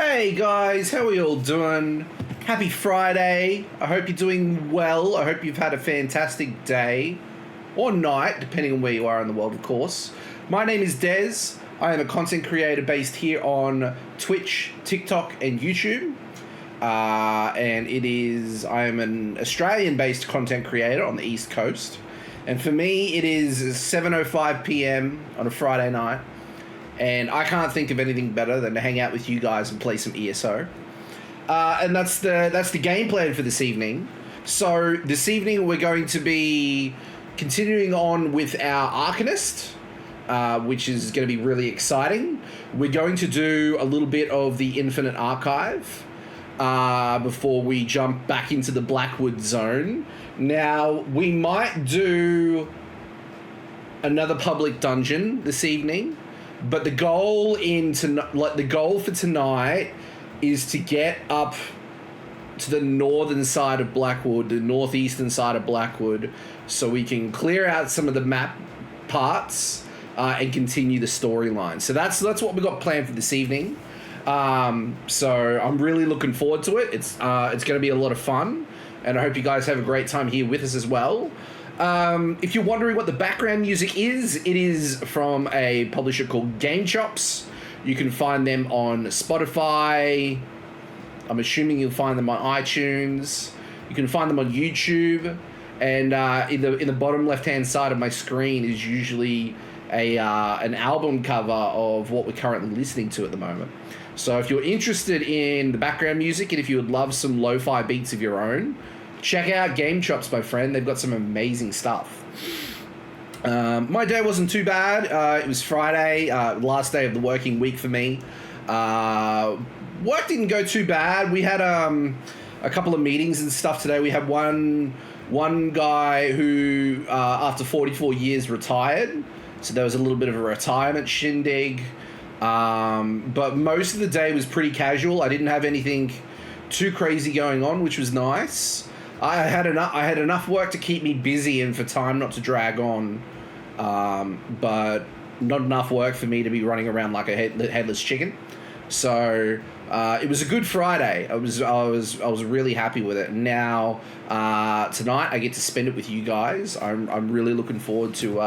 Hey guys, how are you all doing? Happy Friday. I hope you're doing well. I hope you've had a fantastic day or night, depending on where you are in the world, of course. My name is Des. I am a content creator based here on Twitch, TikTok, and YouTube. I am an Australian-based content creator on the East Coast. And for me, it is 7:05 p.m. on a Friday night. And I can't think of anything better than to hang out with you guys and play some ESO. And that's the game plan for this evening. So this evening we're going to be continuing on with our Arcanist, which is going to be really exciting. We're going to do a little bit of the Infinite Archive before we jump back into the Blackwood zone. Now, we might do another public dungeon this evening. But the goal for tonight is to get up to the northern side of Blackwood, the northeastern side of Blackwood, so we can clear out some of the map parts and continue the storyline. So that's what we got planned for this evening. So I'm really looking forward to it. It's going to be a lot of fun, and I hope you guys have a great time here with us as well. If you're wondering what the background music is, it is from a publisher called Game Chops. You can find them on Spotify. I'm assuming you'll find them on iTunes. You can find them on YouTube. And in the bottom left-hand side of my screen is usually an album cover of what we're currently listening to at the moment. So if you're interested in the background music and if you would love some lo-fi beats of your own, check out Game Chops, my friend. They've got some amazing stuff. My day wasn't too bad. It was Friday, last day of the working week for me. Work didn't go too bad. We had a couple of meetings and stuff today. We had one guy who, after 44 years, retired. So there was a little bit of a retirement shindig. But most of the day was pretty casual. I didn't have anything too crazy going on, which was nice. I had enough work to keep me busy and for time not to drag on, but not enough work for me to be running around like a headless chicken. So it was a good Friday. I was really happy with it. Now tonight I get to spend it with you guys. I'm really looking forward to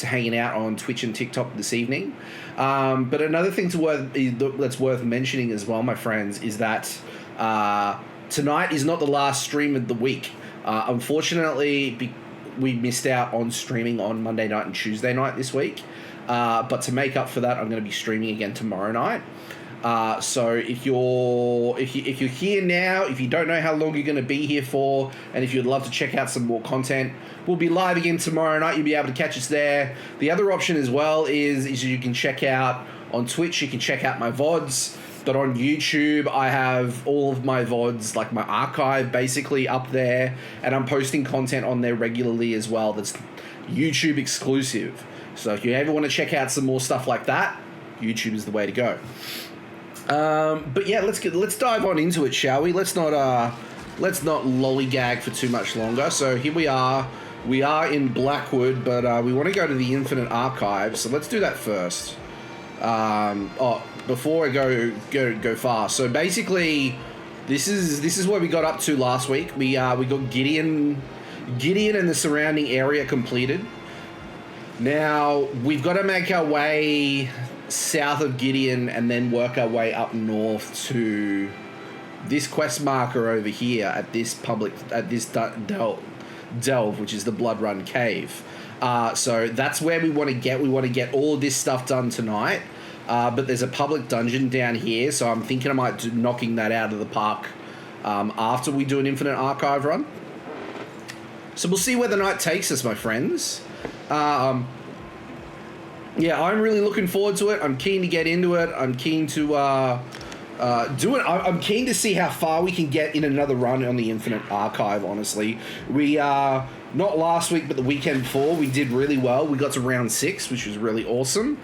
hanging out on Twitch and TikTok this evening. But another thing that's worth mentioning as well, my friends, is that tonight is not the last stream of the week. Unfortunately, we missed out on streaming on Monday night and Tuesday night this week. But to make up for that, I'm going to be streaming again tomorrow night. So if you're here now, if you don't know how long you're going to be here for, and if you'd love to check out some more content, we'll be live again tomorrow night. You'll be able to catch us there. The other option as well is you can check out on Twitch. You can check out my VODs. But on YouTube, I have all of my VODs, like my archive, basically up there. And I'm posting content on there regularly as well that's YouTube exclusive. So if you ever want to check out some more stuff like that, YouTube is the way to go. But yeah, let's dive on into it, shall we? Let's not lollygag for too much longer. So here we are. We are in Blackwood, but we want to go to the Infinite Archive. So let's do that first. Before I go far. So basically, this is what we got up to last week. We got Gideon and the surrounding area completed. Now we've got to make our way south of Gideon and then work our way up north to this quest marker over here at this delve, which is the Bloodrun Cave. So that's where we want to get. We want to get all of this stuff done tonight. But there's a public dungeon down here, so I'm thinking I might do knocking that out of the park after we do an Infinite Archive run. So we'll see where the night takes us, my friends. Yeah, I'm really looking forward to it. I'm keen to get into it. I'm keen to do it. I'm keen to see how far we can get in another run on the Infinite Archive, honestly. We not last week, but the weekend before, we did really well. We got to round 6, which was really awesome.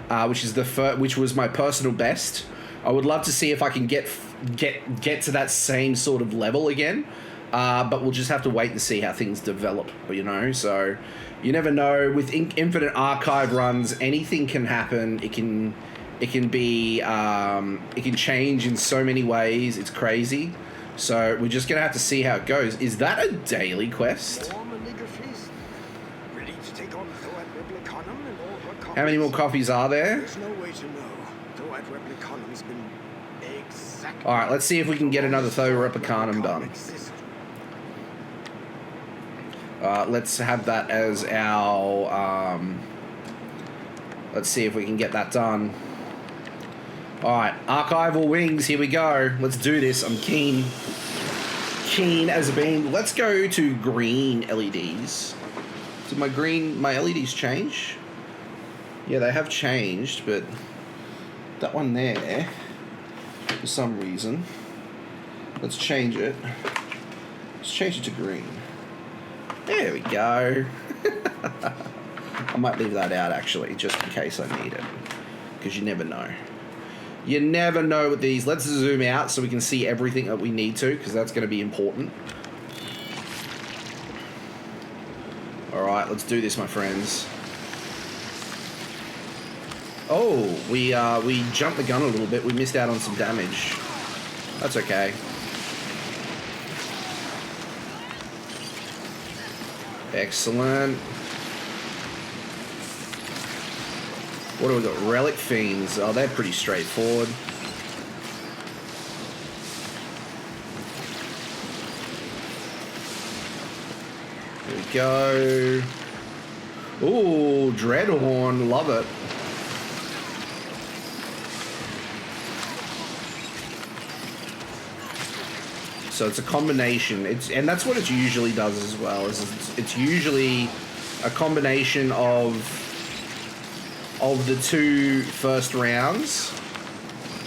Which was my personal best. I would love to see if I can get to that same sort of level again. But we'll just have to wait and see how things develop, you know. So you never know. With Infinite Archive runs, anything can happen. It It can be, it can change in so many ways. It's crazy. So we're just going to have to see how it goes. Is that a daily quest? How many more copies are there? There's no way to know. Thoat Replicanum's been exactly. Alright, let's see if we can get another Thoat Replicanum done. Let's have that as our... let's see if we can get that done. Alright, Archival Wings, here we go. Let's do this. I'm keen. Keen as a bean. Let's go to green LEDs. Did my LEDs change? Yeah, they have changed, but that one there, for some reason, let's change it. Let's change it to green. There we go. I might leave that out, actually, just in case I need it, because you never know. You never know with these. Let's zoom out so we can see everything that we need to, because that's going to be important. All right, let's do this, my friends. Oh, we jumped the gun a little bit. We missed out on some damage. That's okay. Excellent. What do we got? Relic Fiends. Oh, they're pretty straightforward. There we go. Ooh, Dreadhorn. Love it. So it's a combination. And that's what it usually does as well. It's usually a combination of the two first rounds,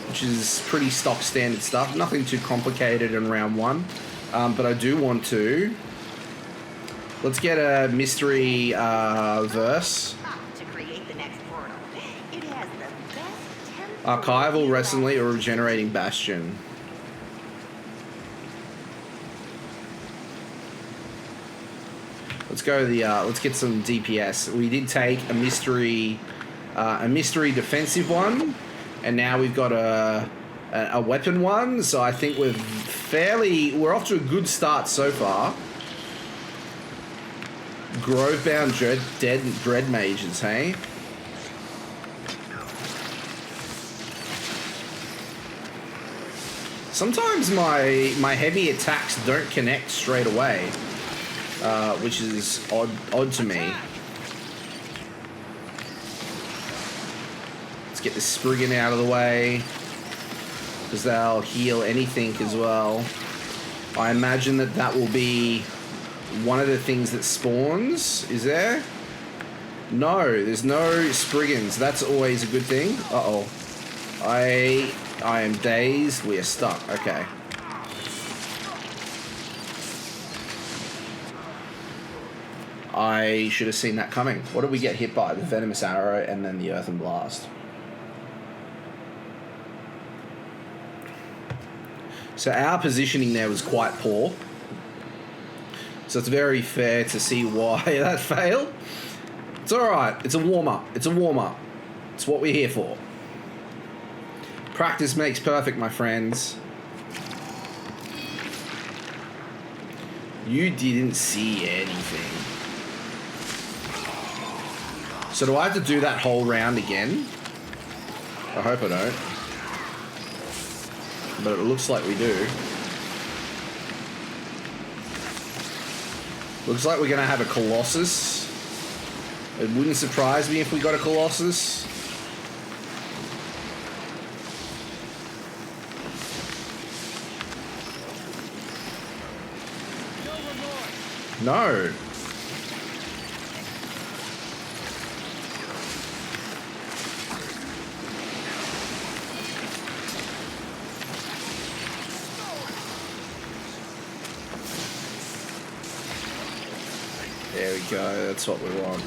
which is pretty stock standard stuff. Nothing too complicated in round one. But I do want to. Let's get a mystery verse. Archival, Recently, or Regenerating Bastion. Let's go let's get some DPS. We did take a mystery defensive one, and now we've got a weapon one. So I think we're off to a good start so far. Grovebound Dread Mages, hey? Sometimes my heavy attacks don't connect straight away. Which is odd to me. Let's get the Spriggan out of the way, because they'll heal anything as well. I imagine that will be one of the things that spawns. Is there? No, there's no Spriggans. That's always a good thing. Uh-oh. I am dazed. We are stuck. Okay. I should have seen that coming. What did we get hit by? The Venomous Arrow and then the Earthen Blast. So our positioning there was quite poor. So it's very fair to see why that failed. It's alright. It's a warm-up. It's a warm-up. It's what we're here for. Practice makes perfect, my friends. You didn't see anything. So do I have to do that whole round again? I hope I don't. But it looks like we do. Looks like we're going to have a Colossus. It wouldn't surprise me if we got a Colossus. No. There we go, that's what we want.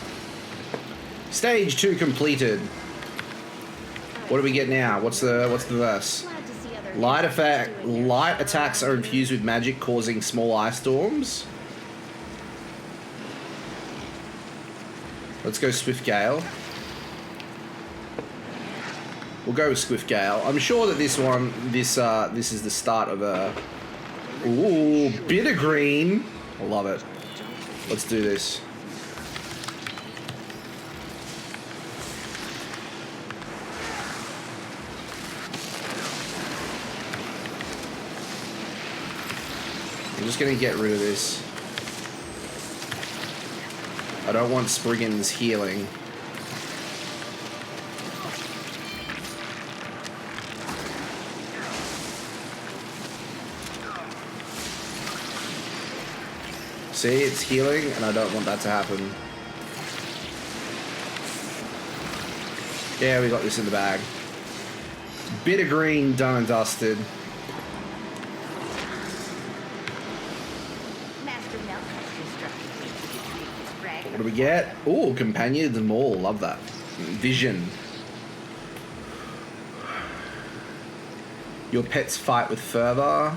Stage 2 completed. What do we get now? What's the verse? Light attacks are infused with magic, causing small ice storms. Let's go Swift Gale. We'll go with Swift Gale. I'm sure that this is the start of a... Ooh, bitter green. I love it. Let's do this. I'm just going to get rid of this. I don't want Spriggan's healing. See, it's healing, and I don't want that to happen. Yeah, we got this in the bag. Bitter green, done and dusted. What do we get? Ooh, Companion of the Maul. Love that. Vision. Your pets fight with fervor.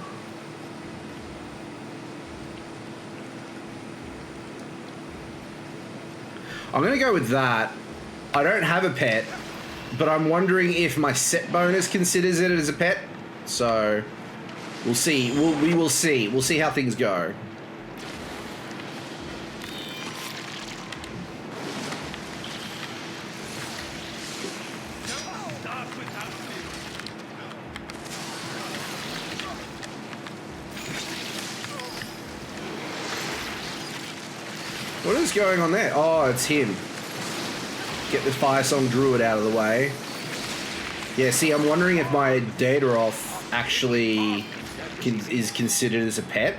I'm going to go with that. I don't have a pet, but I'm wondering if my set bonus considers it as a pet. So, we'll see. We will see. We'll see how things go. What is going on there? Oh, it's him. Get the Fire Song Druid out of the way. Yeah, see, I'm wondering if my Daedoroth actually is considered as a pet.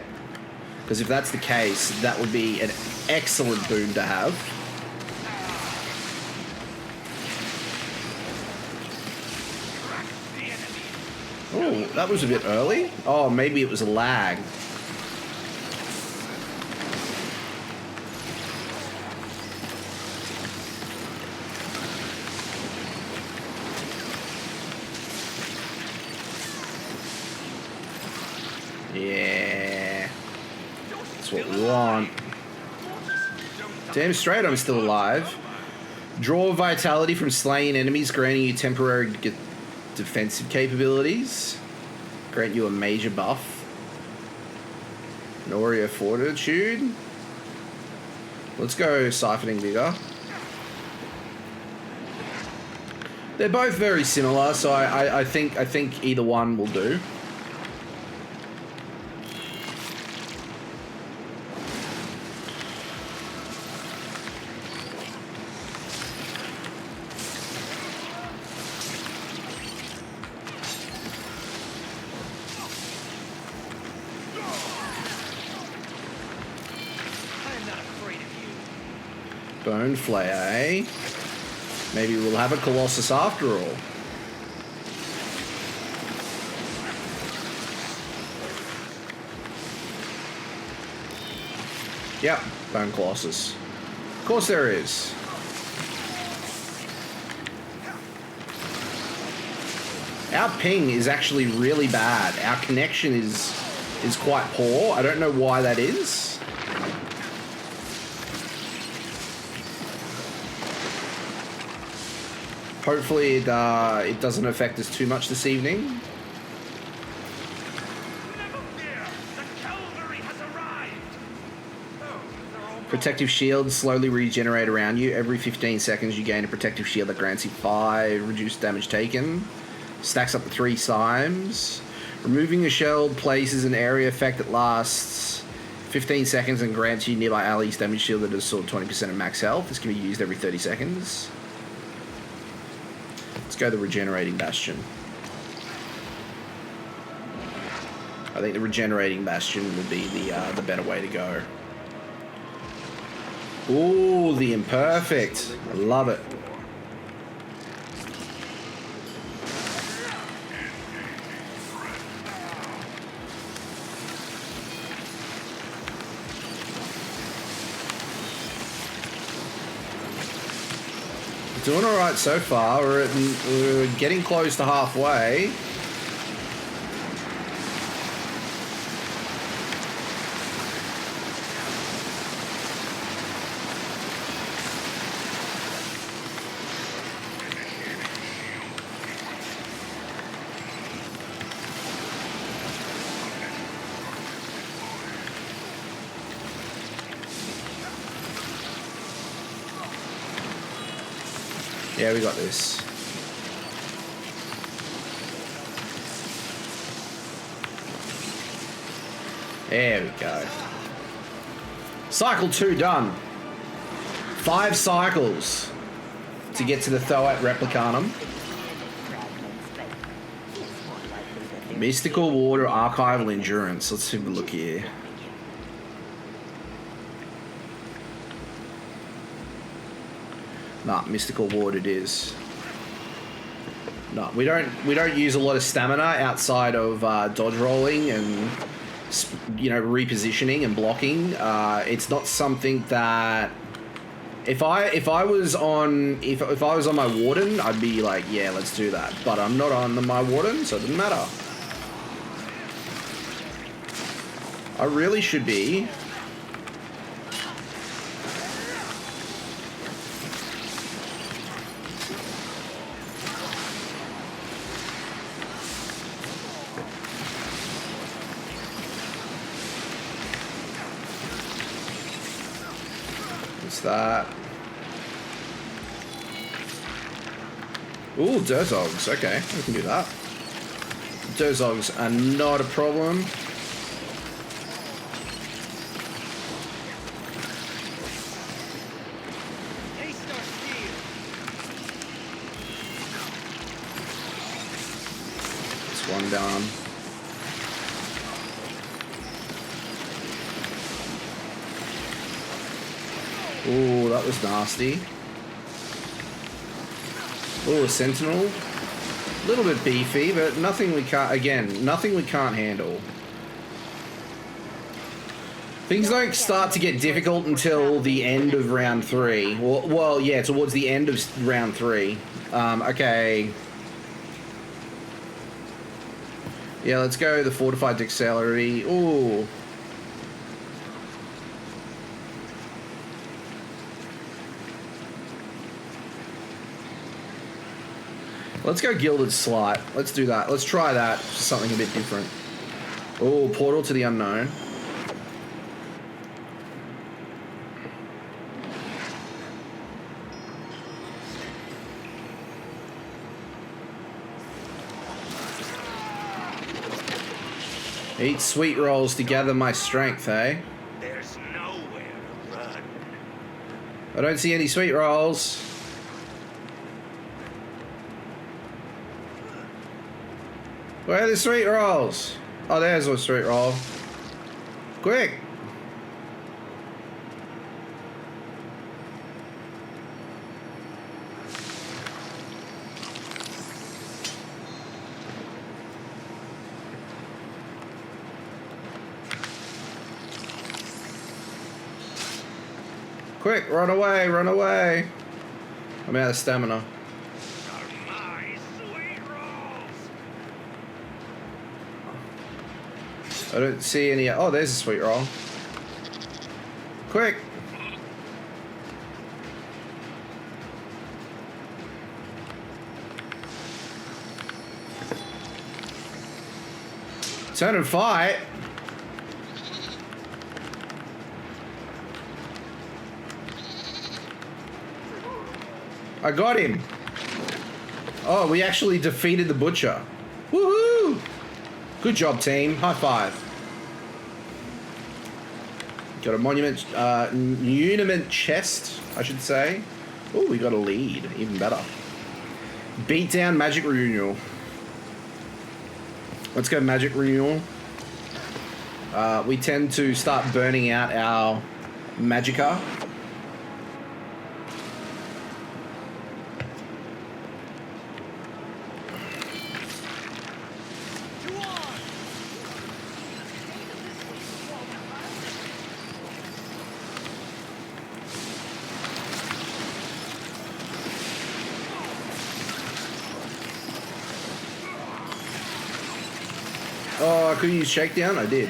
Because if that's the case, that would be an excellent boon to have. Oh, that was a bit early. Oh, maybe it was a lag. Yeah, that's what we want. Damn straight I'm still alive. Draw vitality from slaying enemies, granting you temporary defensive capabilities. Grant you a major buff. Noria Fortitude. Let's go Siphoning Vigor. They're both very similar, so I think either one will do. Bone Flayer, eh? Maybe we'll have a Colossus after all. Yep, Bone Colossus. Of course there is. Our ping is actually really bad. Our connection is quite poor. I don't know why that is. Hopefully it doesn't affect us too much this evening. Protective shields slowly regenerate around you. Every 15 seconds you gain a protective shield that grants you 5 reduced damage taken. Stacks up to 3 times. Removing a shield places an area effect that lasts 15 seconds and grants you nearby allies damage shield that is sort of 20% of max health. This can be used every 30 seconds. Let's go the Regenerating Bastion. I think the Regenerating Bastion will be the better way to go. Ooh, the Imperfect. I love it. Doing all right so far. We're getting close to halfway. Yeah, we got this. There we go. Cycle 2 done. 5 cycles to get to the Thoat Replicanum. Mystical Water Archival Endurance. Let's have a look here. Nah, Mystical Water it is. No, we don't use a lot of stamina outside of dodge rolling and repositioning and blocking. It's not something that if I was on my Warden, I'd be like, yeah, let's do that. But I'm not on my Warden, so it doesn't matter. I really should be. What's that? Ooh, Durzogs. Okay, we can do that. Durzogs are not a problem. One down. Ooh, that was nasty. Ooh, a Sentinel. A little bit beefy, but nothing we can't handle. Things don't start to get difficult until the end of round 3. Well, yeah, towards the end of round 3. Okay. Yeah, let's go the Fortified Dexterity. Ooh. Let's go Gilded Slight. Let's do that. Let's try that. Something a bit different. Oh, Portal to the Unknown. Eat sweet rolls to gather my strength, eh? There's nowhere to run. I don't see any sweet rolls. Where are the sweet rolls? Oh, there's a sweet roll. Quick! Quick, run away, run away. I'm out of stamina. Are my sweet rolls. I don't see any. Oh, there's a sweet roll. Quick. Turn and fight. I got him. Oh, we actually defeated the Butcher. Woohoo! Good job, team. High five. Got a uniment chest, I should say. Oh, we got a lead. Even better. Beat down Magic Renewal. Let's go Magic Renewal. We tend to start burning out our Magicka. Oh, I couldn't use Shakedown? I did.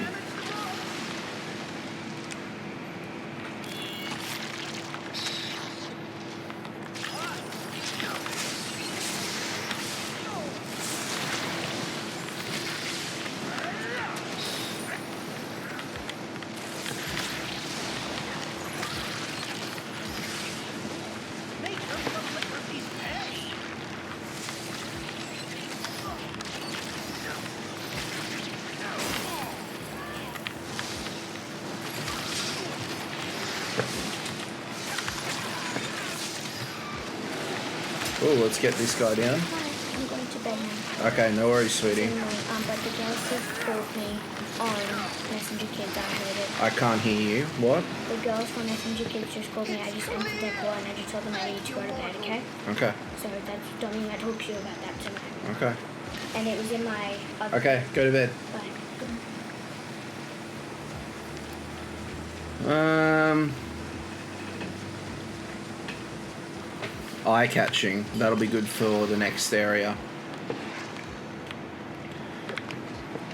Oh, let's get this guy down. I'm going to bed now. Okay, no worries, sweetie. But the girls just called me on Messenger Kids. I heard it. I can't hear you. What? The girls from Messenger Kids just called me. I just answered their call and I just told them I need to go to bed, okay? Okay. So that's Dominic, I talked to you about that tonight. Okay. And it was in my other Okay, go to bed. Bye. Eye catching. That'll be good for the next area.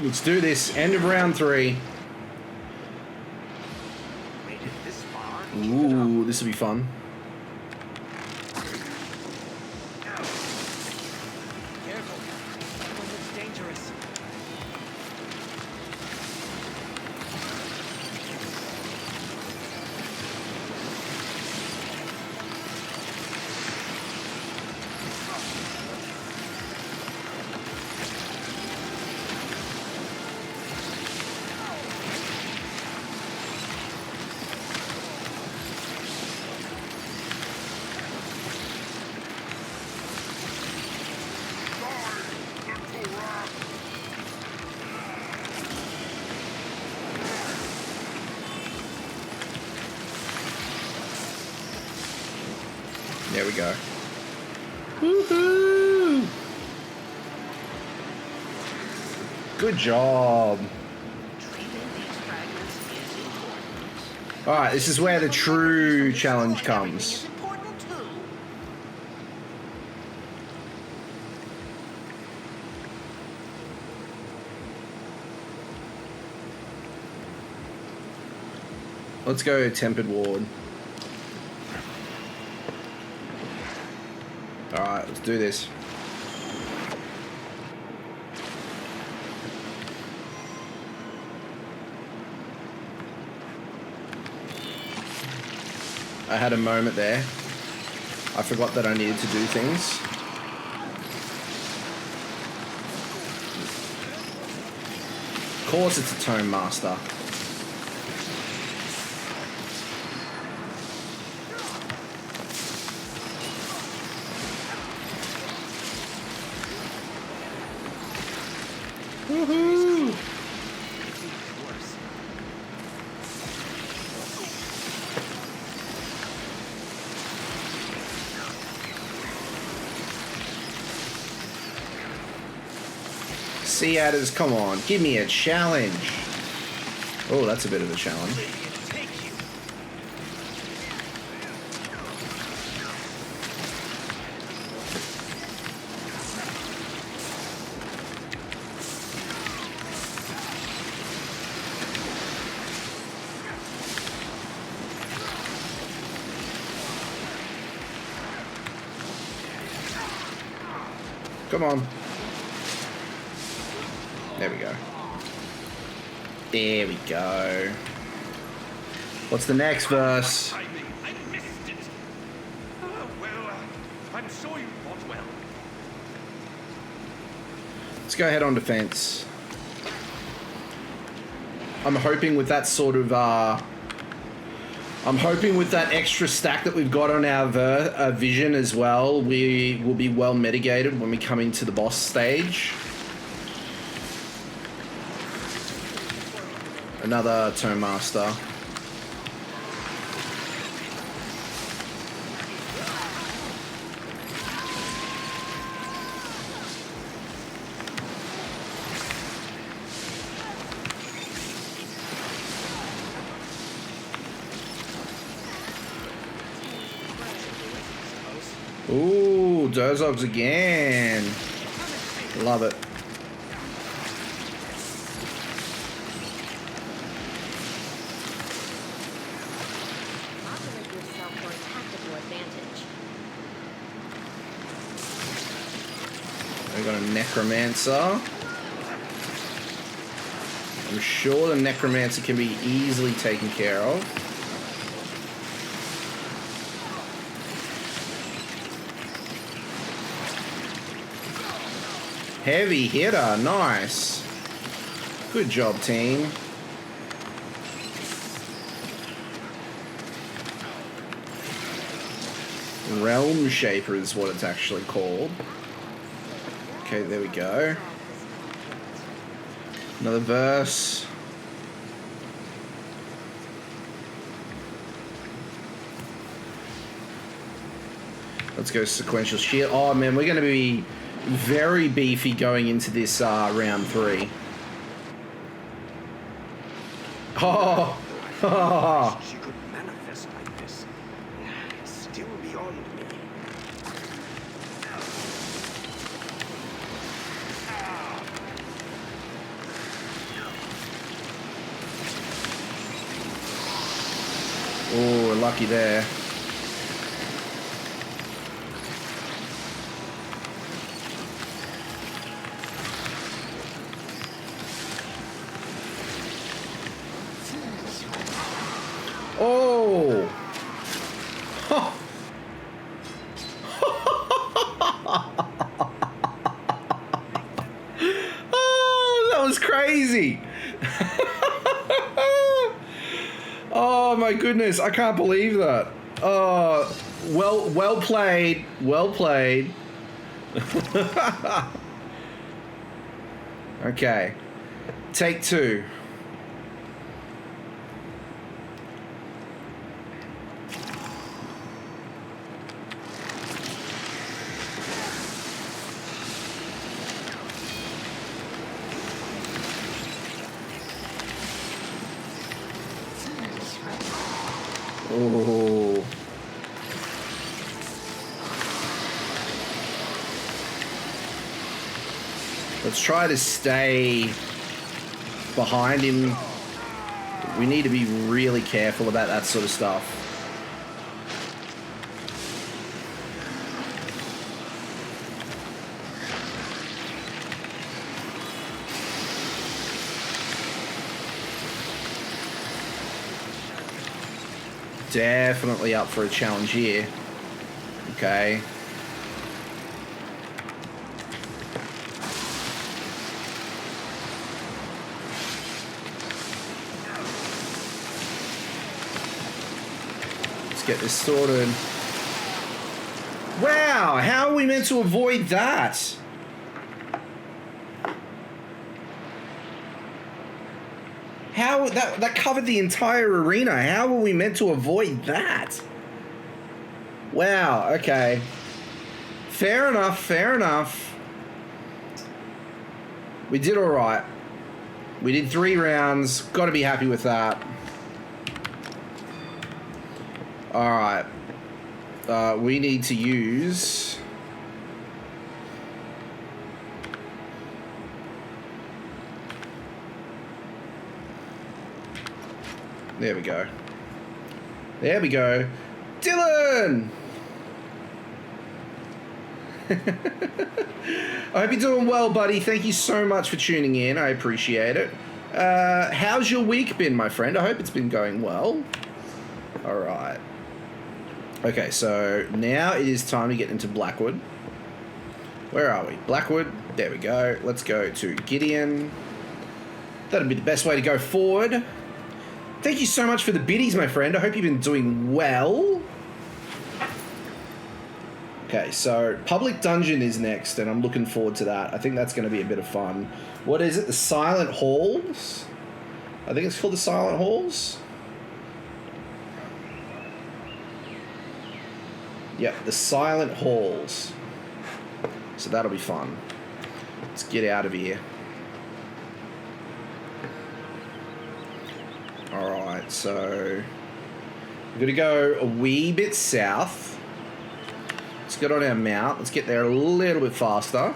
Let's do this. End of round 3. Made it this far. Ooh, this will be fun. Careful. That one looks dangerous. There we go. Woohoo! Good job. Alright, this is where the true challenge comes. Let's go Tempered Ward. Alright, let's do this. I had a moment there. I forgot that I needed to do things. Of course it's a Tome Master. Woohoo! Sea Adders, come on, give me a challenge. Oh, that's a bit of a challenge. Come on. There we go. There we go. What's the next verse? I missed it. Oh, well, I'm sure you fought well. Let's go ahead on defense. I'm hoping with that sort of I'm hoping with that extra stack that we've got on our vision as well, we will be well mitigated when we come into the boss stage. Another Tome Master. Ooh, Durzogs again. Love it. Operate yourself for a tactical advantage. We've got a Necromancer. I'm sure the Necromancer can be easily taken care of. Heavy hitter, nice. Good job, team. Realm Shaper is what it's actually called. Okay, there we go. Another verse. Let's go sequential shield. Oh man, we're going to be very beefy going into this round 3. Oh! Oh! She could manifest like this. Still beyond me. Oh, lucky there. Oh! Oh, that was crazy. Oh my goodness, I can't believe that. Oh, well played. Well played. Okay. Take 2. Oh. Let's try to stay behind him. We need to be really careful about that sort of stuff. Definitely up for a challenge here. Okay. Let's get this sorted. Wow, how are we meant to avoid that? How that covered the entire arena. How were we meant to avoid that? Wow, okay. Fair enough, fair enough. We did all right. We did 3 rounds. Got to be happy with that. All right. We need to use... There we go. There we go. Dylan! I hope you're doing well, buddy. Thank you so much for tuning in. I appreciate it. How's your week been, my friend? I hope it's been going well. All right. Okay, so now it is time to get into Blackwood. Where are we? Blackwood. There we go. Let's go to Gideon. That'll be the best way to go forward. Thank you so much for the biddies, my friend. I hope you've been doing well. Okay, so Public Dungeon is next, and I'm looking forward to that. I think that's going to be a bit of fun. What is it? The Silent Halls? I think it's called the Silent Halls. Yep, the Silent Halls. So that'll be fun. Let's get out of here. Alright, so we're going to go a wee bit south. Let's get on our mount. Let's get there a little bit faster,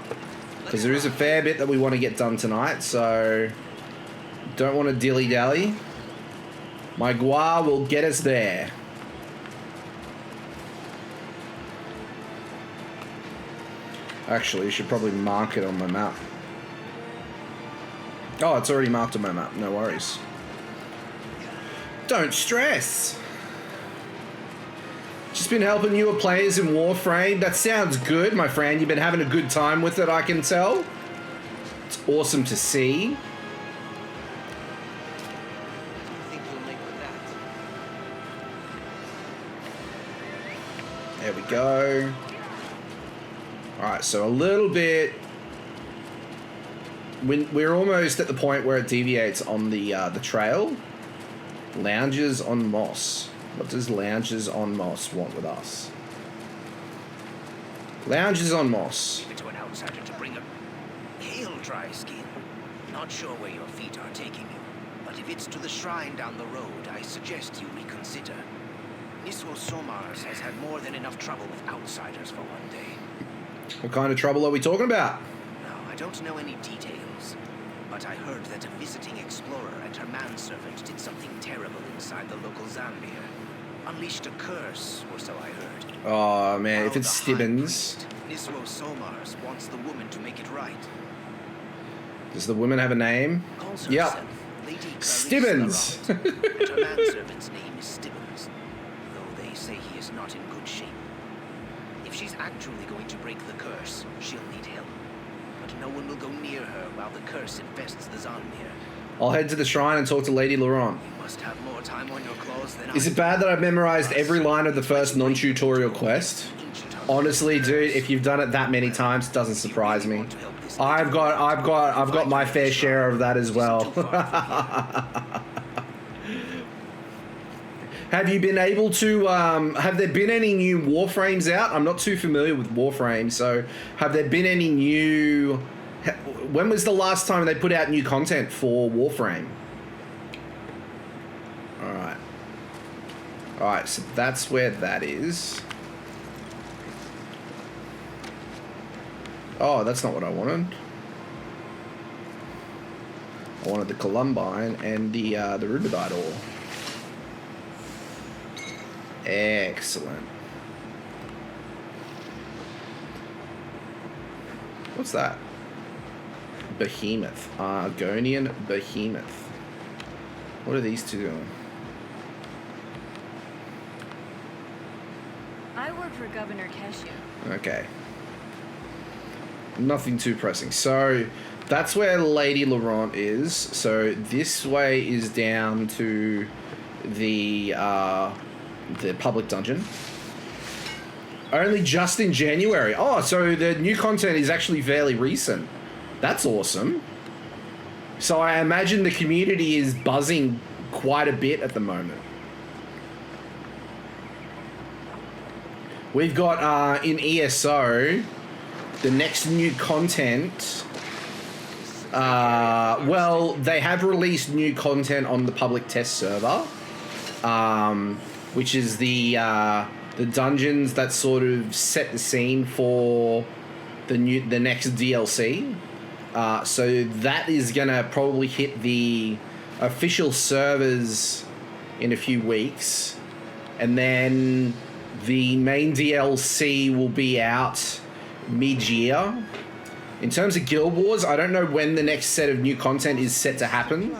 because there is a fair bit that we want to get done tonight, so don't want to dilly-dally. My Gua will get us there. Actually, you should probably mark it on my map. Oh, it's already marked on my map. No worries. Don't stress. Just been helping newer players in Warframe. That sounds good, my friend. You've been having a good time with it, I can tell. It's awesome to see. There we go. Alright, so a little bit... We're almost at the point where it deviates on the trail. Lounges on Moss. What does Lounges on Moss want with us? Lounges on Moss. Leave it to an outsider to bring up. Hail, dry skin. Not sure where your feet are taking you, but if it's to the shrine down the road, I suggest you reconsider. ESO Somars has had more than enough trouble with outsiders for one day. What kind of trouble are we talking about? No, I don't know any details, but I heard that a visiting explorer and her manservant did something terrible inside the local Zambia. Unleashed a curse, or so I heard. Oh man, if Now it's the High Stibbins. Priest, ESO Somars wants the woman to make it right. Does the woman have a name? Calls Yep. herself Lady Stibbins. Clarice Laurent, and her manservant's name is Stibbins, though they say he is not in good shape. If she's actually going to break the curse, she'll need help. But no one will go near her while the curse infests the Zambia. I'll head to the shrine and talk to Lady Laurent. You must have more time on your claws than Is I it bad that I've memorized every line of the first non-tutorial quest? Honestly, dude, if you've done it that many times, it doesn't surprise me. I've got my fair share of that as well. Have you been able to, have there been any new Warframes out? I'm not too familiar with Warframes, so have there been any new... When was the last time they put out new content for Warframe? Alright. Alright, so that's where that is. Oh, that's not what I wanted. I wanted the Columbine and the Rubidite ore. Excellent. What's that? Behemoth. Argonian Behemoth. What are these two doing? I work for Governor Cashew. Okay. Nothing too pressing. So that's where Lady Laurent is. So this way is down to the public dungeon. Only just in January. Oh, so the new content is actually fairly recent. That's awesome. So I imagine the community is buzzing quite a bit at the moment. We've got in ESO the next new content. Well, they have released new content on the public test server, which is the dungeons that sort of set the scene for the next DLC. So that is gonna probably hit the official servers in a few weeks, and then the main DLC will be out mid-year. In terms of Guild Wars, I don't know when the next set of new content is set to happen,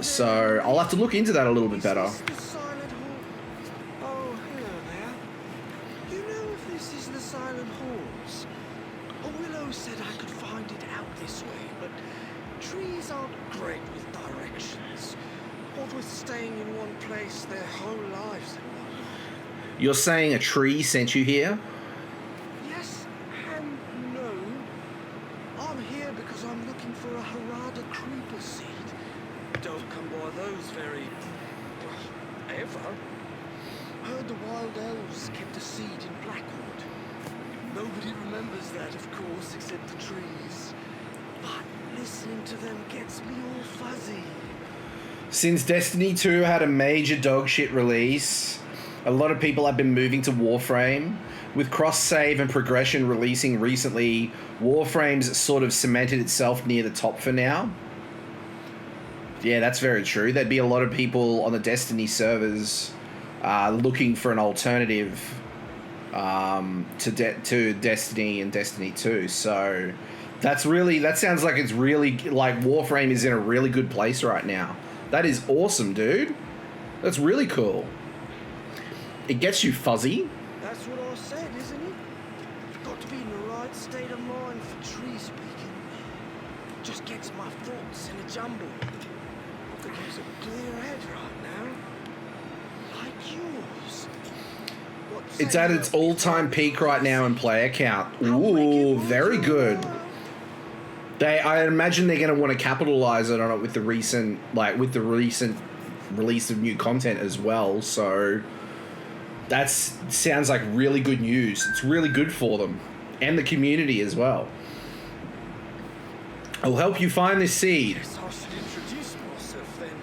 so I'll have to look into that a little bit better. Is this the Silent Hall? Oh, hello there. You know if this is the Silent Halls? Willow said I could find it out this way, but trees aren't great with directions. What with staying in one place their whole lives and whatnot. You're saying a tree sent you here? Yes and no. I'm here because I'm looking for a Harada creeper seed. Don't come by those very... well, ever. Heard the wild elves kept a seed in Blackwood. Nobody remembers that, of course, except the trees. But listening to them gets me all fuzzy. Since Destiny 2 had a major dogshit release, a lot of people have been moving to Warframe. With cross-save and progression releasing recently, Warframe's sort of cemented itself near the top for now. Yeah, that's very true. There'd be a lot of people on the Destiny servers looking for an alternative to Destiny and Destiny 2. So that sounds like it's really, like, Warframe is in a really good place right now. That is awesome, dude. That's really cool. It gets you fuzzy. That's what I said, isn't it? Got to be in the right state of mind for tree speaking. Just gets my thoughts in a jumble. I could use a clear head right now. Like yours. What's It's at its all-time peak right now in player count. Ooh, very good. I imagine they're going to want to capitalize on it with the recent release of new content as well. So that sounds like really good news. It's really good for them and the community as well. I'll help you find this seed. Yes, I should introduce myself then.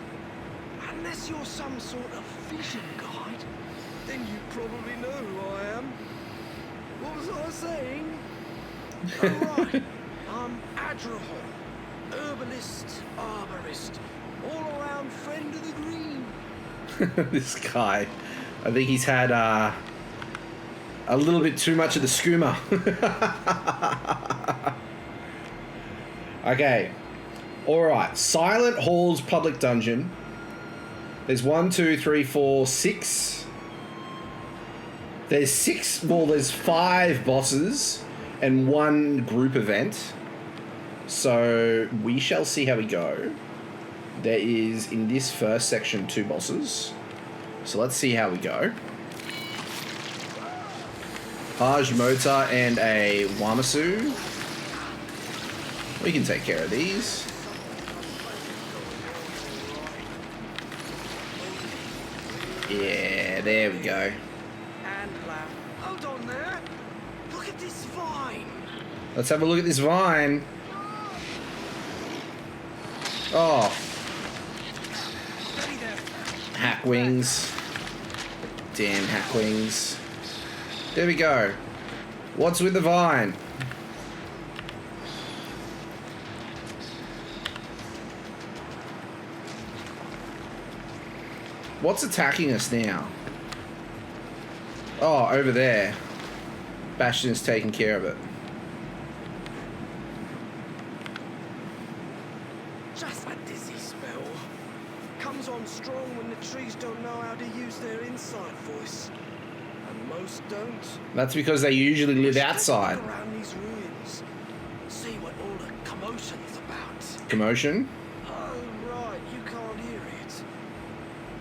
Unless you're some sort of fishing guide, then you probably know who I am. What was I saying? Oh, right. I'm Adrahol, herbalist, arborist, all-around friend of the green. This guy, I think he's had a little bit too much of the skooma. Okay. Alright. Silent Halls Public Dungeon. There's 1, 2, 3, 4, 6. There's 6. Well, there's 5 bosses and 1 group event. So we shall see how we go. There is, in this first section, 2 bosses. So let's see how we go. Haj Motar and a Wamasu. We can take care of these. Yeah, there we go. And hold on there. Look at this vine. Let's have a look at this vine. Oh. Hack wings. Damn hack wings. There we go. What's with the vine? What's attacking us now? Oh, over there. Bastion's taking care of it. Just a dizzy spell. Comes on strong when the trees don't know how to use their inside voice. And most don't. That's because they usually live Just outside. look around these ruins. See what all the commotion's about. Commotion? Oh, right, you can't hear it.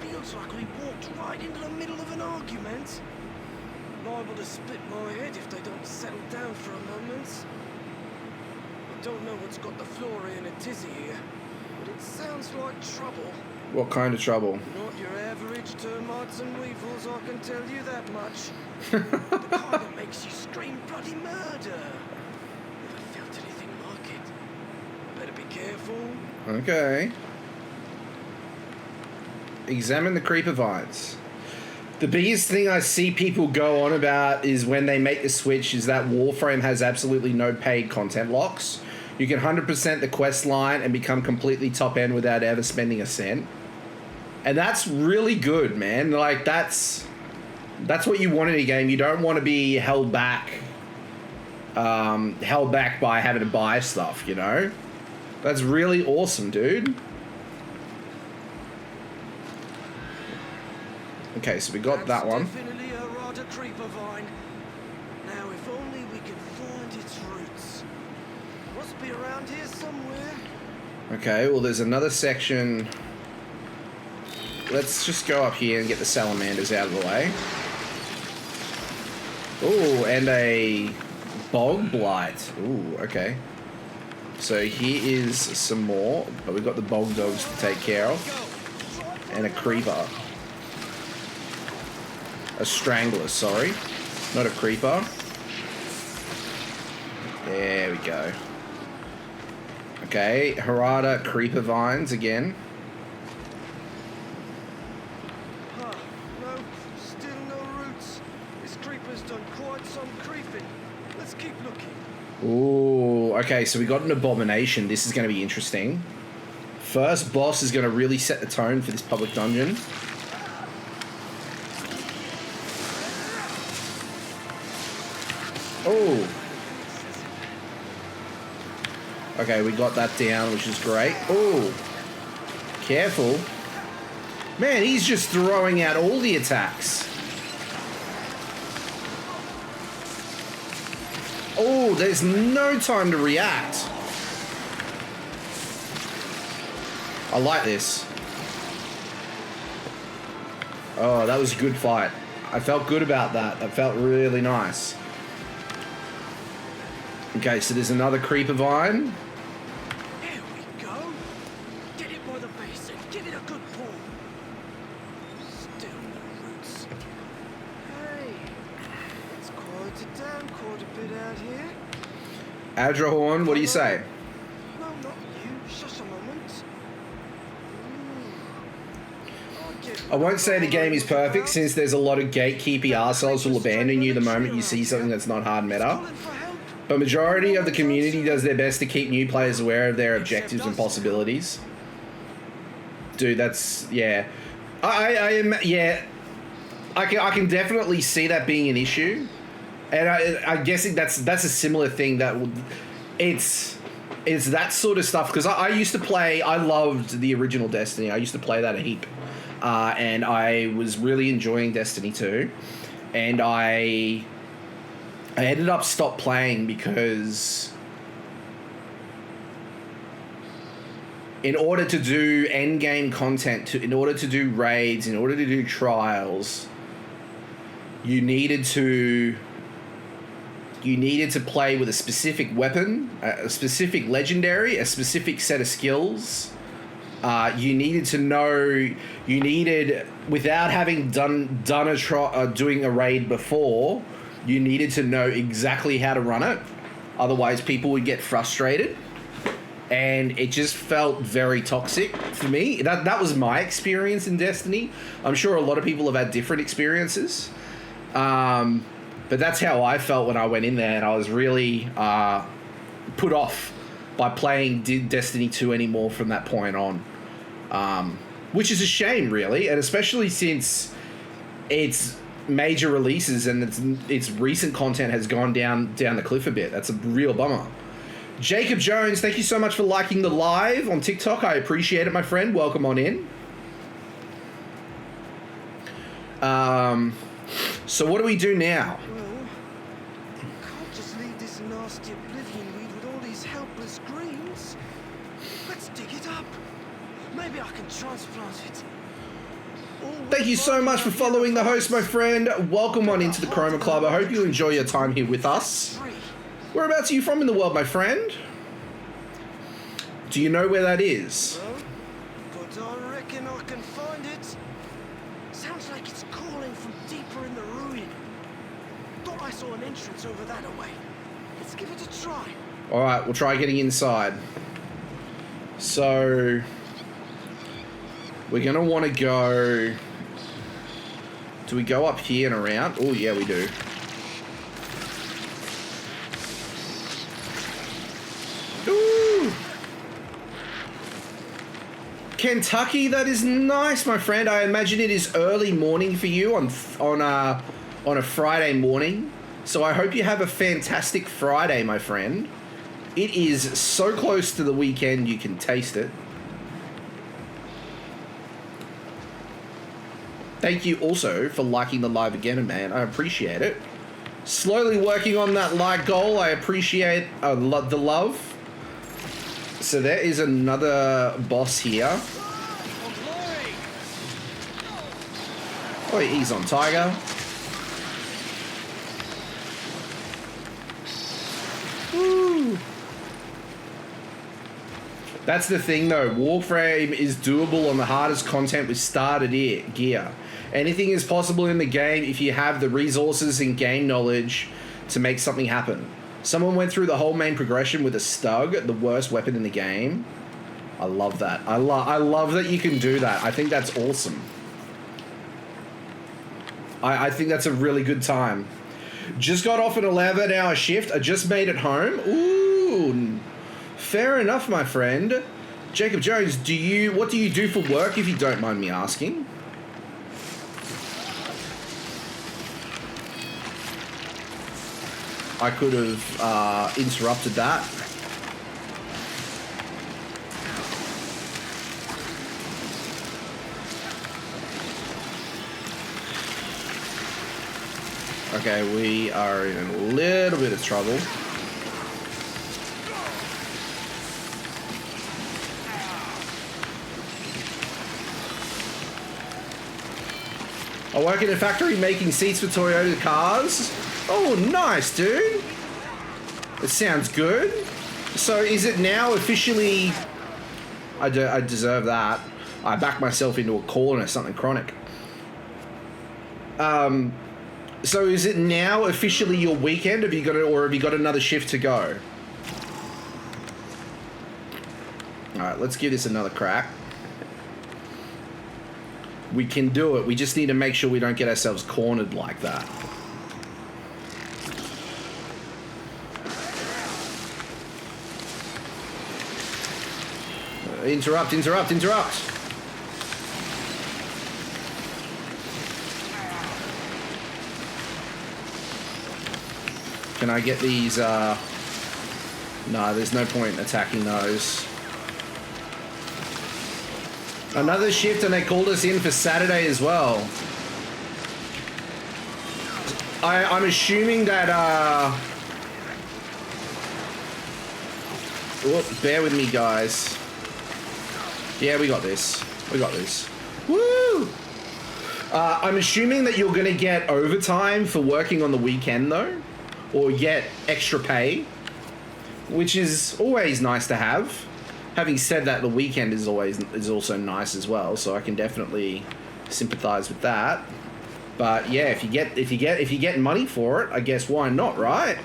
Feels like we walked right into the middle of an argument. Liable to split my head if they don't settle down for a moment. I don't know what's got the Flora in a tizzy here, but it sounds like trouble. What kind of trouble? Not your average termites and weevils, I can tell you that much. The kind that makes you scream bloody murder. Never felt anything like it. Better be careful. Okay. Examine the creeper vines. The biggest thing I see people go on about is when they make the switch is that Warframe has absolutely no paid content locks. You can 100% the quest line and become completely top end without ever spending a cent. And that's really good, man. Like, that's what you want in a game. You don't want to be held back by having to buy stuff, you know? That's really awesome, dude. Okay, so we got that one. Definitely a rather creeper vine. Now, if only we can find its roots. Must be around here somewhere. Okay, well, there's another section. Let's just go up here and get the salamanders out of the way. Ooh, and a bog blight. Ooh, okay. So here is some more, but we've got the bog dogs to take care of. And a creeper. A strangler, sorry. Not a creeper. There we go. Okay, Harada creeper vines again. Huh, no, still no roots. This creeper's done quite some creeping. Let's keep looking. Ooh, okay, so we got an abomination. This is going to be interesting. First boss is going to really set the tone for this public dungeon. Oh. Okay, we got that down, which is great. Oh. Careful. Man, he's just throwing out all the attacks. Oh, there's no time to react. I like this. Oh, that was a good fight. I felt good about that. That felt really nice. Okay, so there's another creeper vine. Here we go. Get it by the base and give it a good pull. Still no roots. Hey, it's quieted down quite a bit out here. Adrahorn, what do you say? No, not you. Shush a moment. I won't say the game is perfect since there's a lot of gatekeepy arseholes who'll abandon you the moment you see something that's not hard meta. But majority of the community does their best to keep new players aware of their objectives and possibilities. Dude, that's, yeah. I am, yeah. I can definitely see that being an issue. And I'm guessing that's a similar thing that would, it's that sort of stuff. Because I used to play, I loved the original Destiny. I used to play that a heap. And I was really enjoying Destiny 2. And I ended up stopped playing because in order to do end game content, in order to do raids, in order to do trials, you needed to play with a specific weapon, a specific legendary, a specific set of skills. You needed to know. You needed, without having done doing a raid before, you needed to know exactly how to run it. Otherwise, people would get frustrated, and it just felt very toxic for me. That was my experience in Destiny. I'm sure a lot of people have had different experiences, but that's how I felt when I went in there, and I was really put off by playing Destiny 2 anymore from that point on, which is a shame, really, and especially since it's major releases and its recent content has gone down the cliff a bit. That's a real bummer. Jacob Jones, thank you so much for liking the live on TikTok. I appreciate it, my friend. Welcome on in. So what do we do now? Well, can't just leave this nasty oblivion weed with all these helpless greens. Let's dig it up. Maybe I can transplant it. Thank you so much for following the host, my friend. Welcome on into the Chroma Club. I hope you enjoy your time here with us. Whereabouts are you from in the world, my friend? Do you know where that is? Well, but I reckon I can find it. Sounds like it's calling from deeper in the ruin. Thought I saw an entrance over that way. Let's give it a try. All right, we'll try getting inside. So we're going to want to go... Do we go up here and around? Oh, yeah, we do. Ooh! Kentucky, that is nice, my friend. I imagine it is early morning for you on a Friday morning. So I hope you have a fantastic Friday, my friend. It is so close to the weekend, you can taste it. Thank you also for liking the live again, man. I appreciate it. Slowly working on that like goal. I appreciate the love. So there is another boss here. Oh, he's on Tiger. Woo. That's the thing though, Warframe is doable on the hardest content with starter gear. Anything is possible in the game if you have the resources and game knowledge to make something happen. Someone went through the whole main progression with a Stug, the worst weapon in the game. I love that. I love that you can do that. I think that's awesome. I think that's a really good time. Just got off an 11-hour shift. I just made it home. Ooh, fair enough, my friend. Jacob Jones, what do you do for work, if you don't mind me asking? I could have interrupted that. Okay, we are in a little bit of trouble. I work in a factory making seats for Toyota cars. Oh, nice, dude. It sounds good. So is it now officially... I deserve that. I backed myself into a corner, something chronic. So is it now officially your weekend? Have you got it, or have you got another shift to go? All right, let's give this another crack. We can do it. We just need to make sure we don't get ourselves cornered like that. Interrupt. Can I get these, No, there's no point in attacking those. Another shift, and they called us in for Saturday as well. I'm assuming that, Whoop, bear with me, guys. Yeah, we got this. Woo! I'm assuming that you're going to get overtime for working on the weekend, though. Or get extra pay. Which is always nice to have. Having said that, the weekend is also nice as well, so I can definitely sympathize with that. But yeah, if you get money for it, I guess why not, right?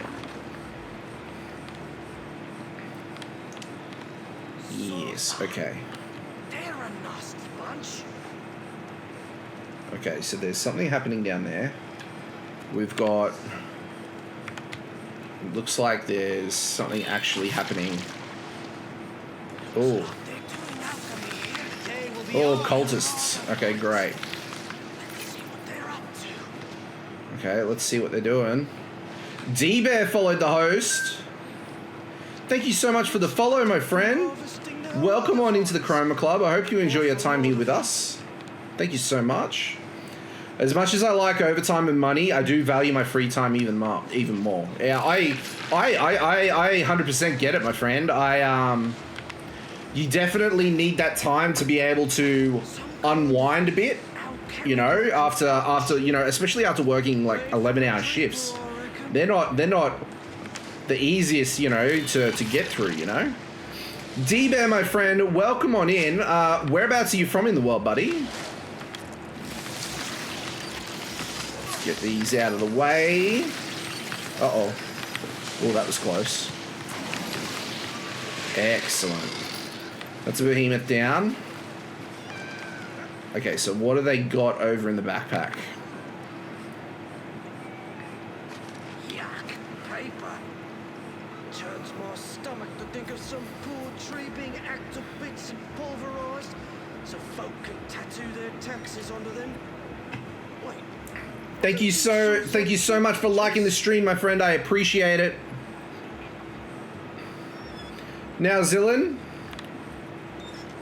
Yes, okay. They're a nasty bunch. Okay, so there's something happening down there. We've got... It looks like there's something actually happening. Oh. Oh, cultists. Okay, great. Okay, let's see what they're doing. D-Bear followed the host. Thank you so much for the follow, my friend. Welcome on into the Chroma Club. I hope you enjoy your time here with us. Thank you so much. As much as I like overtime and money, I do value my free time even more. Yeah, I 100% get it, my friend. You definitely need that time to be able to unwind a bit, you know, after you know, especially after working like 11-hour shifts. They're not the easiest, you know, to get through, you know. D-Bear, my friend, welcome on in. Whereabouts are you from in the world, buddy? Get these out of the way. Uh-oh. Oh, that was close. Excellent. That's a behemoth down. Okay, so what have they got over in the backpack? Yuck, paper. Turns my stomach to think of some poor tree being hacked to bits and pulverized so folk can tattoo their taxes onto them. Wait. Thank you so much for liking the stream, my friend. I appreciate it. Now, Zillin,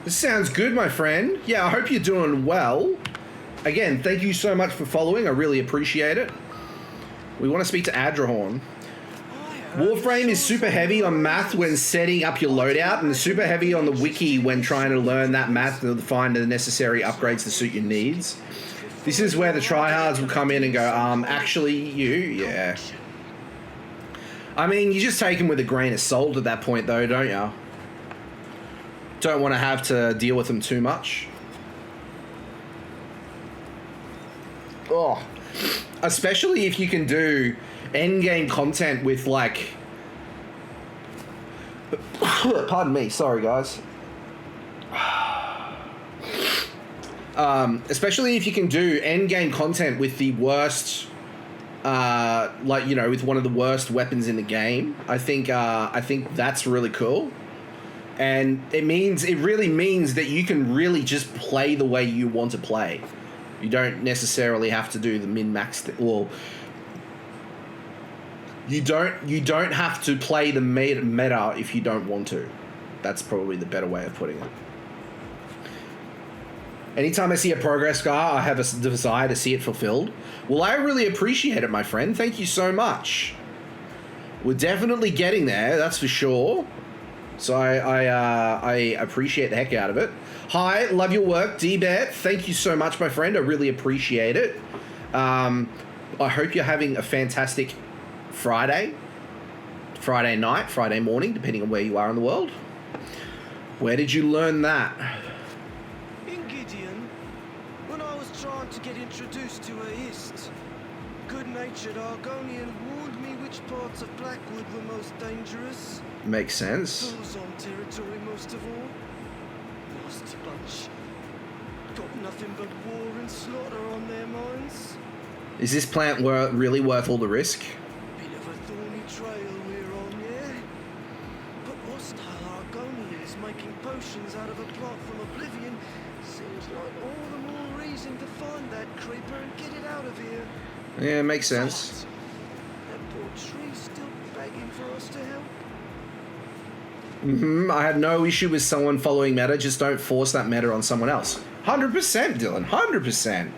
this sounds good, my friend. Yeah, I hope you're doing well. Again, thank you so much for following. I really appreciate it. We want to speak to Adrahorn. Warframe is super heavy on math when setting up your loadout, and super heavy on the wiki when trying to learn that math to find the necessary upgrades to suit your needs. This is where the tryhards will come in and go, actually, yeah. I mean, you just take them with a grain of salt at that point, though, don't you? Don't want to have to deal with them too much. Oh, especially if you can do endgame content with, like... Pardon me, sorry, guys. Especially if you can do endgame content with the worst... like, you know, with one of the worst weapons in the game. I think that's really cool. And it really means that you can really just play the way you want to play. You don't necessarily have to do the min-max well, you don't have to play the meta if you don't want to. That's probably the better way of putting it. Anytime I see a progress bar, I have a desire to see it fulfilled. Well, I really appreciate it, my friend. Thank you so much. We're definitely getting there, that's for sure. So I appreciate the heck out of it. Hi, love your work, D-Bet. Thank you so much, my friend. I really appreciate it. I hope you're having a fantastic Friday night, Friday morning, depending on where you are in the world. Where did you learn that? In Gideon, when I was trying to get introduced to a Ist, good-natured Argonian warned me which parts of Blackwood were most dangerous. Makes sense. On territory most of all. Nasty bunch. Got nothing but war and slaughter on their minds. Is this plant really worth all the risk? Bit of a thorny trail we're on, yeah? But hostile Argonians making potions out of a plant from oblivion seems like all the more reason to find that creeper and get it out of here. Yeah, makes sense. That poor tree's still begging for us to help. I have no issue with someone following meta, just don't force that meta on someone else. 100%, Dylan, 100%.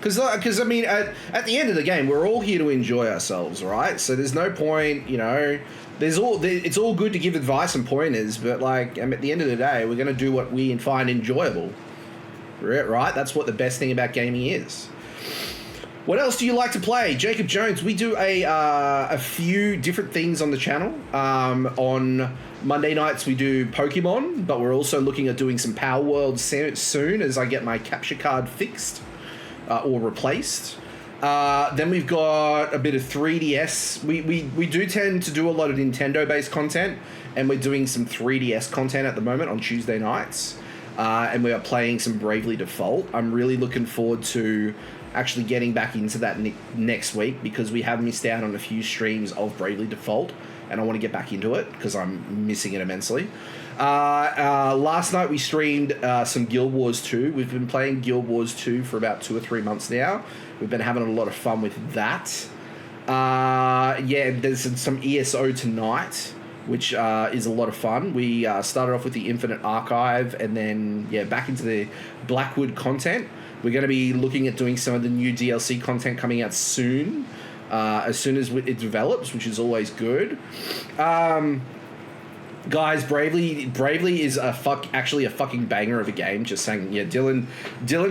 Because I mean, at the end of the game, we're all here to enjoy ourselves, right? So there's no point, you know, it's all good to give advice and pointers, but like, at the end of the day, we're going to do what we find enjoyable, right? That's what the best thing about gaming is. What else do you like to play? Jacob Jones, we do a few different things on the channel. On Monday nights, we do Pokemon, but we're also looking at doing some Power World soon as I get my capture card fixed or replaced. Then we've got a bit of 3DS. We do tend to do a lot of Nintendo-based content, and we're doing some 3DS content at the moment on Tuesday nights. And we are playing some Bravely Default. I'm really looking forward to actually getting back into that next week because we have missed out on a few streams of Bravely Default and I want to get back into it because I'm missing it immensely. Last night we streamed some Guild Wars 2. We've been playing Guild Wars 2 for about 2 or 3 months now. We've been having a lot of fun with that. Yeah, there's some ESO tonight, which is a lot of fun. We started off with the Infinite Archive and then, yeah, back into the Blackwood content. We're going to be looking at doing some of the new DLC content coming out soon, as soon as it develops, which is always good. Guys, Bravely is actually a fucking banger of a game. Just saying, yeah, Dylan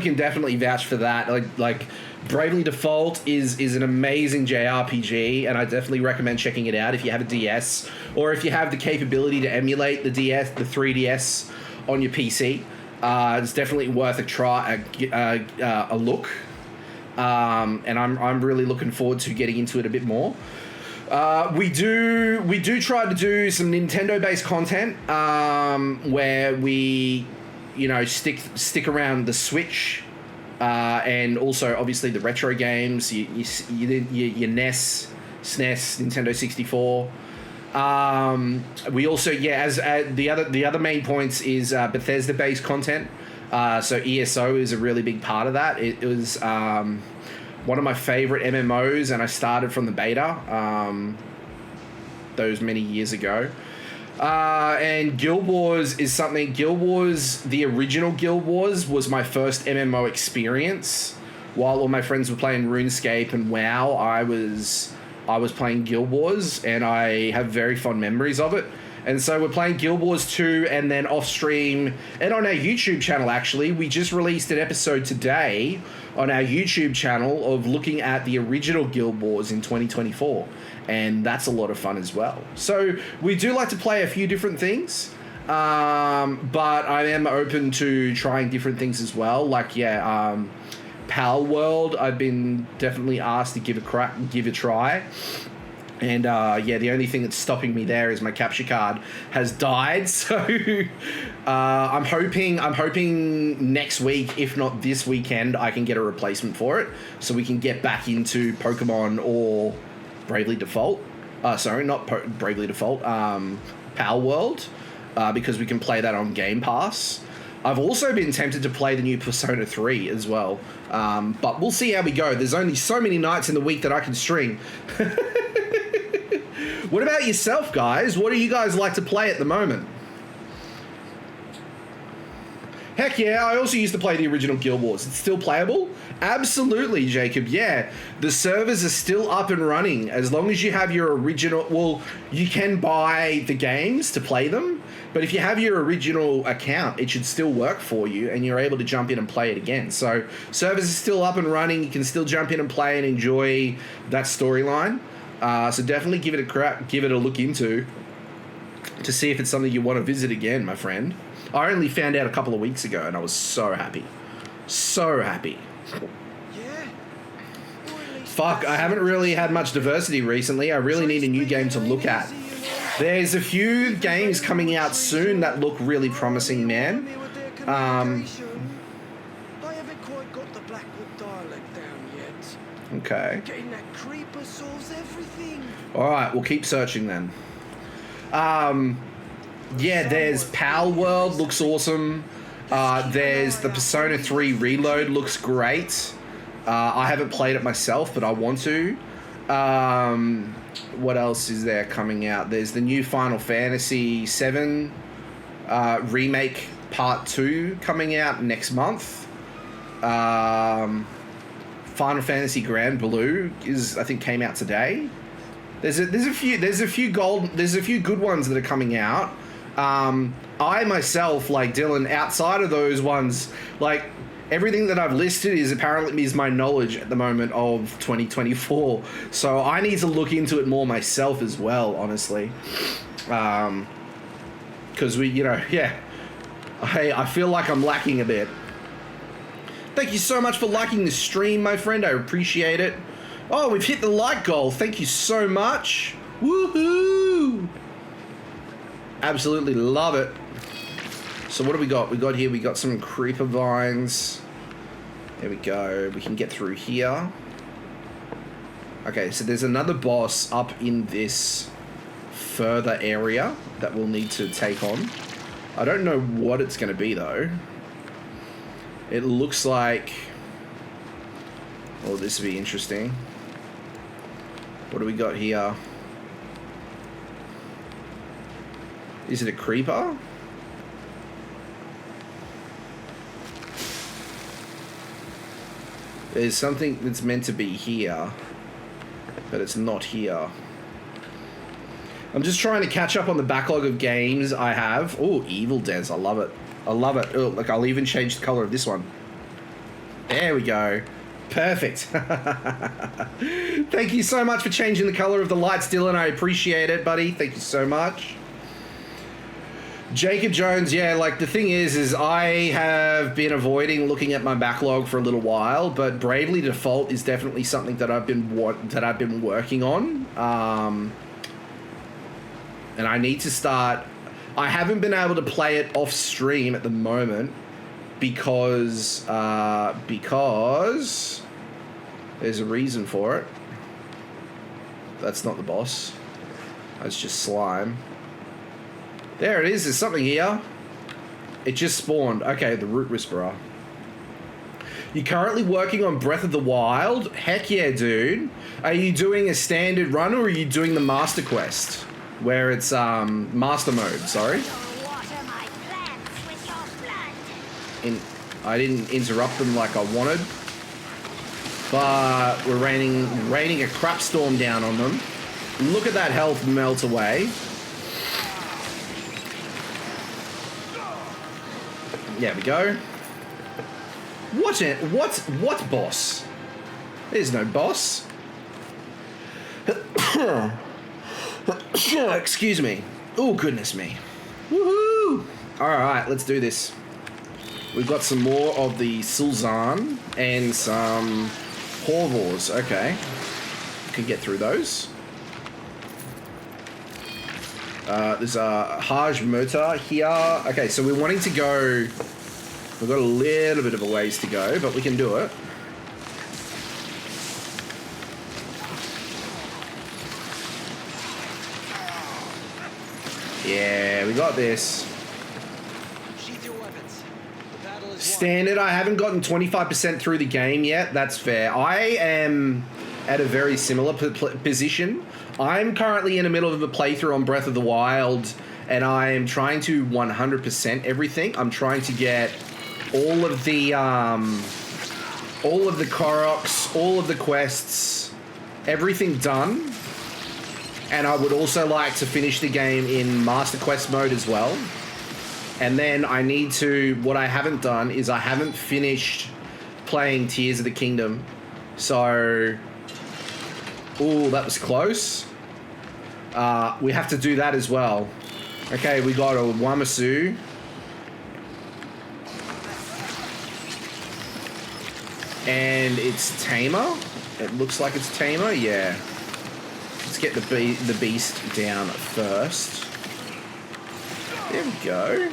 can definitely vouch for that. Like Bravely Default is an amazing JRPG, and I definitely recommend checking it out if you have a DS or if you have the capability to emulate the 3DS on your PC. It's definitely worth a try, a look, and I'm really looking forward to getting into it a bit more. We do try to do some Nintendo-based content where we, you know, stick around the Switch, and also obviously the retro games, your NES, SNES, Nintendo 64. We also, yeah, as the other main points is Bethesda-based content. So ESO is a really big part of that. It was one of my favorite MMOs, and I started from the beta those many years ago. And Guild Wars is something. Guild Wars, the original Guild Wars, was my first MMO experience. While all my friends were playing RuneScape and WoW, I was playing Guild Wars, and I have very fond memories of it. And so we're playing Guild Wars 2, and then off stream, and on our YouTube channel, actually, we just released an episode today on our YouTube channel of looking at the original Guild Wars in 2024. And that's a lot of fun as well. So we do like to play a few different things, but I am open to trying different things as well. Like, yeah, Power World, I've been definitely asked to give a try. And yeah, the only thing that's stopping me there is my capture card has died. So I'm hoping next week, if not this weekend, I can get a replacement for it, so we can get back into Pokemon or Bravely Default. Sorry, not Bravely Default. Power World, because we can play that on Game Pass. I've also been tempted to play the new Persona 3 as well, but we'll see how we go. There's only so many nights in the week that I can string. What about yourself, guys? What do you guys like to play at the moment? Heck yeah, I also used to play the original Guild Wars. It's still playable? Absolutely, Jacob, yeah. The servers are still up and running. As long as you have your original... Well, you can buy the games to play them, But if you have your original account, it should still work for you, and you're able to jump in and play it again. So servers are still up and running. You can still jump in and play and enjoy that storyline. So definitely give it a look into to see if it's something you want to visit again, my friend. I only found out a couple of weeks ago, and I was so happy. So happy. Yeah? Or at least Fuck, I haven't really had much diversity recently. I really need a new game to look at. There's a few games coming out soon that look really promising, man. I haven't quite got the Blackwood dialect down yet. Okay. Getting that creeper solves everything. All right, we'll keep searching then. Yeah, there's Pal World, looks awesome. There's the Persona 3 Reload, looks great. I haven't played it myself, but I want to. What else is there coming out? There's the new Final Fantasy VII Remake Part 2 coming out next month. Final Fantasy Grand Blue came out today. There's a few good ones that are coming out. I myself, like Dylan, outside of those ones, like everything that I've listed is my knowledge at the moment of 2024. So I need to look into it more myself as well, honestly. Because I feel like I'm lacking a bit. Thank you so much for liking the stream, my friend. I appreciate it. Oh, we've hit the like goal. Thank you so much. Woohoo! Absolutely love it. So what do we got? We got some creeper vines. There we go. We can get through here. Okay, so there's another boss up in this further area that we'll need to take on. I don't know what it's going to be, though. It looks like... Oh, this will be interesting. What do we got here? Is it a creeper? There's something that's meant to be here, but it's not here. I'm just trying to catch up on the backlog of games I have. Oh, Evil Des, I love it. I love it. Oh, look, I'll even change the color of this one. There we go. Perfect. Thank you so much for changing the color of the lights, Dylan. I appreciate it, buddy. Thank you so much. Jacob Jones, yeah, like the thing is I have been avoiding looking at my backlog for a little while, but Bravely Default is definitely something that I've been working on. And I need to start. I haven't been able to play it off stream at the moment because there's a reason for it. That's not the boss. That's just slime. There it is. There's something here. It just spawned. Okay, the Root Whisperer. You're currently working on Breath of the Wild? Heck yeah, dude. Are you doing a standard run or are you doing the Master Quest? Where it's, Master Mode, sorry. I didn't interrupt them like I wanted. But we're raining a crap storm down on them. Look at that health melt away. There we go. What boss? There's no boss. Excuse me. Oh, goodness me. Woohoo! Alright, let's do this. We've got some more of the Sulzan and some Horvors. Okay. Can get through those. There's a Haj Mota here. Okay, so we're wanting to go... We've got a little bit of a ways to go, but we can do it. Yeah, we got this. Standard, I haven't gotten 25% through the game yet. That's fair. I am at a very similar position. I'm currently in the middle of a playthrough on Breath of the Wild, and I am trying to 100% everything. I'm trying to get all of the Koroks, all of the quests, everything done. And I would also like to finish the game in Master Quest mode as well. And then I need to, what I haven't done is I haven't finished playing Tears of the Kingdom. So, ooh, that was close. We have to do that as well. Okay, we got a Wamasu. And it's Tamer. It looks like it's Tamer, yeah. Let's get the beast down first. There we go.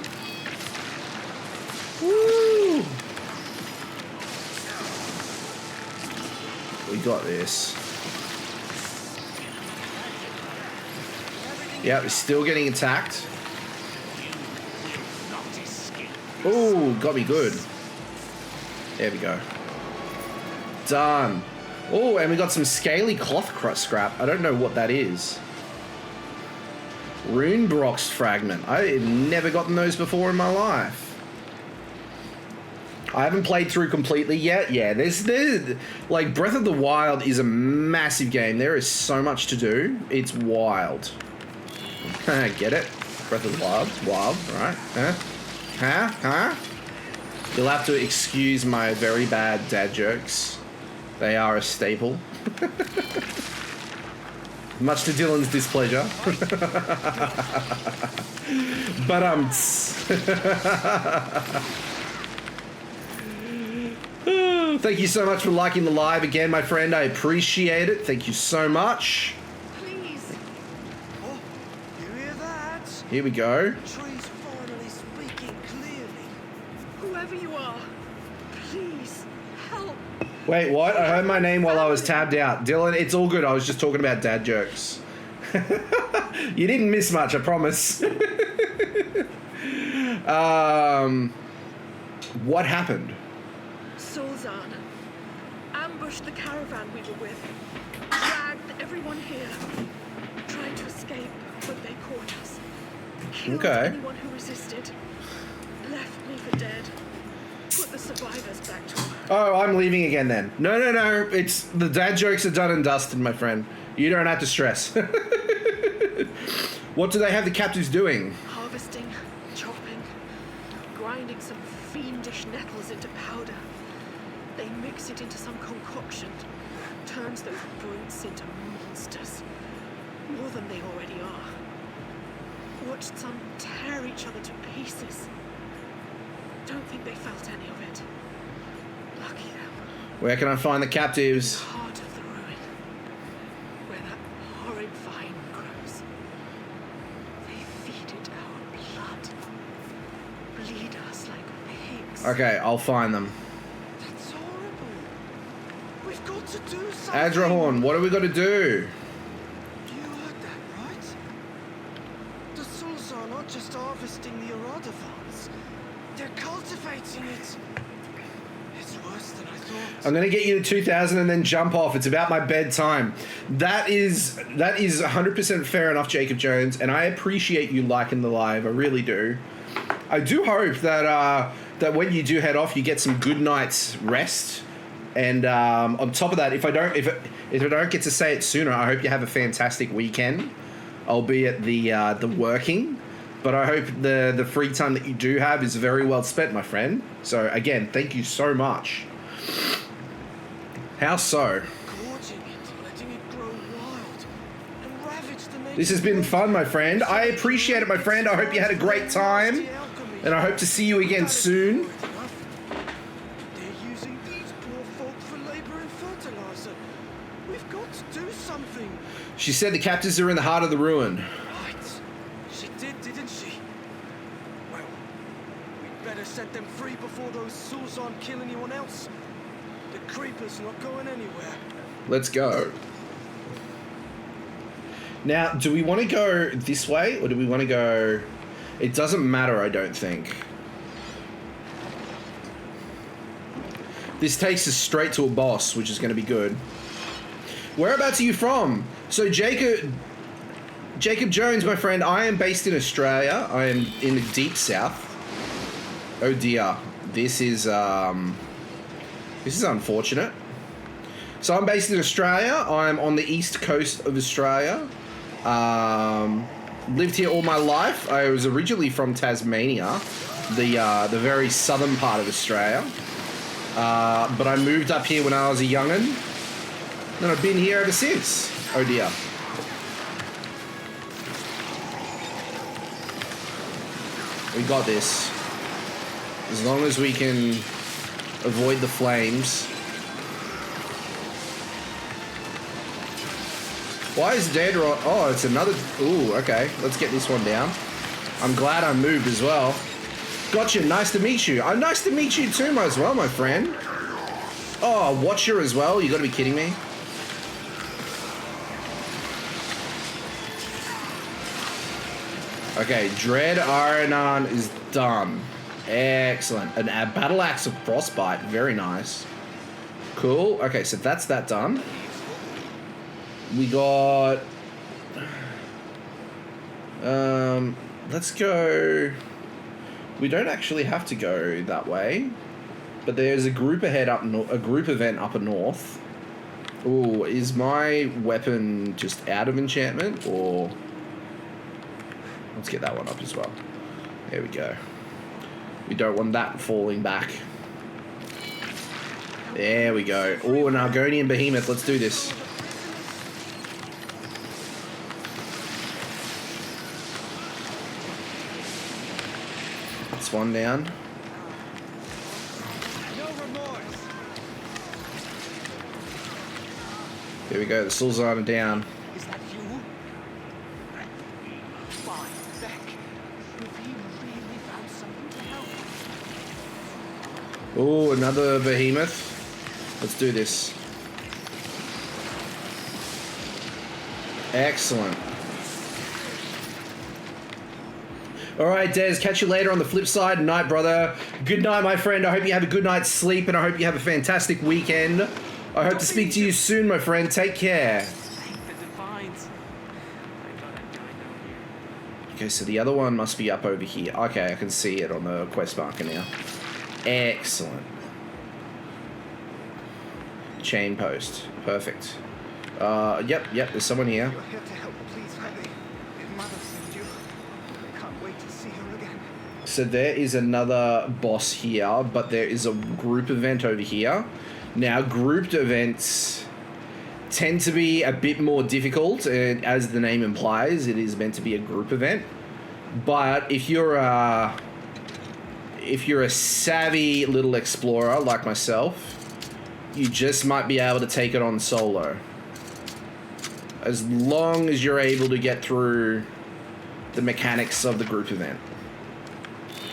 Woo! We got this. Yeah, we're still getting attacked. Ooh, got me good. There we go. Done. Oh, and we got some scaly cloth scrap. I don't know what that is. Runebrox fragment. I've never gotten those before in my life. I haven't played through completely yet. Yeah, there's like Breath of the Wild is a massive game. There is so much to do. It's wild. Get it? Breath of the Wild. Wild, right? Huh? You'll have to excuse my very bad dad jokes. They are a staple. Much to Dylan's displeasure. But thank you so much for liking the live again, my friend. I appreciate it. Thank you so much. Please. Oh, you hear that? Here we go. The tree's finally speaking clearly. Whoever you are, please help. Wait, what? I heard my name while I was tabbed out. Dylan, it's all good. I was just talking about dad jokes. You didn't miss much, I promise. What happened? Solzan ambushed the caravan we were with, dragged everyone here, tried to escape, but they caught us. Killed anyone who resisted, left me for dead, put the survivors back to work. Oh, I'm leaving again then. No. It's the dad jokes are done and dusted, my friend. You don't have to stress. What do they have the captives doing? Harvesting, chopping, grinding some fiendish nettles into powder. They mix it into some concoction, turns those brutes into monsters. More than they already are. Watched some tear each other to pieces. Don't think they felt any of it. Lucky them. Where can I find the captives? Heart of the ruin, where that horrid vine grows. They feed it our blood, bleed us like pigs. Okay, I'll find them. That's horrible. We've got to do something. Adrahorn, what do we got to do? You heard that, right? The Sul's are not just harvesting the Aradavans. They're cultivating it. It's worse than I thought. I'm going to get you to 2,000 and then jump off. It's about my bedtime. That is 100% fair enough, Jacob Jones, and I appreciate you liking the live. I really do. I do hope that that when you do head off, you get some good night's rest. And on top of that, if I don't get to say it sooner, I hope you have a fantastic weekend, albeit the working. But I hope the free time that you do have is very well spent, my friend. So again, thank you so much. How so? Gorging it, letting it grow wild, and ravage the native. This has been fun, my friend. I appreciate it, my friend. I hope you had a great time. And I hope to see you again soon. They're using these poor folk for labor and fertilizer. We've got to do something. She said the captives are in the heart of the ruin. Right. She did, didn't she? Well, we'd better set them free before those Sulzan kill anyone else. The creeper's not going anywhere. Let's go. Now, do we want to go this way or do we want to go... It doesn't matter, I don't think. This takes us straight to a boss, which is going to be good. Whereabouts are you from? So Jacob Jones, my friend, I am based in Australia. I am in the deep south. Oh dear. This is unfortunate. So I'm based in Australia. I'm on the east coast of Australia. lived here all my life. I was originally from Tasmania, the very southern part of Australia. But I moved up here when I was a young'un, and I've been here ever since. Oh dear. We got this. As long as we can avoid the flames. Why is dead rot? Oh, it's another. Ooh, okay. Let's get this one down. I'm glad I moved as well. Gotcha. Nice to meet you. Nice to meet you too, as well, my friend. Oh, Watcher as well. You gotta be kidding me. Okay, Dread Ironon is done. Excellent. A battle axe of frostbite. Very nice. Cool. Okay, so that's that done. We got... let's go... We don't actually have to go that way, but there's a group ahead a group event up north. Ooh, is my weapon just out of enchantment, or... Let's get that one up as well. There we go. We don't want that falling back. There we go. Oh, an Argonian behemoth. Let's do this. That's one down. There we go. The Sulzana are down. Is that you? Fine, Beck. Ravine really found something to help. Oh, another behemoth. Let's do this. Excellent. All right, Des, catch you later on the flip side. Night, brother. Good night, my friend. I hope you have a good night's sleep, and I hope you have a fantastic weekend. I hope to speak to you soon, my friend. Take care. Okay, so the other one must be up over here. Okay, I can see it on the quest marker now. Excellent. Chain post. Perfect. Yep, there's someone here. You're here to help, please, Riley. Did Mother send you? I can't wait to see her again. So there is another boss here, but there is a group event over here. Now, grouped events tend to be a bit more difficult, and as the name implies, it is meant to be a group event. But if you're a savvy little explorer like myself, you just might be able to take it on solo. As long as you're able to get through the mechanics of the group event.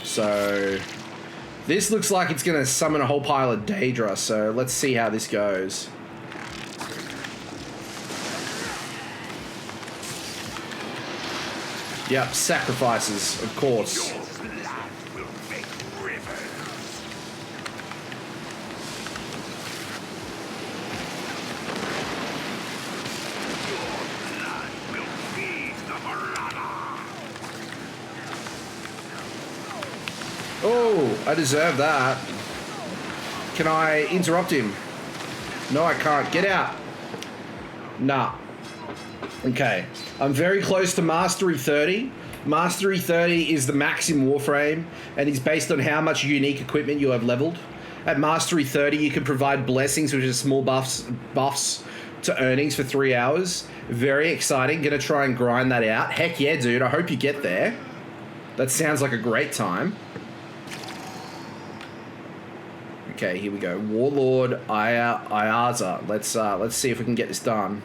So this looks like it's going to summon a whole pile of Daedra, so let's see how this goes. Yep, sacrifices, of course. Oh, I deserve that. Can I interrupt him? No, I can't. Get out. Nah. Okay. I'm very close to Mastery 30. Mastery 30 is the max in Warframe, and is based on how much unique equipment you have leveled. At Mastery 30, you can provide blessings, which are small buffs to earnings for 3 hours. Very exciting. Gonna try and grind that out. Heck yeah, dude. I hope you get there. That sounds like a great time. Okay, here we go. Warlord Ayaza. Let's see if we can get this done.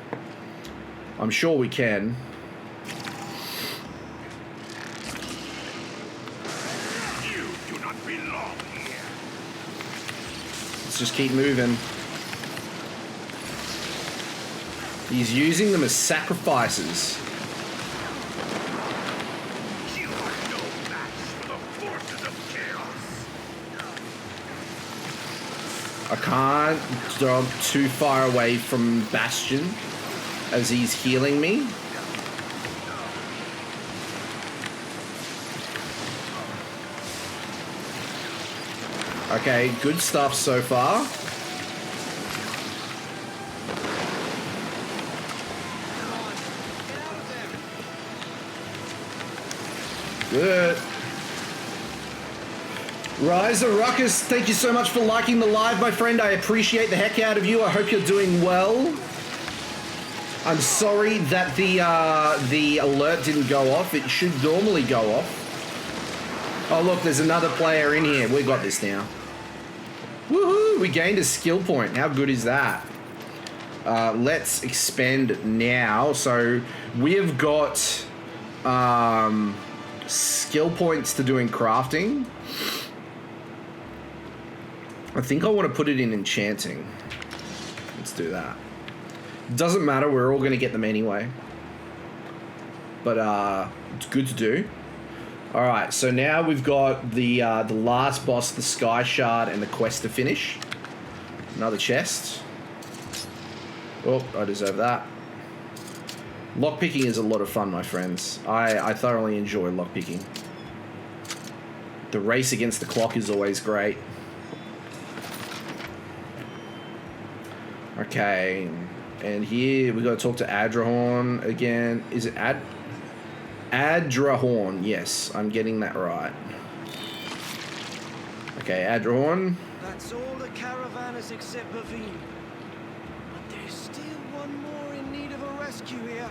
I'm sure we can. You do not belong here. Let's just keep moving. He's using them as sacrifices. You are no match for the forces of chaos. I can't jump too far away from Bastion as he's healing me. Okay, good stuff so far. Good. Rise of Ruckus, thank you so much for liking the live, my friend. I appreciate the heck out of you. I hope you're doing well. I'm sorry that the alert didn't go off. It should normally go off. Oh, look, there's another player in here. We got this now. Woohoo! We gained a skill point. How good is that? Let's expand now. So we have got skill points to doing crafting. I think I want to put it in enchanting. Let's do that. Doesn't matter, we're all going to get them anyway. But it's good to do. Alright, so now we've got the last boss, the Sky Shard, and the quest to finish. Another chest. Oh, I deserve that. Lockpicking is a lot of fun, my friends. I thoroughly enjoy lockpicking. The race against the clock is always great. Okay, and here we got to talk to Adrahorn again. Is it Adrahorn? Yes, I'm getting that right. Okay, Adrahorn. That's all the caravanners except Bavine. But there's still one more in need of a rescue here.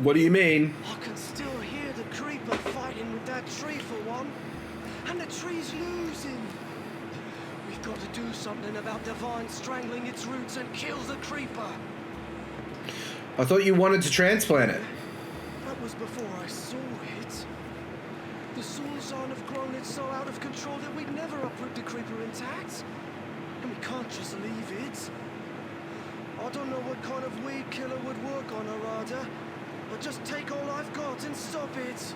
What do you mean? I can still hear the creeper fighting with that tree for one. And the tree's losing. We've got to do something about the vine strangling its roots and kill the creeper. I thought you wanted to transplant it. That was before I saw it. The Sulzan have grown it so out of control that we'd never uproot the creeper intact. And we can't just leave it. I don't know what kind of weed killer would work on Harada, but just take all I've got and stop it.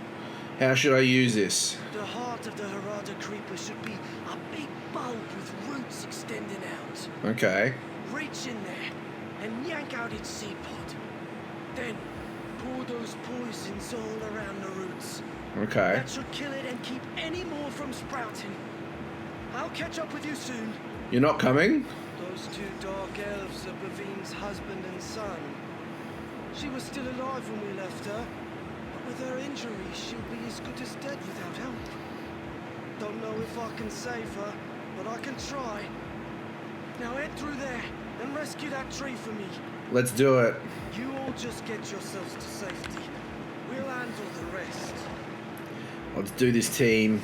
How should I use this? The heart of the Harada creeper should be a big bulb with roots extending out. Okay. Reach in there and yank out its seed pod. Then pour those poisons all around the roots. Okay. That should kill it and keep any more from sprouting. I'll catch up with you soon. You're not coming? Those two dark elves are Bavine's husband and son. She was still alive when we left her. With her injury, she'll be as good as dead without help. Don't know if I can save her, but I can try. Now head through there and rescue that tree for me. Let's do it. You all just get yourselves to safety. We'll handle the rest. Let's do this, team.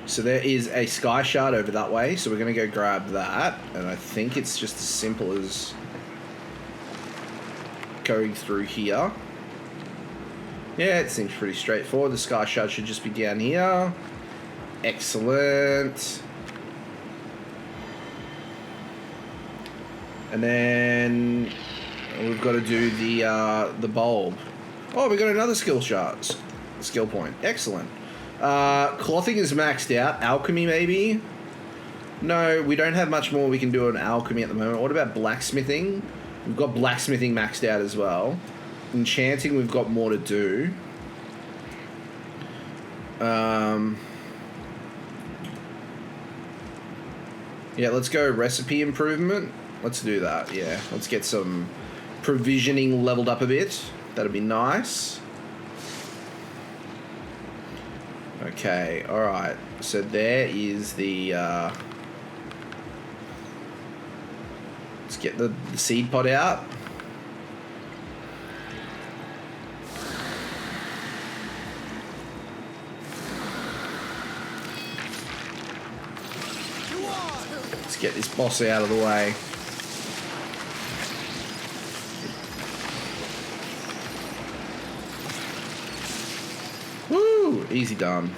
So there is a Sky Shard over that way, so we're going to go grab that. And I think it's just as simple as going through here. Yeah, it seems pretty straightforward. The Sky Shard should just be down here. Excellent. And then we've got to do the bulb. Oh, we got another skill point. Excellent. Clothing is maxed out. Alchemy, maybe? No, we don't have much more we can do on alchemy at the moment. What about blacksmithing? We've got blacksmithing maxed out as well. Enchanting, we've got more to do. Yeah, let's go recipe improvement. Let's do that, yeah. Let's get some provisioning leveled up a bit. That'd be nice. Okay, alright. So there is the... let's get the seed pod out. Let's get this boss out of the way. Woo! Easy done.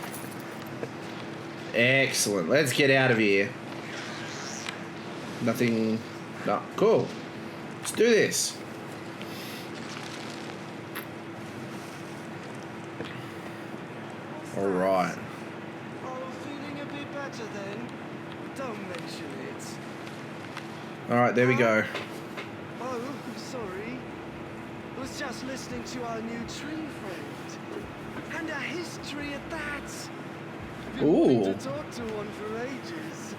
Excellent. Let's get out of here. Nothing... No. Cool. Let's do this. Alright. Oh, feeling a bit better then? Don't mention it. Alright, there we go. Oh, sorry. I was just listening to our new tree friend. And a history at that. Been wanting to talk to one for ages.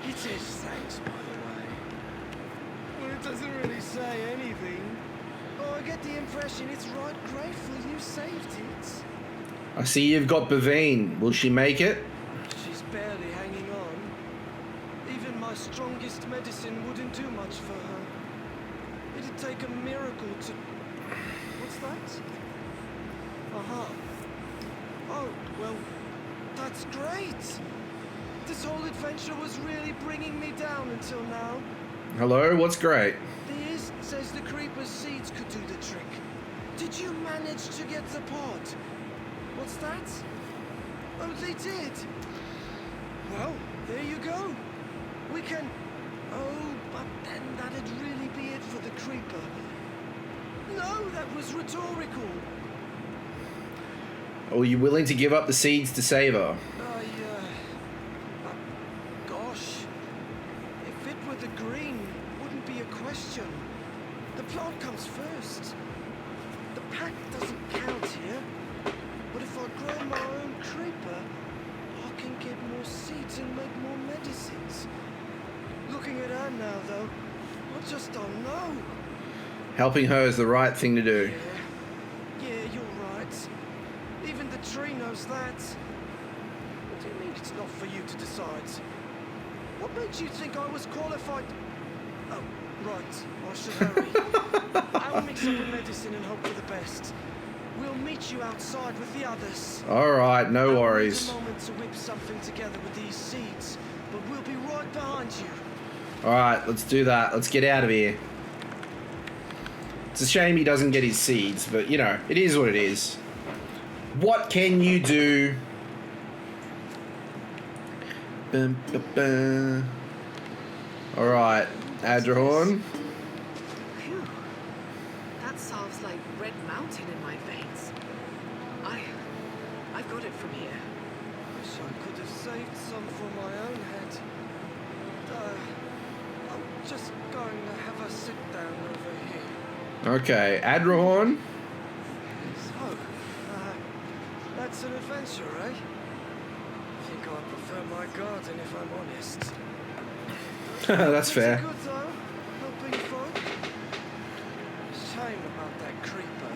It says thanks, by the way. Well, it doesn't really say anything. Oh, I get the impression it's right grateful you saved it. I see you've got Bavine. Will she make it? She's barely hanging on. Even my strongest medicine wouldn't do much for her. It'd take a miracle to... What's that? Aha. Oh, well, that's great. This whole adventure was really bringing me down until now. Hello, what's great? The East says the Creeper's seeds could do the trick. Did you manage to get the pod? What's that? Oh, they did. Well, there you go. We can... Oh, but then that'd really be it for the Creeper. No, that was rhetorical. Are you willing to give up the seeds to save her? Gosh. If it were the green, it wouldn't be a question. The plant comes first. The pack doesn't count here. But if I grow my own creeper, I can get more seeds and make more medicines. Looking at her now, though, I just don't know. Helping her is the right thing to do. Yeah, you're right. Even the tree knows that. What do you mean it's not for you to decide? What made you think I was qualified? Oh, right. I should hurry. I'll mix up a medicine and hope for the best. We'll meet you outside with the others. Alright, no worries. I'll need a moment to whip something together with these seeds, but we'll be right behind you. Alright, let's do that. Let's get out of here. It's a shame he doesn't get his seeds, but you know, it is what it is. What can you do? Alright, Adrahorn. Phew. That sounds like Red Mountain in my veins. I got it from here. Wish I could have saved some for my own head. I'm just going to have a sit down over here. Okay, Adrahorn. So, that's an adventure, eh? I think I prefer my garden if I'm honest. That's fair. Pretty good though, helping folk. Shame about that creeper.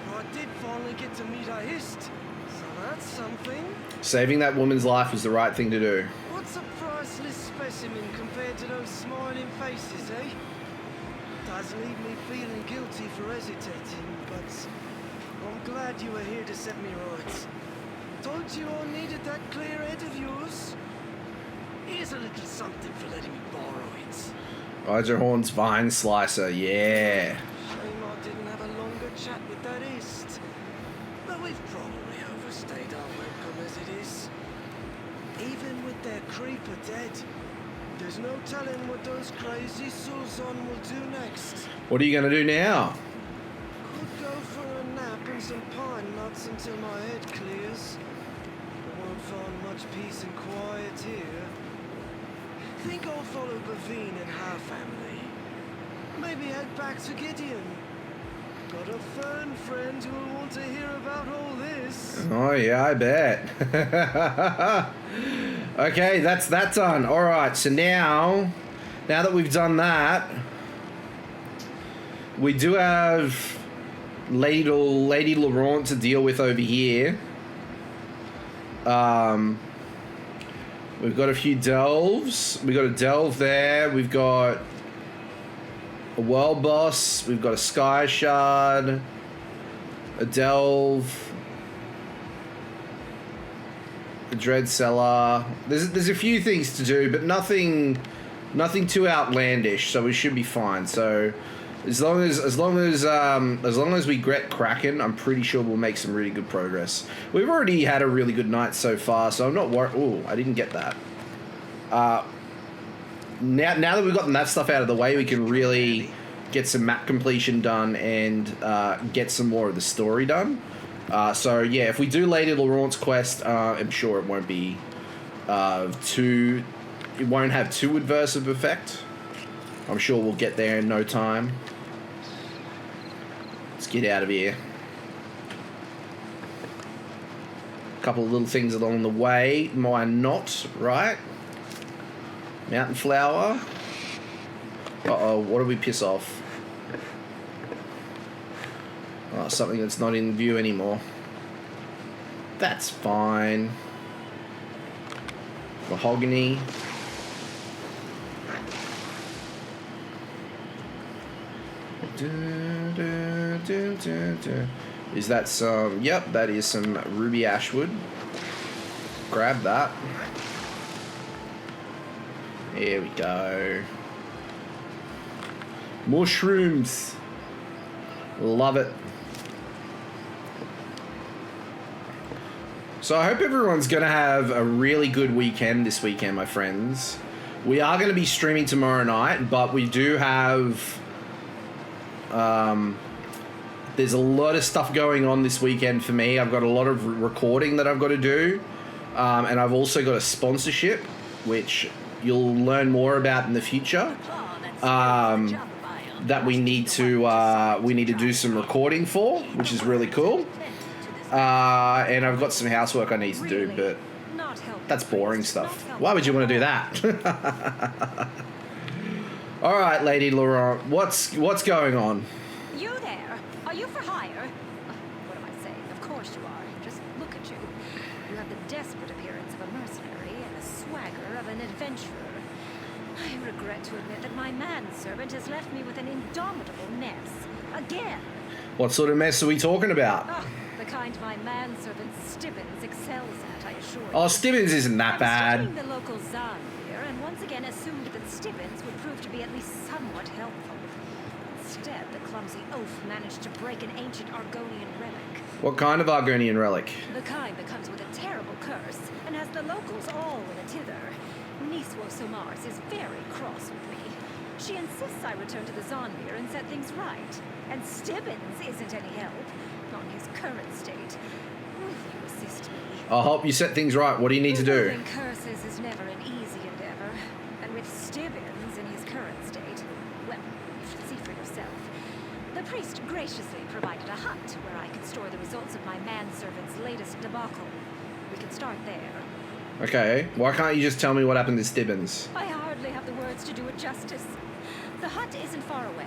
But I did finally get to meet a hist, so that's something. Saving that woman's life was the right thing to do. What's a priceless specimen compared to those smiling faces, eh? Does leave me feeling guilty for hesitating, but I'm glad you were here to set me right. Told you I needed that clear head of yours. Here's a little something for letting me borrow it. Adrahorn's Vine Slicer, yeah. Shame I didn't have a longer chat with that East. But we've probably overstayed our welcome as it is. Even with their creeper dead, there's no telling what those crazy Sulzon will do next. What are you going to do now? Could go for a nap and some pine nuts until my head clears. I won't find much peace and quiet here. Think I'll follow Bavine and her family. Maybe head back to Gideon. Got a fern friend who'll want to hear about all this. Oh yeah, I bet. Okay, that's that done. Alright, so now that we've done that, we do have Lady Laurent to deal with over here. We've got a few delves. We've got a delve there. We've got a world boss. We've got a sky shard. A delve. A dread cellar. There's a few things to do, but nothing too outlandish. So we should be fine. So as long as we get cracking, I'm pretty sure we'll make some really good progress. We've already had a really good night so far, so I'm not worried. Oh, I didn't get that. Now that we've gotten that stuff out of the way, we can really get some map completion done and get some more of the story done. So yeah, if we do Lady Laurent's quest, I'm sure it won't be it won't have too adverse of effect. I'm sure we'll get there in no time. Let's get out of here. A couple of little things along the way. Why not, right? Mountain flower. Uh-oh, what do we piss off? Oh, something that's not in view anymore. That's fine. Mahogany. Is that some... Yep, that is some ruby ashwood. Grab that. There we go. Mushrooms. Love it. So I hope everyone's going to have a really good weekend this weekend, my friends. We are going to be streaming tomorrow night, but we do have... there's a lot of stuff going on this weekend for me. I've got a lot of recording that I've got to do. And I've also got a sponsorship, which you'll learn more about in the future. That we need to do some recording for, which is really cool. And I've got some housework I need to do, but that's boring stuff. Why would you want to do that? All right, Lady Laurent, what's going on? You there? Are you for hire? What am I saying? Of course you are. Just look at you. You have the desperate appearance of a mercenary and the swagger of an adventurer. I regret to admit that my manservant has left me with an indomitable mess. Again. What sort of mess are we talking about? Oh, the kind my manservant Stibbins excels at, I assure you. Oh, Stibbins isn't that bad. I was studying the local Zan here, and once again assumed that Stibbins would prove to be at least somewhat helpful. Instead, the clumsy oaf managed to break an ancient Argonian relic. What kind of Argonian relic? The kind that comes with a terrible curse, and has the locals all in a tither. ESO Livestream is very cross with me. She insists I return to the Zonmir and set things right. And Stibbins isn't any help, not in his current state. Will you assist me? I'll help you set things right. What do you need to do? Removing curses is never an easy endeavor. And with Stibbins in his current state, well, you should see for yourself. The priest graciously provided a hut where I could store the results of my manservant's latest debacle. We can start there. Okay, why can't you just tell me what happened to Stibbins? I hardly have the words to do it justice. The hut isn't far away.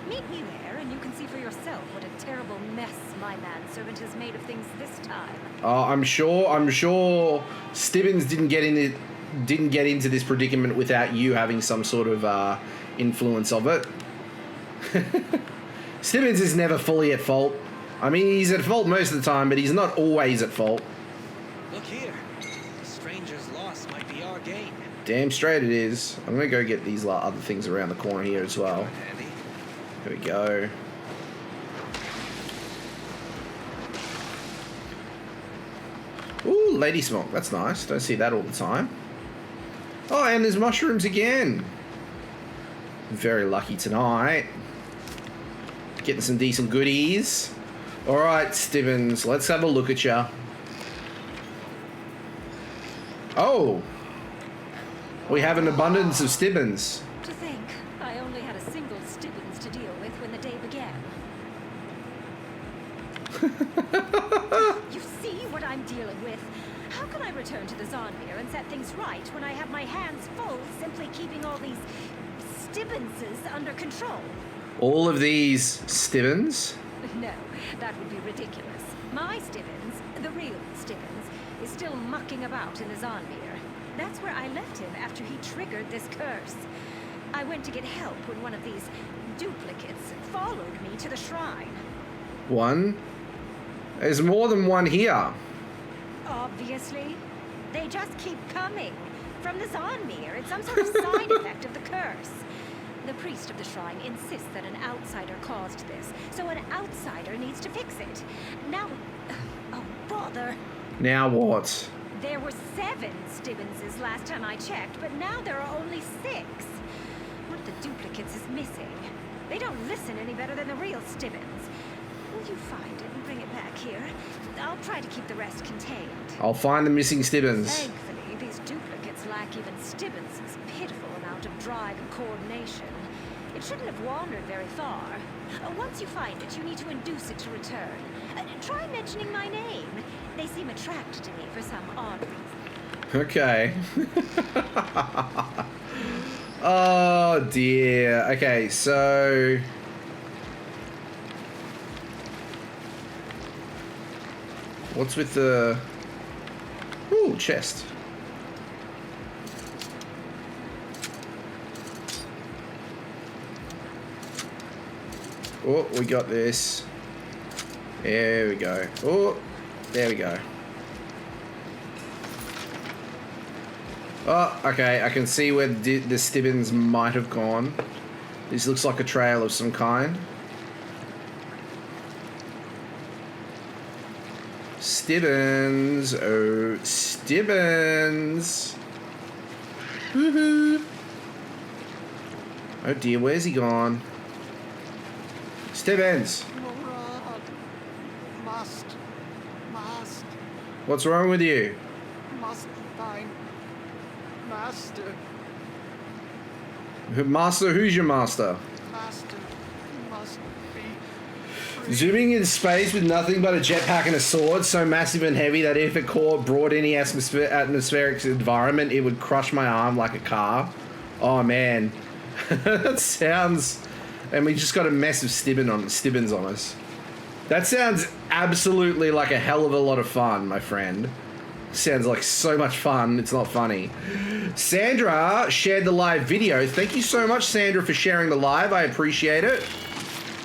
Meet me there, and you can see for yourself what a terrible mess my manservant has made of things this time. I'm sure Stibbins didn't get into this predicament without you having some sort of influence of it. Stibbins is never fully at fault. I mean, he's at fault most of the time, but he's not always at fault. Look here. The stranger's loss might be our gain. Damn straight it is. I'm gonna go get these other things around the corner here as well. There we go. Ooh, lady smoke. That's nice. Don't see that all the time. Oh, and there's mushrooms again. Very lucky tonight. Getting some decent goodies. All right, Stibbins. Let's have a look at ya. Oh. We have an abundance of Stibbins. To think, I only had a single Stibbins to deal with when the day began. You see what I'm dealing with? How can I return to the Zonmir and set things right when I have my hands full simply keeping all these Stibbinses under control? All of these Stibbins? No, that would be ridiculous. My Stibbins, the real Stibbins, is still mucking about in the Zonmir. That's where I left him after he triggered this curse. I went to get help when one of these duplicates followed me to the shrine. One? There's more than one here. Obviously. They just keep coming. From the Zonmir, it's some sort of side effect of the curse. The priest of the shrine insists that an outsider caused this, so an outsider needs to fix it. Now... Oh, bother. Now what? There were 7 Stibbinses last time I checked, but now there are only 6. One of the duplicates is missing. They don't listen any better than the real Stibbins. Will you find it and bring it back here? I'll try to keep the rest contained. I'll find the missing Stibbins. Thankfully, these duplicates lack even Stibbins' pitiful amount of drive and coordination. It shouldn't have wandered very far. Once you find it, you need to induce it to return. Try mentioning my name. They seem attracted to me for some odd reason. Okay. Oh dear. Okay, so... What's with the... Ooh, chest. Oh, we got this. There we go. Oh, there we go. Oh, okay. I can see where the Stibbins might have gone. This looks like a trail of some kind. Stibbins. Oh, Stibbins. Woohoo. Oh dear, where's he gone? Stibbins. Must. What's wrong with you? Must find master. Master, who's your master? Master must be. Zooming in space with nothing but a jetpack and a sword, so massive and heavy that if it brought any atmospheric environment, it would crush my arm like a car. Oh man, that sounds. And we just got a mess of Stibbins on us. That sounds absolutely like a hell of a lot of fun, my friend. Sounds like so much fun, it's not funny. Sandra shared the live video. Thank you so much, Sandra, for sharing the live. I appreciate it.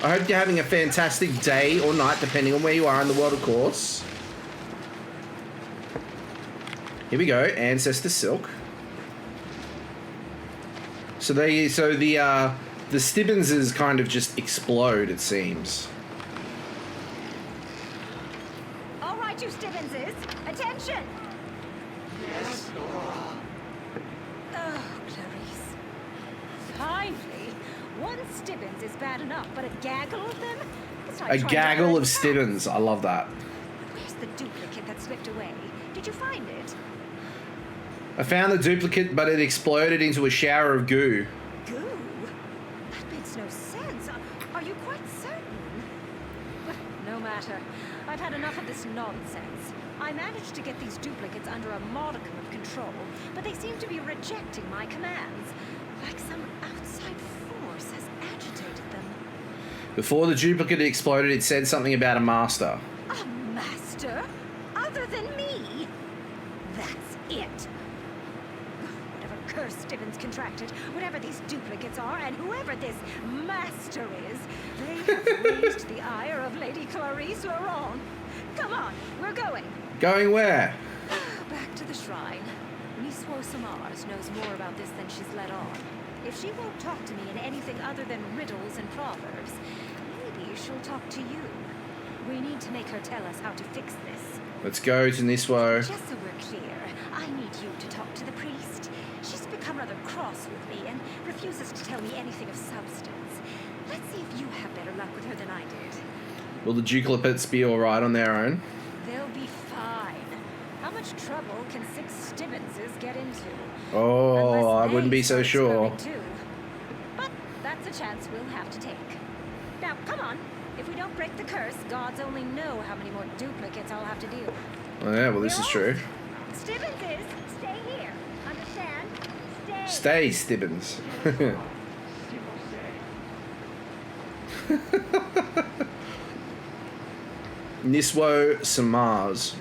I hope you're having a fantastic day or night, depending on where you are in the world, of course. Here we go, Ancestor Silk. So the Stibbinses kind of just explode, it seems. All right, you Stibbinses, attention! Yes, Laura. Oh, Clarice. Finally, one Stibbins is bad enough, but a gaggle of them? It's like A trying to gaggle herd of Stibbins. I love that. Where's the duplicate that slipped away? Did you find it? I found the duplicate, but it exploded into a shower of goo. Goo? That makes no sense. Are you quite certain? But no matter. I've had enough of this nonsense. I managed to get these duplicates under a modicum of control, but they seem to be rejecting my commands. Like some outside force has agitated them. Before the duplicate exploded, it said something about a master. A master? Other than me? That's it. Whatever curse Stibbins contracted, whatever these duplicates are, and whoever this master is, they have raised the ire of Lady Clarice Laurent. Come on, we're going. Going where? Back to the shrine. Miss Samars knows more about this than she's let on. If she won't talk to me in anything other than riddles and proverbs, maybe she'll talk to you. We need to make her tell us how to fix this. Let's go to Niswo. Just so we're clear, I need you to talk to the priest. She's become rather cross with me and refuses to tell me anything of substance. Let's see if you have better luck with her than I did. Will the duplicates be alright on their own? They'll be fine. How much trouble can 6 Stibbinses get into? Oh, Unless I wouldn't they be so start sure. exploding too. But that's a chance we'll have to take. Now, come on. If we don't break the curse, gods only know how many more duplicates I'll have to deal with. Oh, yeah, well, this is true. Stibbinses, stay here. Understand? Stay, Stibbins. Niswo Samars.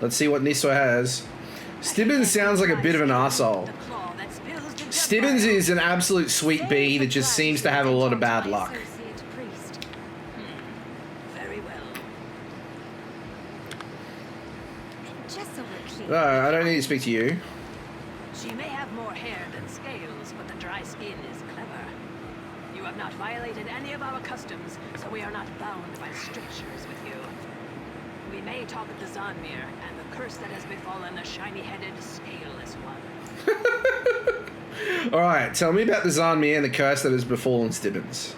Let's see what Niswo has. Stibbins sounds like a bit of an arsehole. Stibbins is an absolute sweet bee that just seems to have a lot of bad luck. Very well. Just so we're clear. No, I don't need to speak to you. She may have more hair than scales, but the dry skin is clever. You have not violated any of our customs, so we are not bound by strictures with you. We may talk of the Zanmir and the curse that has befallen the shiny-headed, scaleless one. Alright, tell me about the Zanmir and the curse that has befallen Stibbins.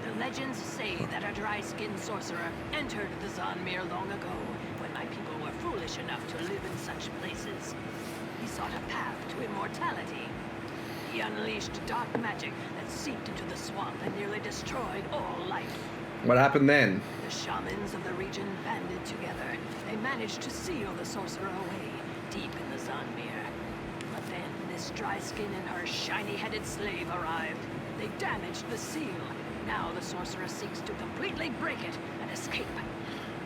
The legends say that a dry-skinned sorcerer entered the Zanmir long ago, when my people were foolish enough to live in such places. He sought a path to immortality. He unleashed dark magic that seeped into the swamp and nearly destroyed all life. What happened then? The shamans of the region banded together. They managed to seal the sorcerer away, deep in the Zanmir. But then this dry skin and her shiny-headed slave arrived. They damaged the seal. Now the sorcerer seeks to completely break it and escape.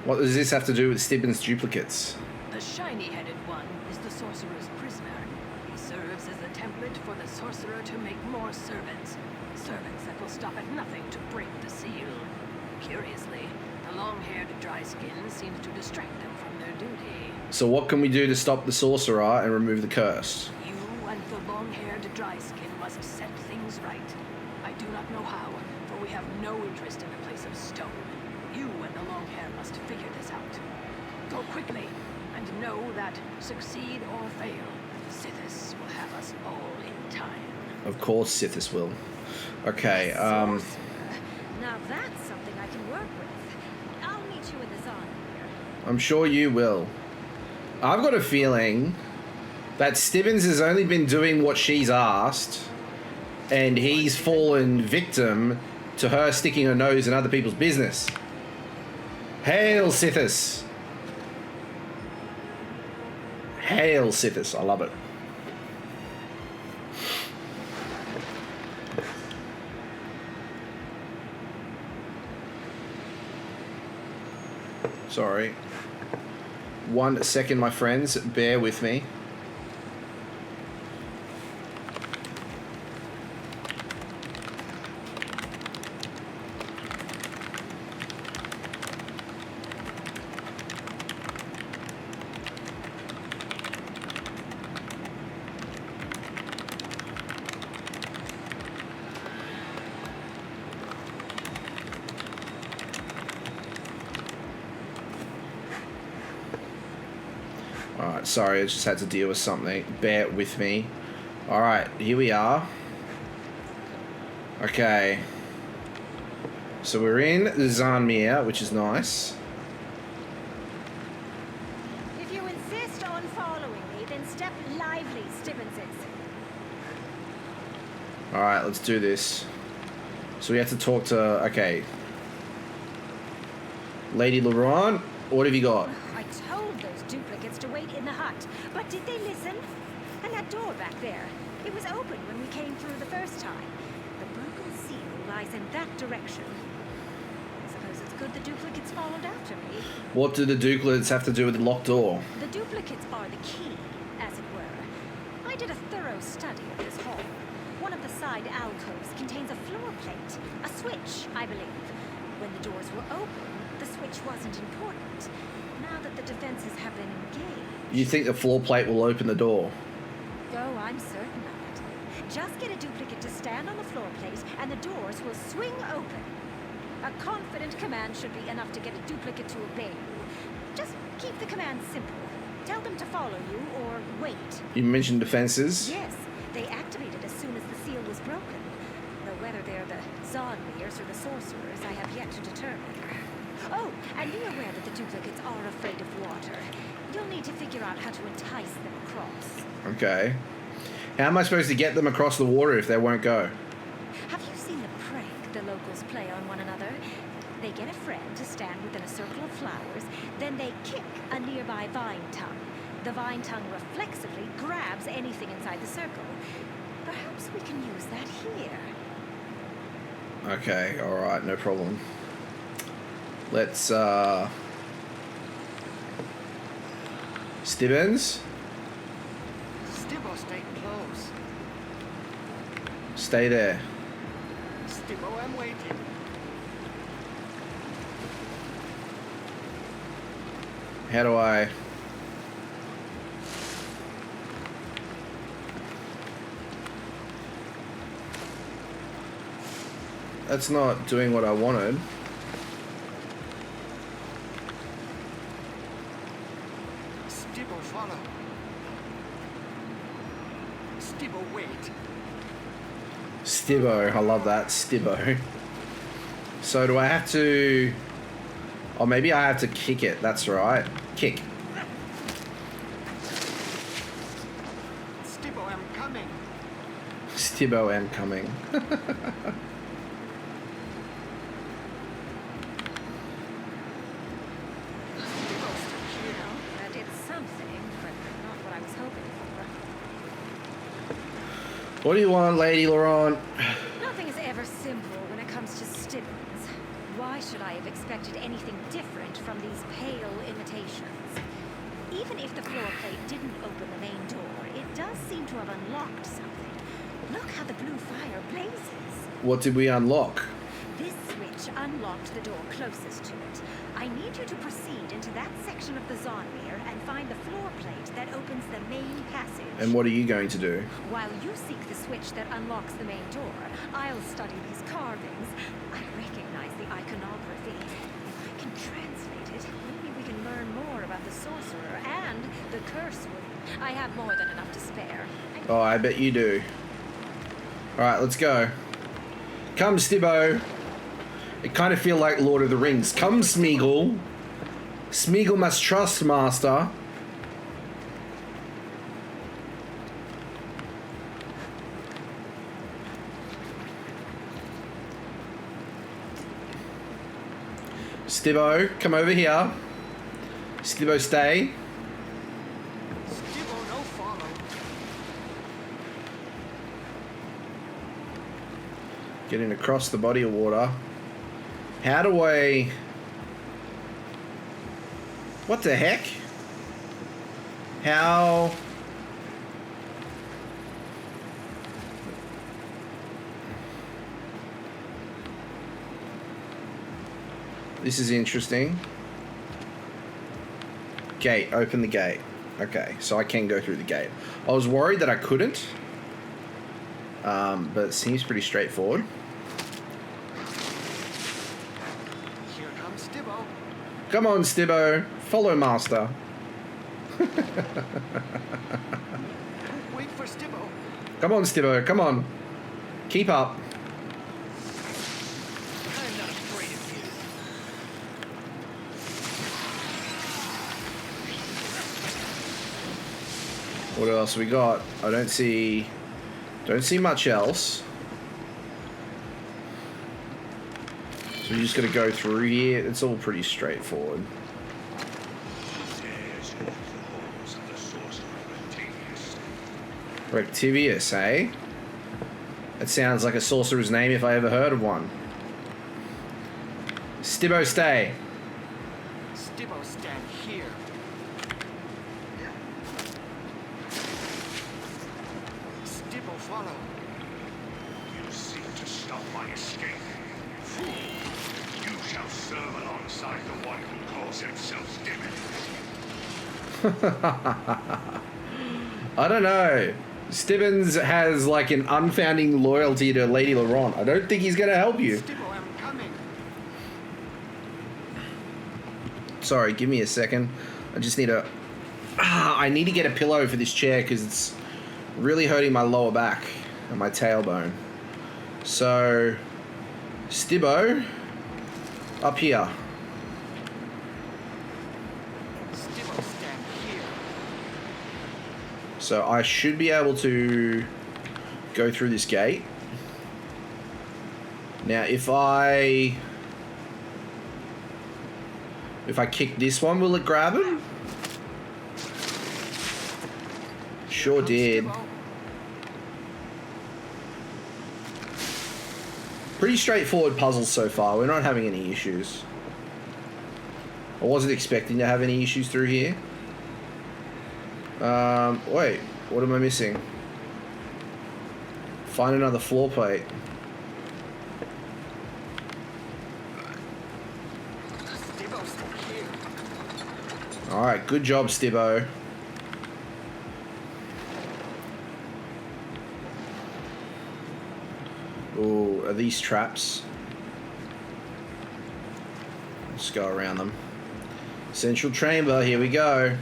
What does this have to do with Stibbins' duplicates? The shiny-headed one is the sorcerer's prisoner. He serves as a template for the sorcerer to make more servants. Servants that will stop at nothing to break the seal. Curiously, the long-haired dry skin seems to distract them from their duty. So what can we do to stop the sorcerer and remove the curse? You and the long-haired dry skin must set things right. I do not know how, for we have no interest in the place of stone. You and the long hair must figure this out. Go quickly, and know that, succeed or fail, Sithis will have us all in time. Of course Sithis will. Okay, Sorcerer. Now that's something I can work with. I'll meet you in the zone here. I'm sure you will. I've got a feeling that Stibbins has only been doing what she's asked, and he's fallen victim to her sticking her nose in other people's business. Hail Sithis! Hail Sithis, I love it. Sorry. 1 second, my friends. Bear with me. Alright, sorry, I just had to deal with something. Bear with me. Alright, here we are. Okay. So we're in Zanmir, which is nice. If you insist on following me, then step lively, Stevenses. Alright, let's do this. So we have to talk to... Okay. Lady Laurent, what have you got? I told those duplicates to wait in the hut, but did they listen? And that door back there, it was open when we came through the first time. The broken seal lies in that direction. I suppose it's good the duplicates followed after me. What do the duplicates have to do with the locked door? The duplicates are the key, as it were. I did a thorough study of this hall. One of the side alcoves contains a floor plate, a switch, I believe. When the doors were open, the switch wasn't important. Now that the defenses have been engaged... You think the floor plate will open the door? Oh, I'm certain of it. Just get a duplicate to stand on the floor plate, and the doors will swing open. A confident command should be enough to get a duplicate to obey you. Just keep the command simple. Tell them to follow you, or wait. You mentioned defenses? Yes, they activated as soon as the seal was broken. Though whether they're the Zodmiers or the sorcerers, I have yet to determine. Oh, and be aware that the duplicates are afraid of water. You'll need to figure out how to entice them across. Okay. How am I supposed to get them across the water if they won't go? Have you seen the prank the locals play on one another? They get a friend to stand within a circle of flowers, then they kick a nearby vine tongue. The vine tongue reflexively grabs anything inside the circle. Perhaps we can use that here. Okay, alright, no problem. Let's, Stibbins? Stibbo, stay close. Stay there. Stibbo, I'm waiting. How do I... That's not doing what I wanted. Stibbo, follow. Stibbo, wait. Stibbo, I love that, Stibbo. So do I have to... Or maybe I have to kick it, that's right. Kick. Stibbo, I'm coming. Stibbo, I'm coming. That did something, but not what I was hoping for. What do you want, Lady Laurent? Nothing is ever simple when it comes to Stibbins. Why should I have expected anything different from these pale imitations? Even if the floor plate didn't open the main door, it does seem to have unlocked something. Look how the blue fire blazes. What did we unlock? This switch unlocked the door closest to it. I need you to proceed into that section of the Zonmir and find the floor plate that opens the main passage. And what are you going to do? While you seek the switch that unlocks the main door, I'll study these carvings. I recognize the iconography. If I can translate it, maybe we can learn more about the sorcerer and the curse wound. I have more than enough to spare. Oh, I bet you do. Alright, let's go. Come, Stibbo. It kind of feel like Lord of the Rings. Come, Smeagol. Smeagol must trust, master. Stibbo, come over here. Stibbo, stay. Stibbo, no follow. Getting across the body of water. How do I... What the heck? How... This is interesting. Gate, open the gate. Okay, so I can go through the gate. I was worried that I couldn't. But it seems pretty straightforward. Here comes Stibbo. Come on, Stibbo. Follow master. Wait for Stibbo. Come on, Stibbo. Come on. Keep up. I'm not afraid of you. What else we got? I don't see much else. So we just gotta go through here. It's all pretty straightforward. There's the halls of the sorcerer Rectavius. Rectavius, eh? That sounds like a sorcerer's name if I ever heard of one. Stibbo, stay. Stibbo, stand here. Stibbo, follow. You seek to stop my escape. Fool! You shall serve alongside the one who calls himself Stibbons. I don't know. Stibbons has like an unfounding loyalty to Lady Laurent. I don't think he's gonna help you. Stibbo, I'm coming. Sorry, give me a second. I just need a... I need to get a pillow for this chair because it's really hurting my lower back and my tailbone. So, Stibbo, up here. Stibbo, stand here. So I should be able to go through this gate. Now, if I kick this one, will it grab him? Sure did. Stibbo. Pretty straightforward puzzles so far. We're not having any issues. I wasn't expecting to have any issues through here. Wait, what am I missing? Find another floor plate. Stibbo, stand here. Alright, good job, Stibbo. Ooh, are these traps? Let's go around them. Central chamber, here we go.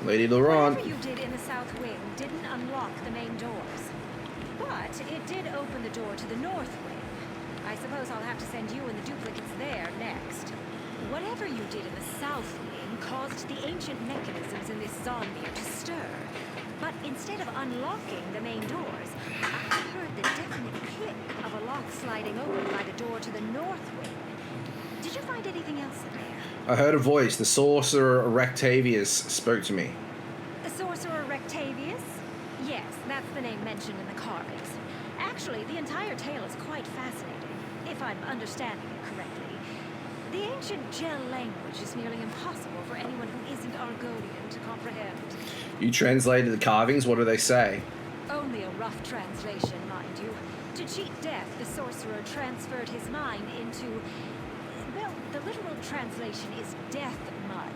Lady Laurent. Whatever you did in the south wing didn't unlock the main doors. But it did open the door to the north wing. I suppose I'll have to send you and the duplicates there next. Whatever you did in the south wing caused the ancient mechanisms in this Zonmir to stir. But instead of unlocking the main doors, I heard the definite click of a lock sliding open by the door to the north wing. Did you find anything else in there? I heard a voice. The sorcerer Rectavius spoke to me. The sorcerer Rectavius? Yes, that's the name mentioned in the carvings. Actually, the entire tale is quite fascinating. if I'm understanding it correctly, the ancient gel language is nearly impossible for anyone who isn't Argonian to comprehend. You translated the carvings. What do they say? Only a rough translation, mind you. To cheat death, the sorcerer transferred his mind into... Well, the literal translation is death mud.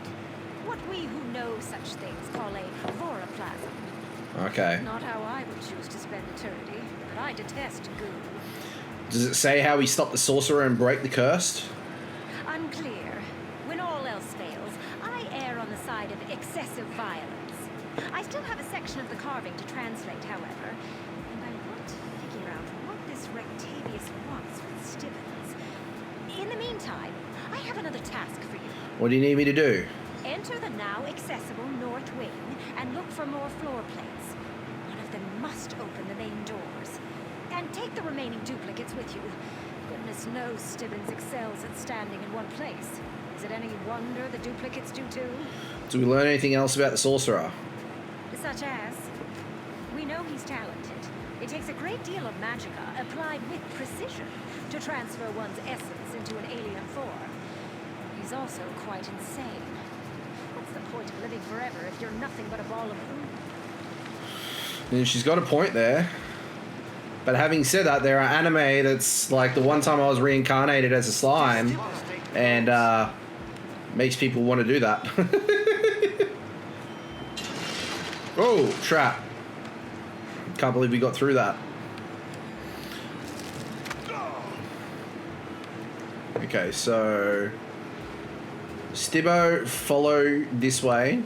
What we who know such things call a voroplasm. Okay. Not how I would choose to spend eternity, but I detest goo. Does it say how we stop the sorcerer and break the curse? Unclear. When all else fails, I err on the side of excessive violence. I still have a section of the carving to translate, however, and I want to figure out what this Rectavius wants with Stibbons. In the meantime, I have another task for you. What do you need me to do? Enter the now accessible north wing and look for more floor plates. One of them must open the main doors. And take the remaining duplicates with you. Goodness knows Stibbons excels at standing in one place. Is it any wonder the duplicates do too? Do we learn anything else about the sorcerer? Such as? We know he's talented. It takes a great deal of magicka applied with precision to transfer one's essence into an alien form. He's also quite insane. What's the point of living forever if you're nothing but a ball of ooze? And she's got a point there. But having said that, there are anime that's like the one time I was reincarnated as a slime and makes people want to do that. Oh, trap. Can't believe we got through that. Okay, so Stibbo, follow this way.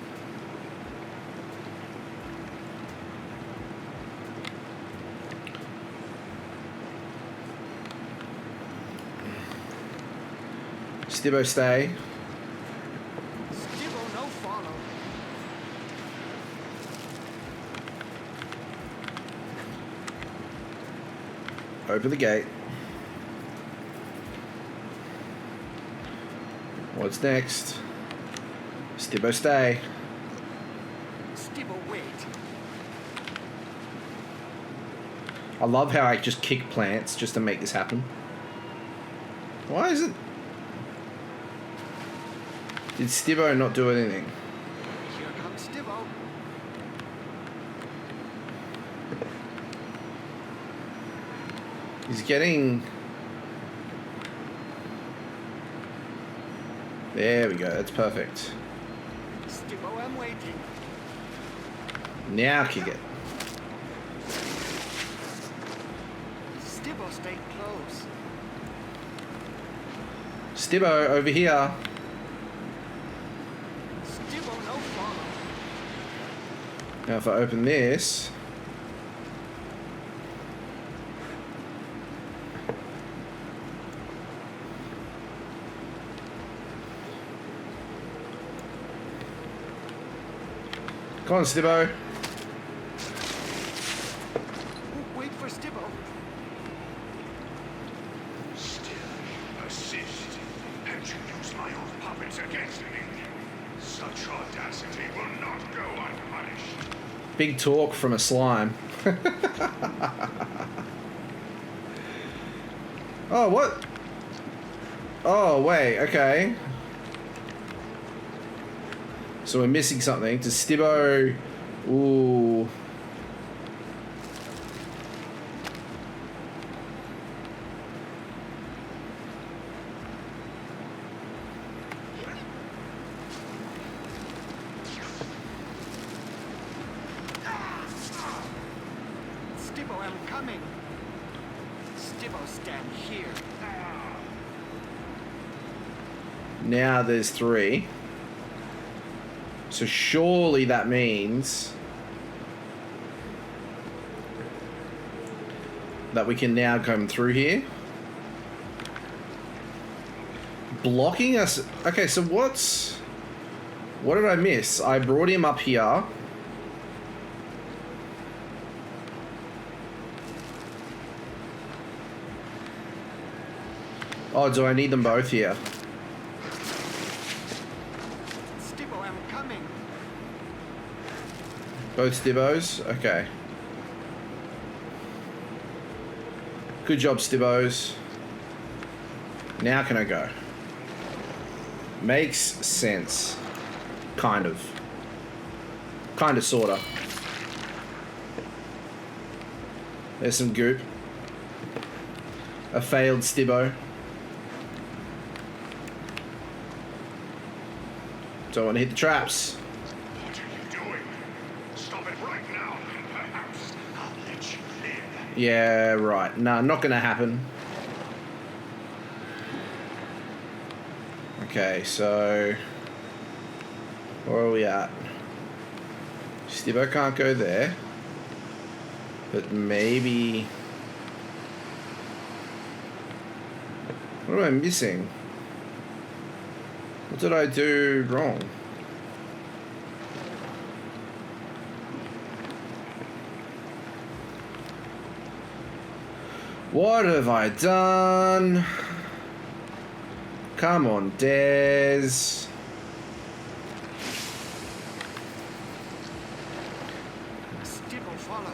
Stibbo, stay. Stibbo, no follow. Open the gate. What's next? Stibbo, stay. Stibbo, wait. I love how I just kick plants just to make this happen. Why is it? Did Stibbo not do anything? Here comes Stibbo. He's getting... There we go, that's perfect. Stibbo, I'm waiting. Now kick it. Stibbo, stay close. Stibbo, over here. Stibbo, no follow. Now if I open this... Come on, Stibbo. Wait for Stibbo. Still persist, and you use my own puppets against me. Such audacity will not go unpunished. Big talk from a slime. Oh, what? Oh, wait, okay. So we're missing something. Does Stibbo... Ooh. Stibbo, I'm coming. Stibbo, stand here. Now there's 3. So surely that means that we can now come through here. Blocking us. Okay, so what did I miss? I brought him up here. Oh, do I need them both here? Stibbo, I'm coming. Both Stibbos? Okay. Good job, Stibbos. Now can I go? Makes sense. Kind of. Kind of, sorta. There's some goop. A failed stibbo. Don't want to hit the traps. What are you doing? Stop it right now. Perhaps I'll let you live. Yeah, right. Nah, not gonna happen. Okay, so... where are we at? Stibbo can't go there. But maybe... what am I missing? What did I do wrong? What have I done? Come on, Des. Stibbo, follow.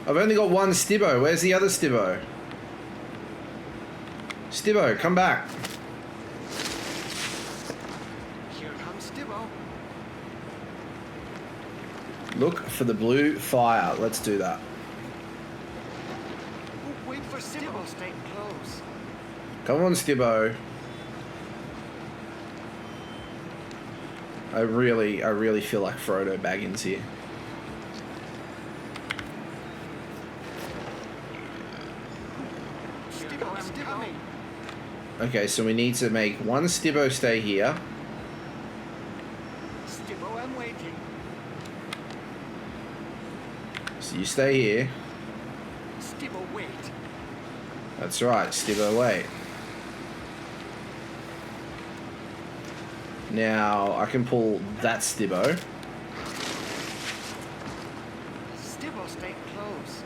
I've only got one stibbo. Where's the other stibbo? Stibbo, come back. Here comes Stibbo. Look for the blue fire. Let's do that. Oh, wait for Stibbo. Stay close. Come on, Stibbo. I really feel like Frodo Baggins here. Stibbo, I'm coming. Okay, so we need to make one stibbo stay here. Stibbo, I'm waiting. So you stay here. Stibbo, wait. That's right, stibbo wait. Now I can pull that stibbo. Stibbo, stay close.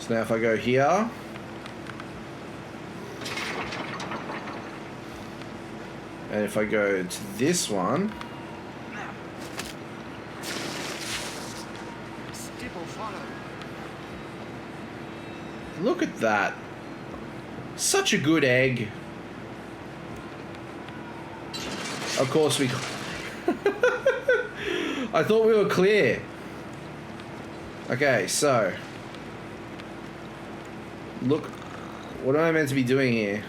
So now if I go here. And if I go to this one. Stibbo, follow. Look at that. Such a good egg. Of course we... I thought we were clear. Okay, so... look... what am I meant to be doing here?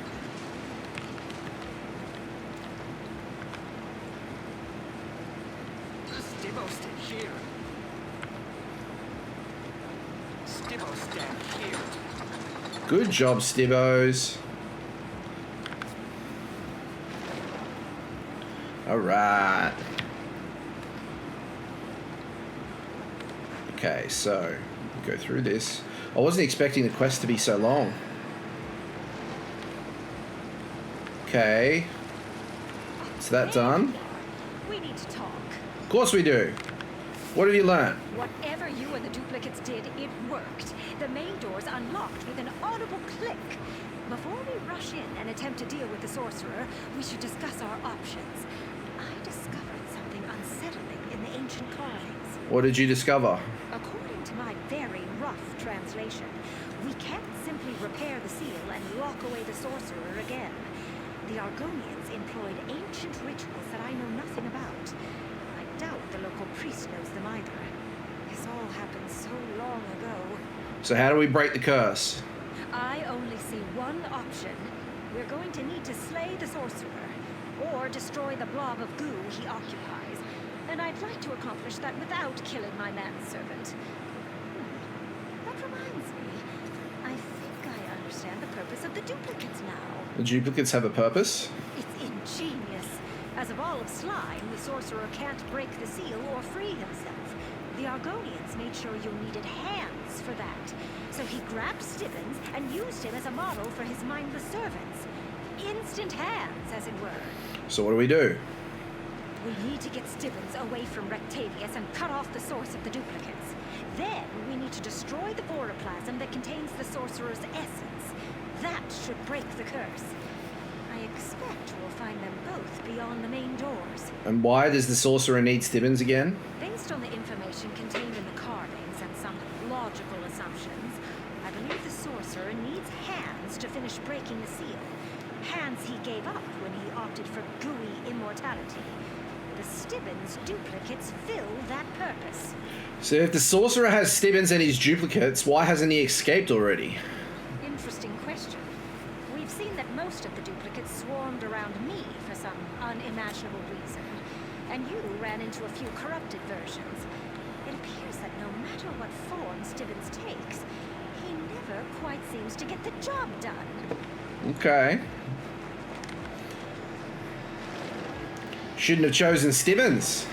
Stibbo, stay here. Stibbo, stand here. Good job, Stibbos. Alright. Okay, so go through this. I wasn't expecting the quest to be so long. Okay. Is that done? We need to talk. Of course we do. What have you learned? Whatever you and the duplicates did, it worked. The main doors unlocked with an audible click. Before we rush in and attempt to deal with the sorcerer, we should discuss our options. I discovered something unsettling in the ancient carvings. What did you discover? According to my very rough translation, we can't simply repair the seal and lock away the sorcerer again. The Argonians employed ancient rituals that I know nothing about. I doubt the local priest knows them either. This all happened so long ago. So how do we break the curse? I only see one option. We're going to need to slay the sorcerer, or destroy the blob of goo he occupies. And I'd like to accomplish that without killing my manservant. That reminds me. I think I understand the purpose of the duplicates now. The duplicates have a purpose? It's ingenious. As a ball of slime, the sorcerer can't break the seal or free himself. The Argonians made sure you needed hands for that. So he grabbed Stibbons and used him as a model for his mindless servants. Instant hands, as it were. So what do we do? We need to get Stibbons away from Rectavius and cut off the source of the duplicates. Then we need to destroy the voroplasm that contains the sorcerer's essence. That should break the curse. I I expect you will find them both beyond the main doors. And why does the sorcerer need Stibbons again? Based on the information contained in the carvings and some logical assumptions, I believe the sorcerer needs hands to finish breaking the seal. Hands he gave up when he opted for gooey immortality. The Stibbons duplicates fill that purpose. So if the sorcerer has Stibbons and his duplicates, why hasn't he escaped already? Interesting question. We've seen that most of the duplicates swarmed around me for some unimaginable reason, and you ran into a few corrupted versions. It appears that no matter what form Stibbons takes, he never quite seems to get the job done. Okay. Shouldn't have chosen Stibbons.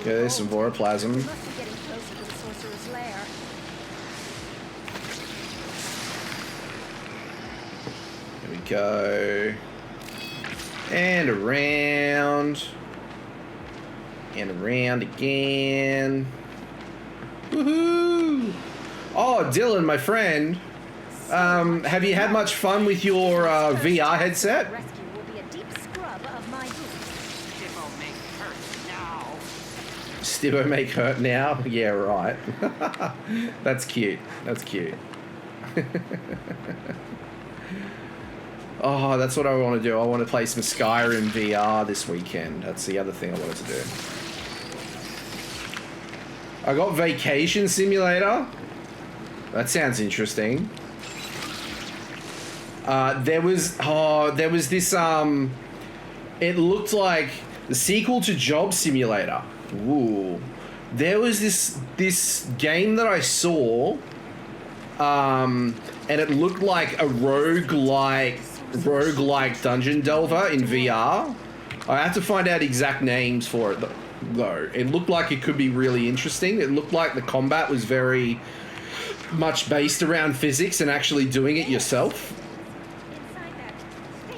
Okay, there's some voroplasm. We must be getting closer to the sorcerer's lair. Here we go. And around. And around again. Woohoo! Oh, Dylan, my friend. Have you had much fun with your VR headset? Rescue will be a deep scrub of my boots. Stibbo make hurt now? Yeah, right. That's cute. That's cute. Oh, that's what I want to do. I want to play some Skyrim VR this weekend. That's the other thing I wanted to do. I got Vacation Simulator. That sounds interesting. There was this, it looked like the sequel to Job Simulator. Ooh. There was this game that I saw, and it looked like a roguelike dungeon delver in VR. I have to find out exact names for it though. It looked like it could be really interesting. It looked like the combat was very much based around physics and actually doing it yourself.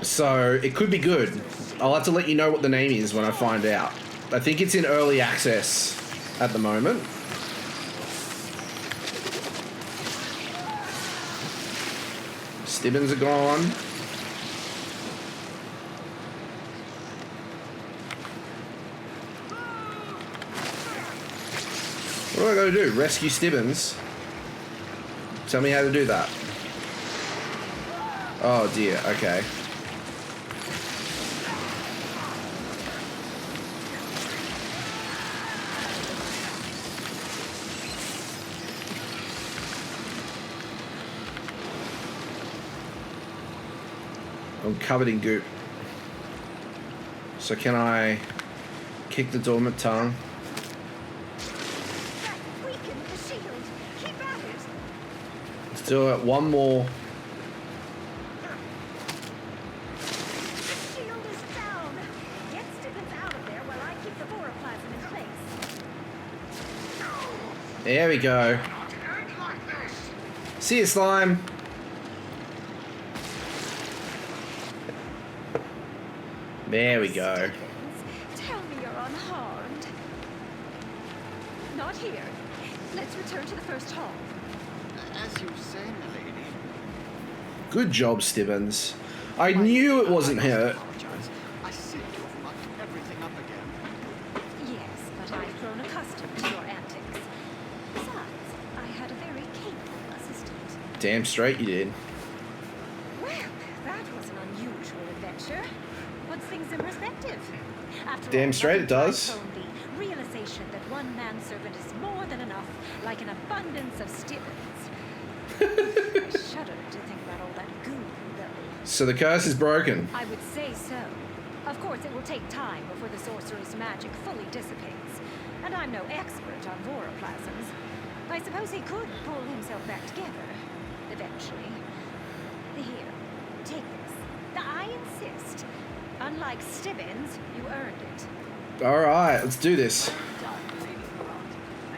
So it could be good. I'll have to let you know what the name is when I find out. I think it's in early access at the moment. Stibbons are gone. What do I gotta do? Rescue Stibbons? Tell me how to do that. Oh dear, okay. I'm covered in goop. So can I kick the dormant tongue? Let's do it. One more. The shield is down. Get Stibbons out of there while I keep the voroplasm in place. There we go. See you, slime. There we go. Stibbons, tell me you're unharmed. Not here. Let's return to the first hall. As you say, milady. Good job, Stibbons. I knew it wasn't hurt. I seem to have mucked everything up again. Yes, but I've grown accustomed to your antics. Besides, I had a very capable assistant. Damn straight you did. Well, that was an unusual adventure. Puts things in perspective. After Damn all, straight it does. The realization that one manservant is more than enough, like an abundance of Stibbons. I shudder to think about all that goo, though. So the curse is broken. I would say so. Of course, it will take time before the sorcerer's magic fully dissipates. And I'm no expert on voroplasms. I suppose he could pull himself back together. Eventually. Here, take this. I insist. Unlike Stibbons, you earned it. Alright, let's do this. I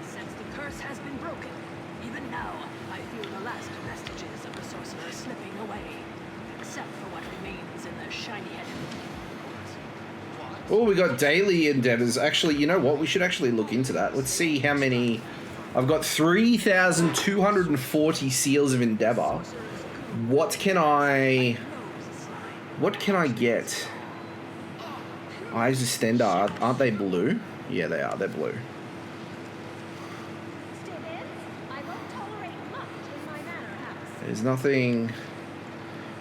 sense the curse has been broken. Even now, I feel the last vestiges of the sorcerer slipping away, except for what remains in the shiny-headed. Oh, we got daily endeavors. Actually, you know what? We should actually look into that. Let's see how many... I've got 3,240 seals of endeavor. What can I get? Eyes of Stendar, aren't they blue? Yeah, they are. They're blue. There's nothing.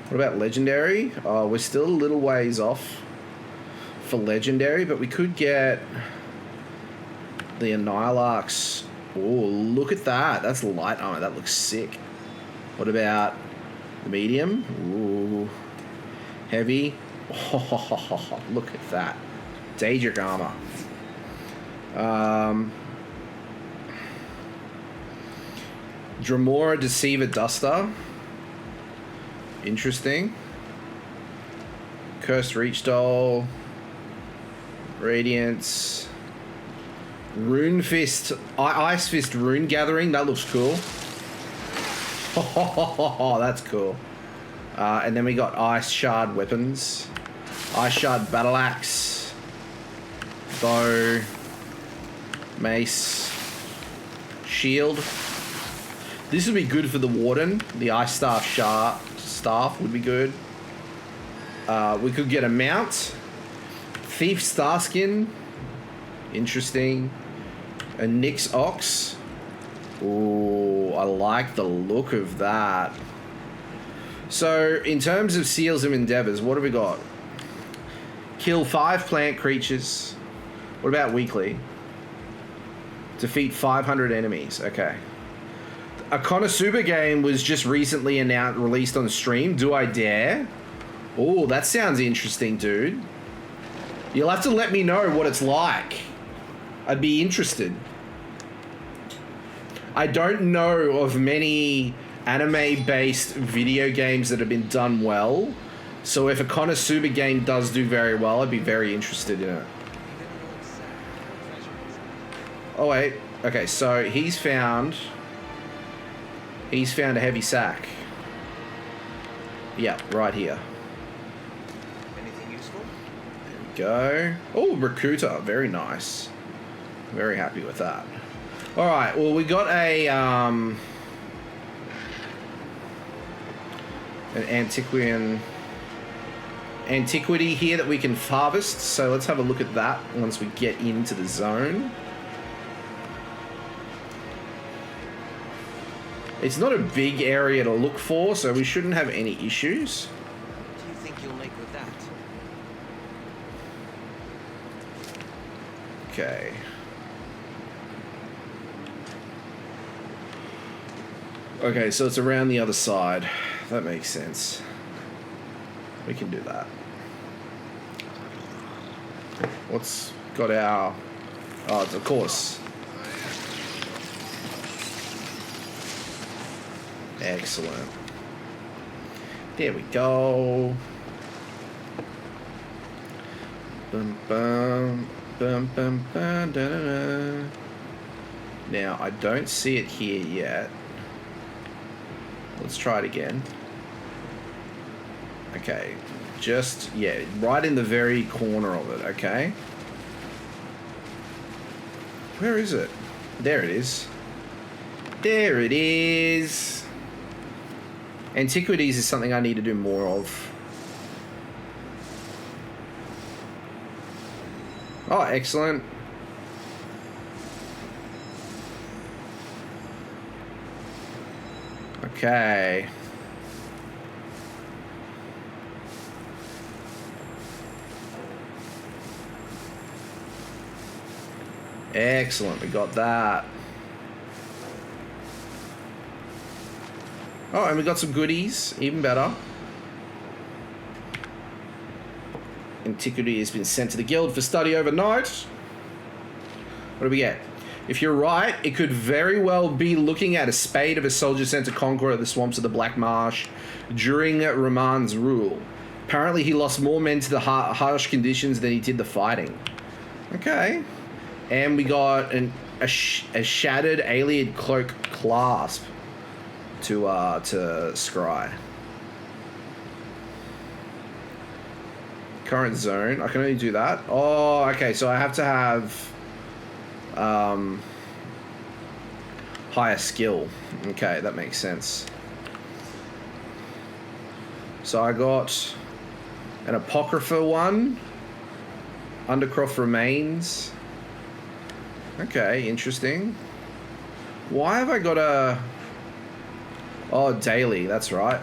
What about legendary? Oh, we're still a little ways off for legendary, but we could get the Annihilarch's. Oh, look at that. That's light armor. That looks sick. What about the medium? Ooh. Heavy. Oh, look at that. Daedric armor. Dremora Deceiver Duster. Interesting. Cursed Reach Doll. Radiance. Rune Fist. Ice Fist Rune Gathering. That looks cool. Oh, that's cool. And then we got Ice Shard Weapons. Ice Shard Battle Axe. Bow. Mace. Shield. This would be good for the Warden. The Ice Staff would be good. We could get a mount. Thief Starskin. Interesting. A Nyx Ox. Ooh, I like the look of that. So, in terms of Seals of Endeavors, what have we got? Kill 5 plant creatures. What about weekly? Defeat 500 enemies. Okay. A Konosuba game was just recently released on stream. Do I dare? Oh, that sounds interesting, dude. You'll have to let me know what it's like. I'd be interested. I don't know of many anime-based video games that have been done well. So if a Konosuba game does do very well, I'd be very interested in it. Oh, wait. Okay, so he's found a heavy sack. Yeah, right here. Anything useful? There we go. Oh, Rakuta. Very nice. Very happy with that. All right. Well, we got an antiquity here that we can harvest. So let's have a look at that once we get into the zone. It's not a big area to look for, so we shouldn't have any issues. What do you think you'll make with that? Okay. Okay, so it's around the other side. That makes sense. We can do that. What's got our... Oh, it's of course. Excellent. There we go. Bum, bum, bum, bum, bum, da, da, da. Now, I don't see it here yet. Let's try it again. Okay. Just, yeah, right in the very corner of it, okay? Where is it? There it is. There it is. Antiquities is something I need to do more of. Oh, excellent. Okay. Excellent, we got that. Oh, and we got some goodies, even better. Antiquity has been sent to the guild for study overnight. What do we get? If you're right, it could very well be looking at a spade of a soldier sent to conquer the swamps of the Black Marsh during Raman's rule. Apparently he lost more men to the harsh conditions than he did the fighting. Okay. And we got a shattered alien cloak clasp to scry. Current zone. I can only do that. Oh, okay. So I have to have higher skill. Okay, that makes sense. So I got an Apocrypha one. Undercroft Remains. Okay, interesting. Why have I got a... Oh, daily, that's right.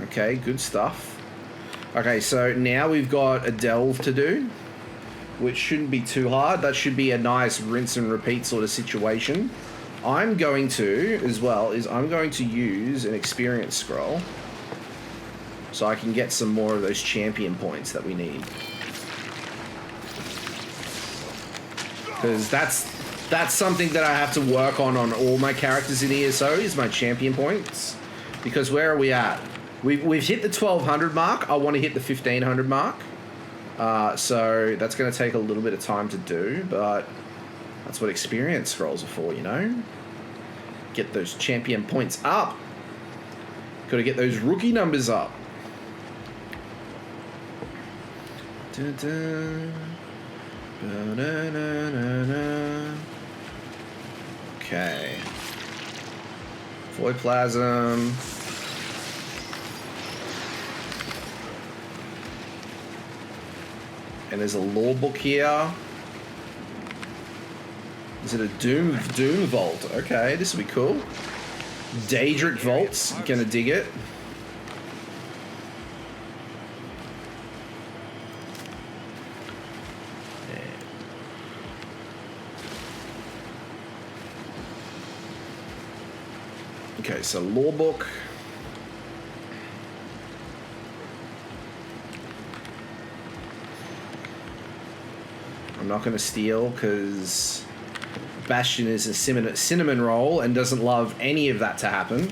Okay, good stuff. Okay, so now we've got a delve to do, which shouldn't be too hard. That should be a nice rinse and repeat sort of situation. I'm going to, as well, I'm going to use an experience scroll so I can get some more of those champion points that we need. Because that's something that I have to work on all my characters in ESO is my champion points. Because where are we at? We've hit the 1200 mark. I want to hit the 1500 mark. So that's going to take a little bit of time to do, but that's what experience scrolls are for, you know? Get those champion points up. Got to get those rookie numbers up. Dun-dun. Okay. Void Plasm. And there's a lore book here. Is it a Doomvault? Okay, this will be cool. Daedric Vaults, gonna dig it. Okay, so lore book. I'm not going to steal because Bastion is a cinnamon roll and doesn't love any of that to happen.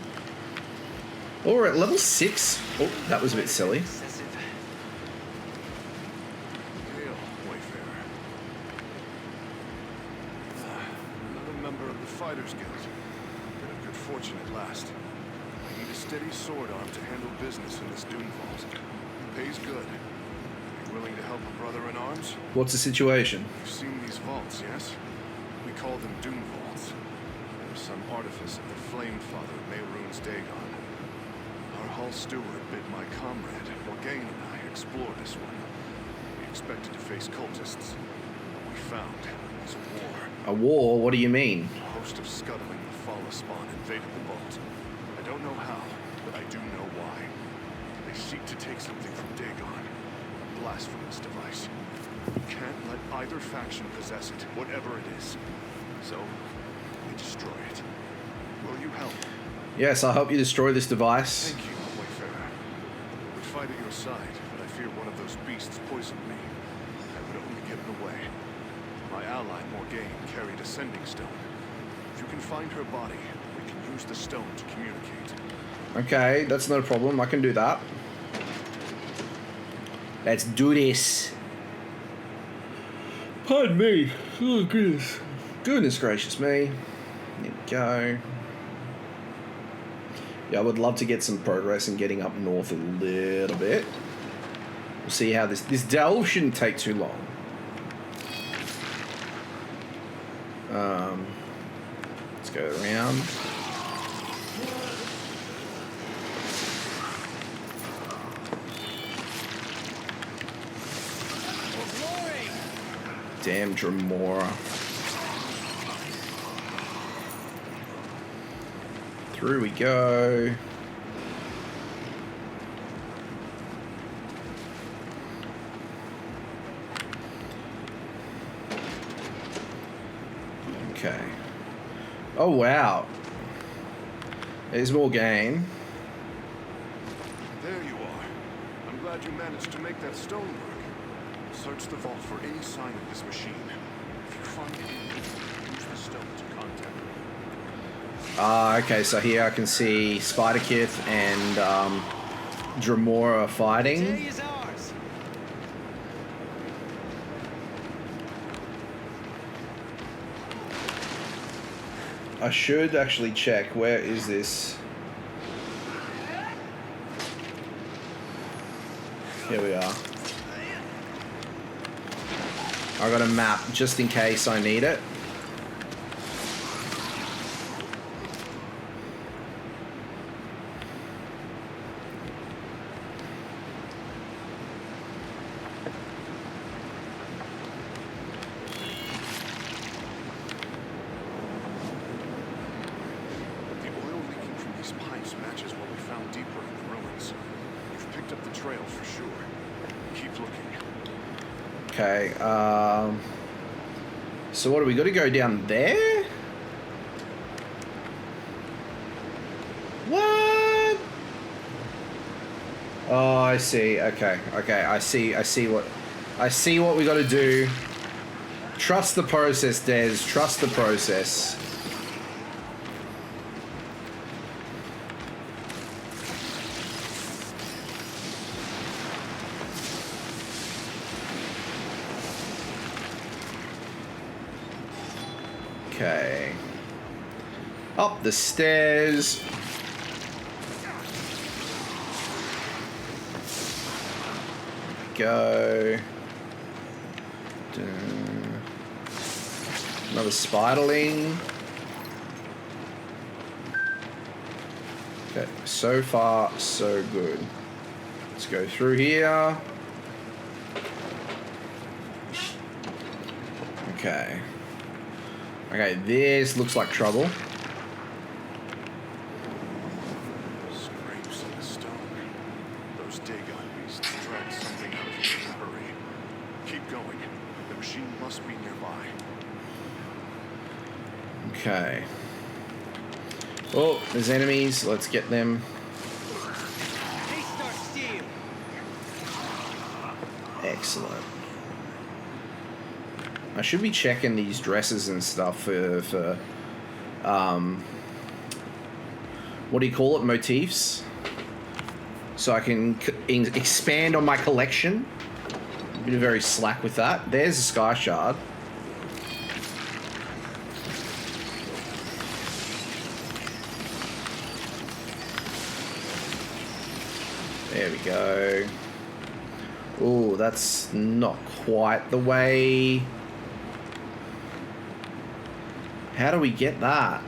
Oh, we're at level 6. Oh, that was a bit silly. Hail, Wayfarer. Another member of the Fighters Guild. Bit of good fortune at last. I need a steady sword arm to handle business in this Doomvault. Pays good. You willing to help a brother in arms? What's the situation? You've seen these vaults, yes? We call them Doomvaults. There's some artifice of the Flame Father Mehrunes Dagon. Our Hall Steward bid my comrade, Morgaine, and I explore this one. We expected to face cultists. What we found was a war. A war? What do you mean? A host of scuttling the Falla spawn invaded the vault. I don't know how, but I do know why. They seek to take something from Dagon. A blasphemous device. You can't let either faction possess it, whatever it is. So, we destroy it. Will you help? Yes, I'll help you destroy this device. Thank you, Wayfarer. I would fight at your side, but I fear one of those beasts poisoned me. I would only get in the way. My ally, Morgaine, carried a sending stone. If you can find her body, we can use the stone to communicate. Okay, that's not a problem. I can do that. Let's do this. Pardon me. Oh, goodness. Goodness gracious me. There we go. Yeah, I would love to get some progress in getting up north a little bit. We'll see how this delve shouldn't take too long. Let's go around. Damn Dremora. Through we go. Okay. Oh wow. There's more game. There you are. I'm glad you managed to make that stone work. Search the vault for any sign of this machine. If you find it, use the stone to contact me. Okay, so here I can see Spider-Kith and Dremora fighting. I should actually check. Where is this? Here we are. I got a map just in case I need it. trail for sure. Keep looking. Okay, so what do we got to go down there? What? Oh, I see. Okay, I see what we got to do. Trust the process, Des. Trust the process. Okay. Up the stairs. Go. Another spiderling. Okay, so far so good. Let's go through here. Okay. Okay, this looks like trouble. Scrapes in the stone. Those Dagon beasts dragged something out of here in a hurry. Keep going. The machine must be nearby. Okay. Oh, there's enemies. Let's get them. Excellent. I should be checking these dresses and stuff for what do you call it, motifs, so I can expand on my collection. Been very slack with that. There's a sky shard. There we go. Oh, that's not quite the way. How do we get that?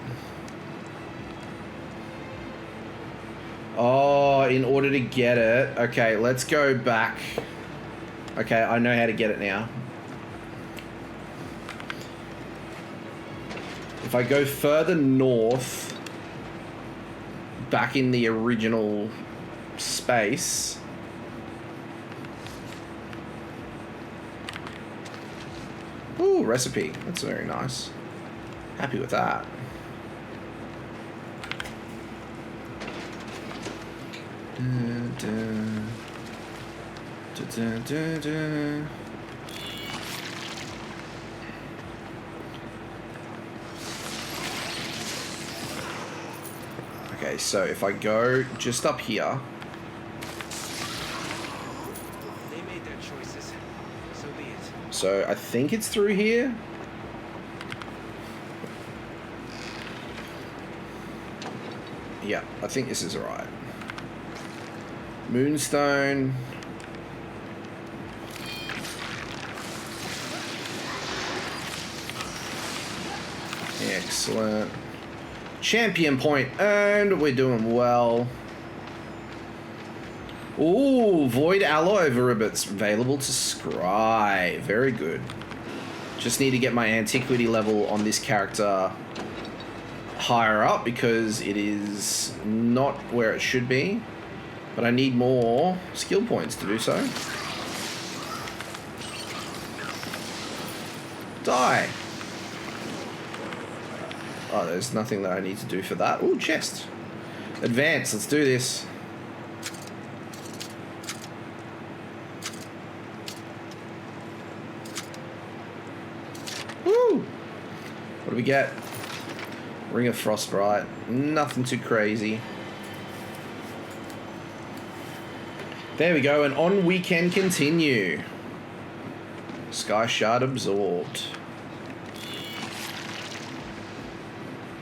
Oh, in order to get it. Okay, let's go back. Okay, I know how to get it now. If I go further north, back in the original space. Ooh, recipe. That's very nice. Happy with that. Okay, so if I go just up here. They made their choices. So be it. So I think it's through here. Yeah, I think this is right. Moonstone. Excellent. Champion point earned. We're doing well. Ooh, Void Alloy Ribbits available to scry. Very good. Just need to get my antiquity level on this character higher up because it is not where it should be. But I need more skill points to do so. Die. Oh, there's nothing that I need to do for that. Ooh, chest. Advance, let's do this. Woo! What do we get? Ring of Frostbite. Nothing too crazy. There we go, and on we can continue. Sky Shard absorbed.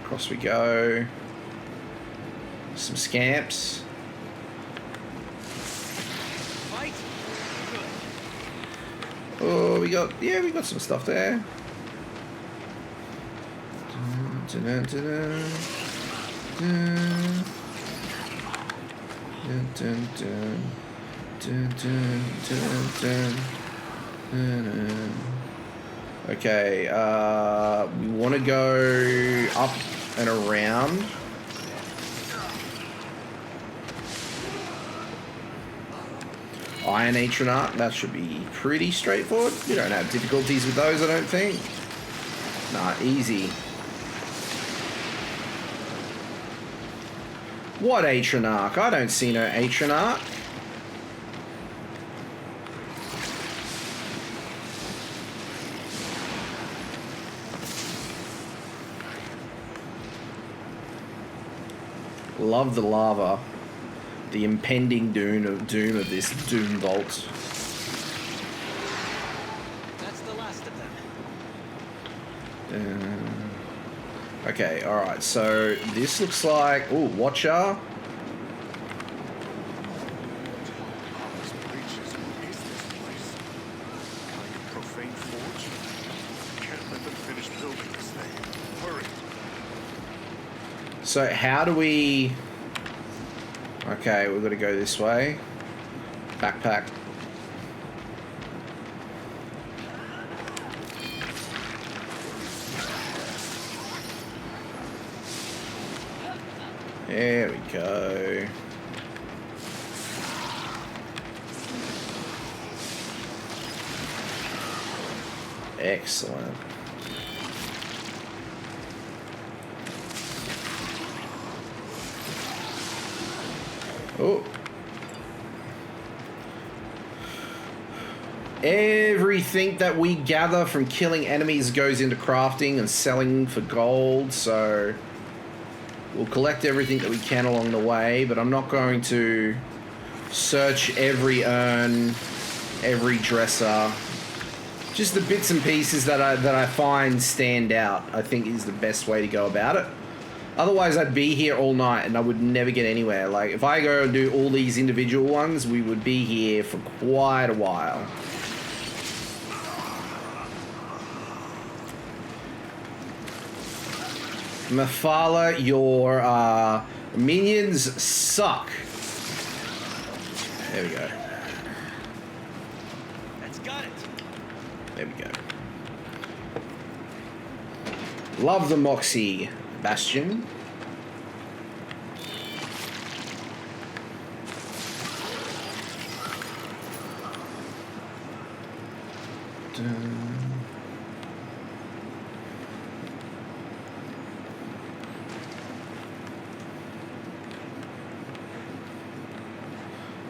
Across we go. Some scamps. Oh, we got some stuff there. Okay, we want to go up and around. Iron Atronach, that should be pretty straightforward. You don't have difficulties with those, I don't think. Nah, easy. What Atronach? I don't see no Atronach. Love the lava. The impending doom of this Doomvault. That's the last of them. Okay, alright, so this looks like... Ooh, Watcher. This breaches. What is this place? Like a profane forge? Can't let them finish building this thing. Hurry. So how do we... Okay, we've got to go this way. Backpack. There we go. Excellent. Oh. Everything that we gather from killing enemies goes into crafting and selling for gold, so we'll collect everything that we can along the way, but I'm not going to search every urn, every dresser. Just the bits and pieces that I find stand out, I think is the best way to go about it. Otherwise, I'd be here all night and I would never get anywhere. Like, if I go and do all these individual ones, we would be here for quite a while. Mafala, your minions suck. There we go. That's got it. There we go. Love the Moxie Bastion.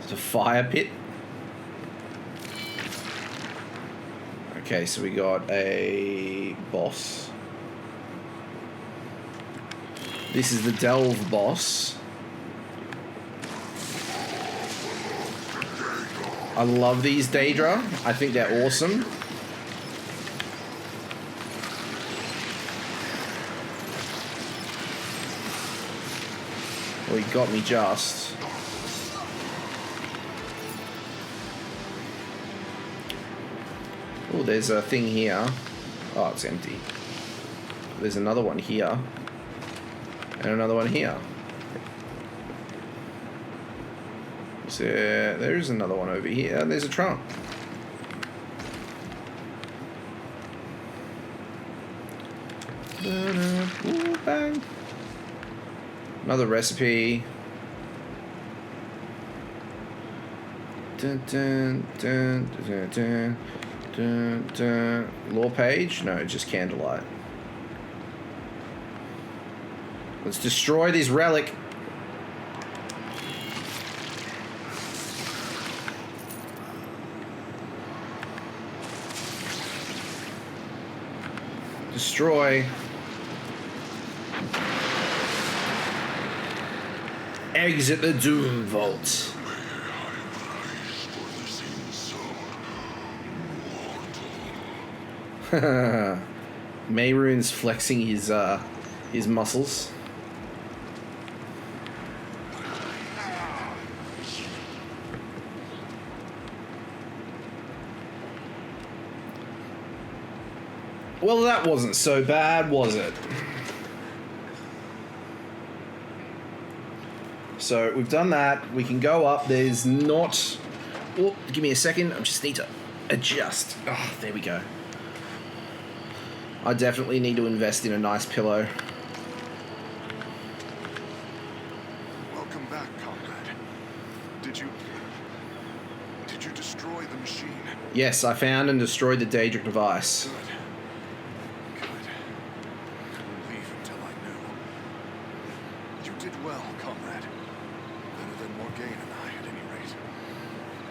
It's a fire pit. Okay, so we got a boss. This is the Delve boss. I love these Daedra. I think they're awesome. Well, he got me just. Oh, there's a thing here. Oh, it's empty. There's another one here. And another one here. So there's another one over here. And there's a trunk. Ooh, bang. Another recipe. Dun, dun, dun, dun, dun, dun, dun. Lore page? No, just candlelight. Let's destroy this relic. Destroy. Exit the Doomvault. Mayrune's flexing his muscles. Well, that wasn't so bad, was it? So we've done that. We can go up. There's not... Oh, give me a second. I just need to adjust. Oh, there we go. I definitely need to invest in a nice pillow. Welcome back, comrade. Did you Did you destroy the machine? Yes, I found and destroyed the Daedric device. Good. Couldn't leave until I knew. You did well, comrade. Better than Morgane and I, at any rate.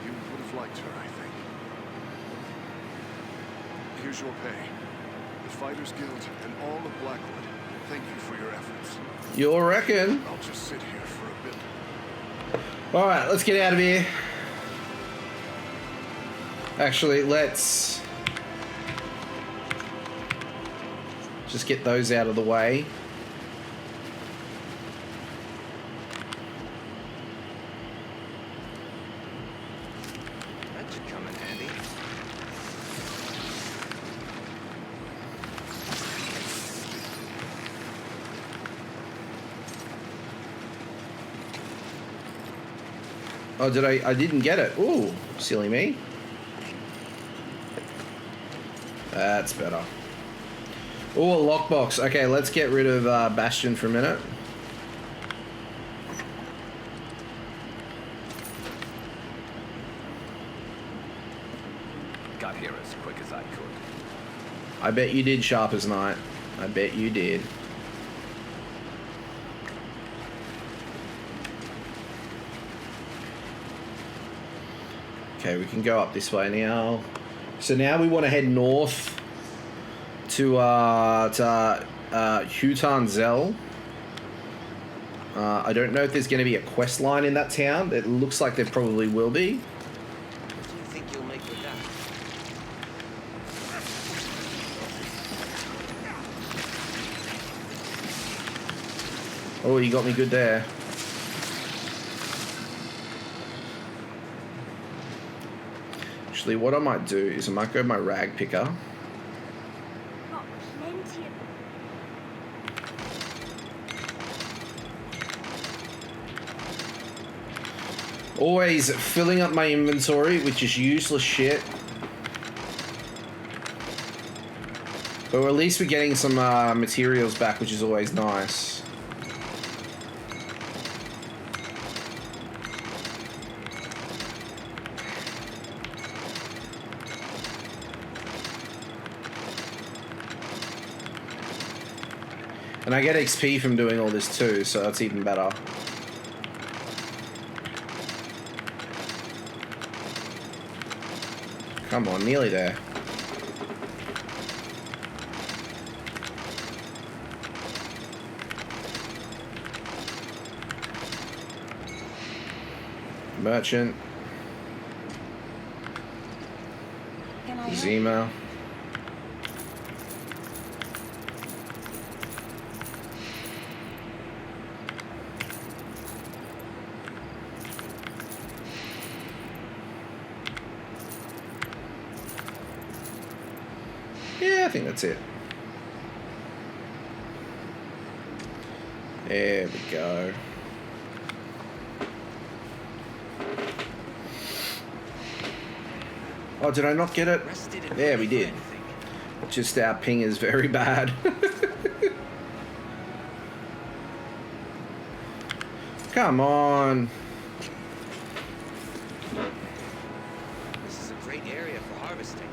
You would have liked her, I think. Here's your pay. The Fighters Guild and all of Blackwood. Thank you for your efforts. You reckon? I'll just sit here for a bit. Alright, let's get out of here. Actually, let's just get those out of the way. That should come in handy. Oh, did I didn't get it. Ooh, silly me. That's better. Oh, a lockbox. Okay, let's get rid of Bastion for a minute. Got here as quick as I could. I bet you did, Sharp as Night. I bet you did. Okay, we can go up this way now. So now we want to head north to Hutan-tzel. I don't know if there's going to be a quest line in that town. It looks like there probably will be. What do you think you'll make with that? Oh, you got me good there. Actually, what I might do is I might grab my rag picker. Got plenty of... Always filling up my inventory, which is useless shit. But at least we're getting some materials back, which is always nice. And I get XP from doing all this too, so that's even better. Come on, nearly there. Merchant. Can I Zima. Yeah, I think that's it. There we go. Oh, did I not get it? There, we did. Just our ping is very bad. Come on. This is a great area for harvesting.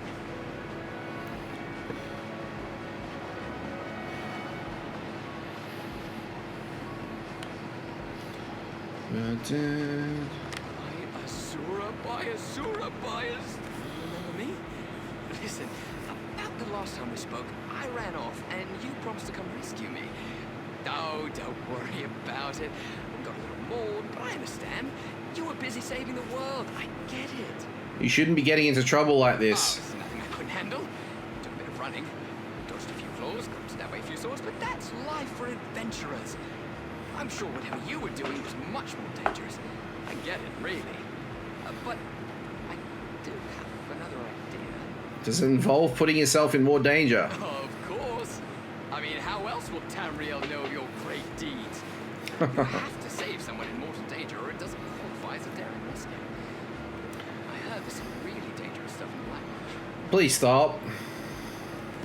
Asura, buyers. Remember me? Listen, about the last time we spoke, I ran off and you promised to come rescue me. Oh, don't worry about it. I got a little mauled, but I understand. You were busy saving the world. I get it. You shouldn't be getting into trouble like this. Oh, there's nothing I couldn't handle. Took a bit of running. Dodged a few flaws, got stabbed by a few swords, but that's life for adventurers. I'm sure whatever you were doing was much more dangerous. I get it, really. But I do have another idea. Does it involve putting yourself in more danger? Of course. I mean, how else will Tamriel know of your great deeds? You have to save someone in mortal danger or it doesn't qualify as a daring rescue. I heard there's some really dangerous stuff in Blackwood. Please stop.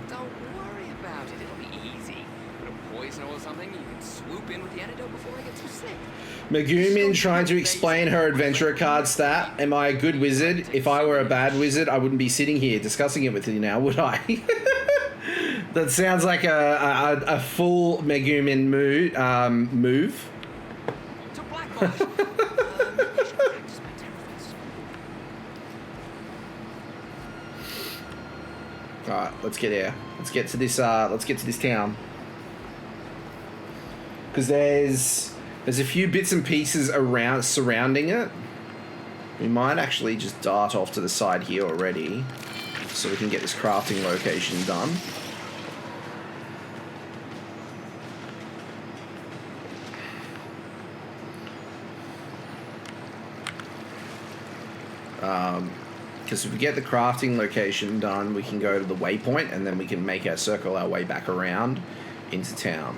Don't worry about it. It'll be easy. Put a poison or something, you can swoop swoop in with the antidote before I get too sick. Megumin trying to explain her adventurer card stat. Am I a good wizard? If I were a bad wizard, I wouldn't be sitting here discussing it with you now, would I? That sounds like a full Megumin move. To Blackwood. Alright, let's get here. Let's get to this town. Because there's a few bits and pieces around surrounding it. We might actually just dart off to the side here already, so we can get this crafting location done. Because if we get the crafting location done, we can go to the waypoint, and then we can circle our way back around into town.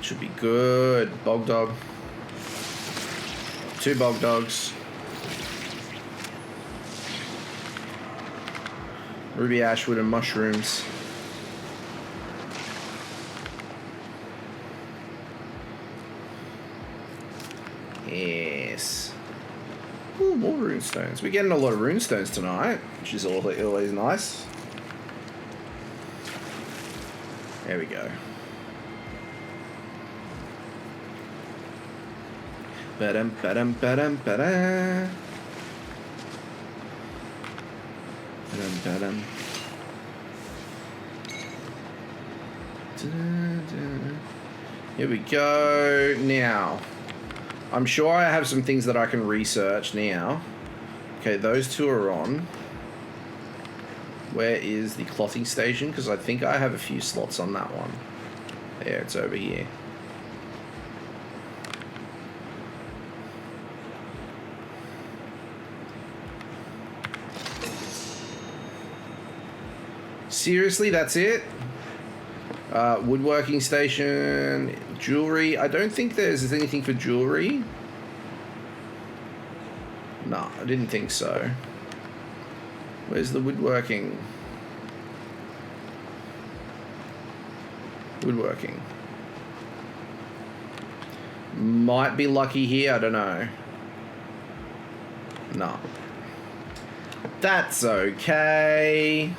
Should be good. Bog dog. 2 bog dogs. Ruby ashwood and mushrooms. Yes. Ooh, more runestones. We're getting a lot of runestones tonight, which is always nice. There we go. Ba-dum, ba-dum, ba-dum, ba-da. Ba-dum, ba-dum. Da-da. Here we go. Now, I'm sure I have some things that I can research now. Okay, those 2 are on. Where is the clothing station? Because I think I have a few slots on that one. There, it's over here. Seriously, that's it? Woodworking station, jewelry. I don't think there's anything for jewelry. No, I didn't think so. Where's the woodworking? Woodworking. Might be lucky here, I don't know. No. That's okay.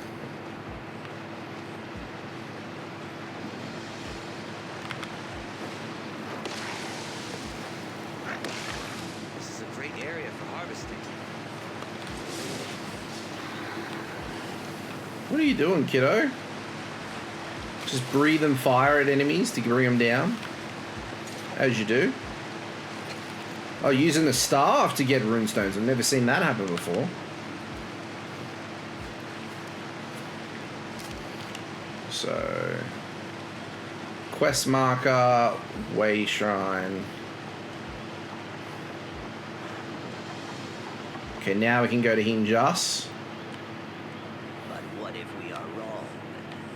What are you doing, kiddo? Just breathing fire at enemies to bring them down? As you do. Oh, using the staff to get runestones. I've never seen that happen before. So... quest marker, way shrine. Okay, now we can go to Hinjas.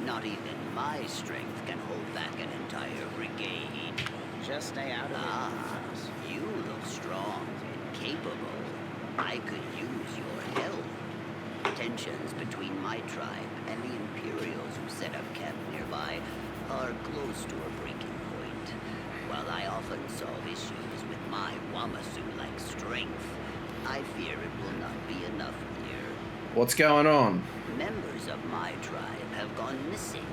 Not even my strength can hold back an entire brigade. Just stay out of it. Ah, you look strong and capable. I could use your help. Tensions between my tribe and the Imperials who set up camp nearby are close to a breaking point. While I often solve issues with my Wamasu-like strength, I fear it will not be enough here. What's going on? Members of my tribe have gone missing.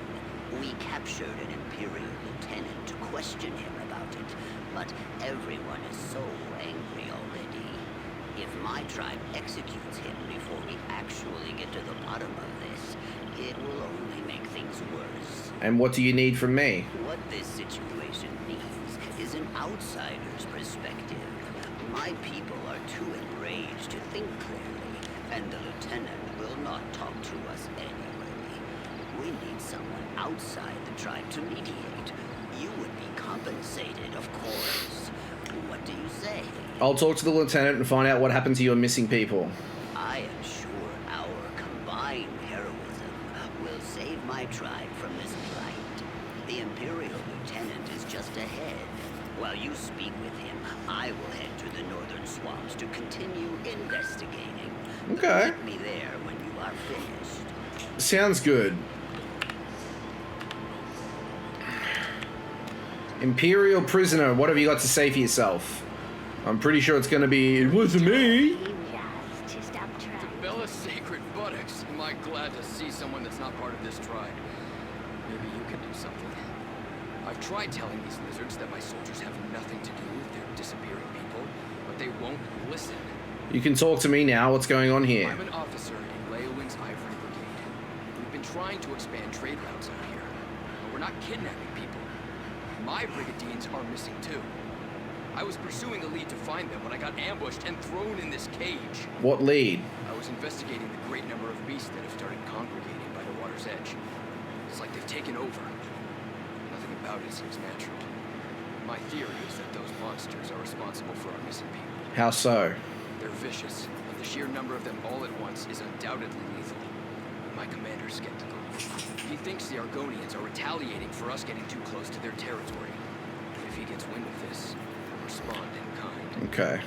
We captured an Imperial lieutenant to question him about it, but everyone is so angry already. If my tribe executes him before we actually get to the bottom of this, it will only make things worse. And what do you need from me? What this situation needs is an outsider's perspective. My people are too enraged to think clearly, and the lieutenant will not talk to us anyway. We need someone outside the tribe to mediate. You would be compensated, of course. What do you say? I'll talk to the lieutenant and find out what happened to your missing people. I am sure our combined heroism will save my tribe from this plight. The Imperial lieutenant is just ahead. While you speak with him, I will head to the northern swamps to continue investigating. Okay. Meet me there when you are finished. Sounds good. Imperial prisoner, what have you got to say for yourself? I'm pretty sure it's going to be, it wasn't me. To Bella's sacred buttocks, am I glad to see someone that's not part of this tribe. Maybe you can do something. I've tried telling these lizards that my soldiers have nothing to do with their disappearing people, but they won't listen. You can talk to me now. What's going on here? I'm an officer in Leowin's Ivory Brigade. We've been trying to expand trade routes out here, but we're not kidnapping people. My brigadiers are missing too. I was pursuing a lead to find them when I got ambushed and thrown in this cage. What lead? I was investigating the great number of beasts that have started congregating by the water's edge. It's like they've taken over. Nothing about it seems natural. My theory is that those monsters are responsible for our missing people. How so? They're vicious, and the sheer number of them all at once is undoubtedly lethal. My commander's skeptical. He thinks the Argonians are retaliating for us getting too close to their territory. If he gets wind of this, he'll respond in kind. Okay.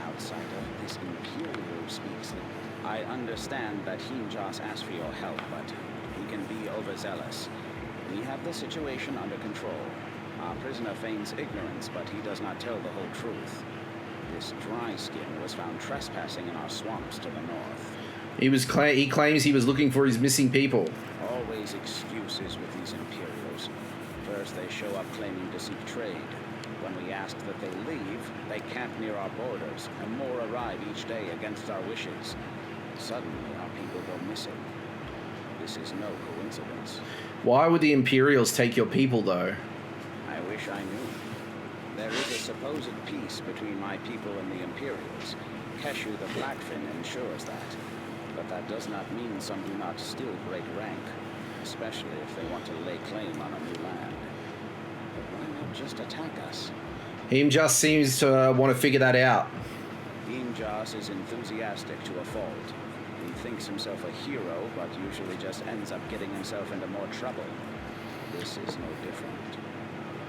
Outsider, this Imperial speaks. I understand that Hutan-tzel asked for your help, but he can be overzealous. We have the situation under control. Our prisoner feigns ignorance, but he does not tell the whole truth. This dry skin was found trespassing in our swamps to the north. He claims he was looking for his missing people. Always excuses with these Imperials. First they show up claiming to seek trade. When we ask that they leave, they camp near our borders, and more arrive each day against our wishes. Suddenly our people go missing. This is no coincidence. Why would the Imperials take your people, though? I wish I knew. There is a supposed peace between my people and the Imperials. Keshu the Blackfin ensures that. But that does not mean some do not still break rank, especially if they want to lay claim on a new land. But why not just attack us? He just seems to want to figure that out. Hutan-tzel is enthusiastic to a fault. He thinks himself a hero, but usually just ends up getting himself into more trouble. This is no different.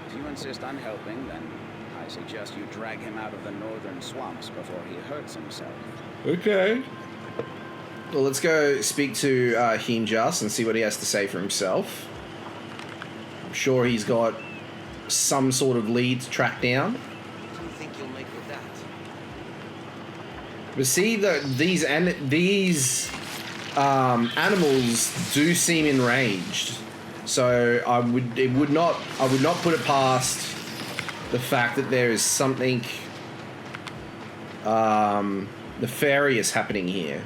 If you insist on helping, then I suggest you drag him out of the northern swamps before he hurts himself. Okay. Well, let's go speak to Hutan-tzel and see what he has to say for himself. I'm sure he's got some sort of lead to track down. What do you think you'll make of that? But see, these animals do seem enraged. So I would not put it past the fact that there is something nefarious happening here.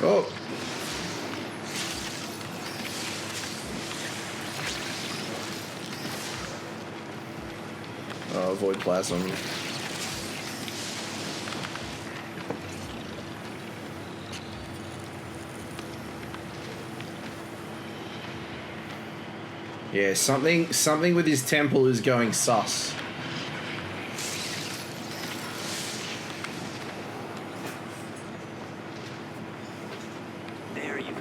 Oh. Oh, avoid plasm. Yeah, something with his temple is going sus. There you go.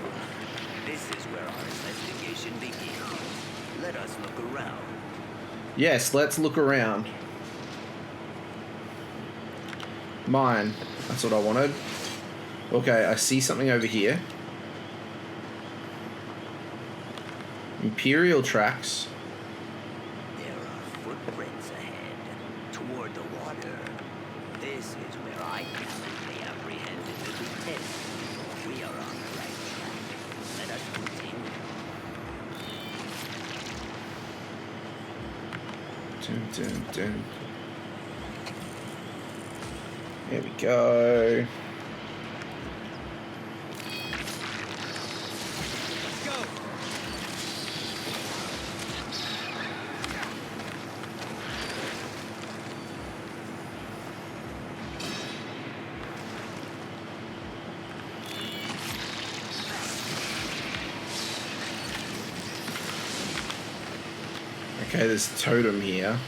This is where our investigation begins. Let us look around. Yes, let's look around. Mine. That's what I wanted. Okay, I see something over here. Imperial tracks. There are footprints ahead, toward the water. This is where I casually apprehended the lieutenant. We are on the right track. Let us continue. Dun, dun, dun. There we go. Okay, there's a totem here.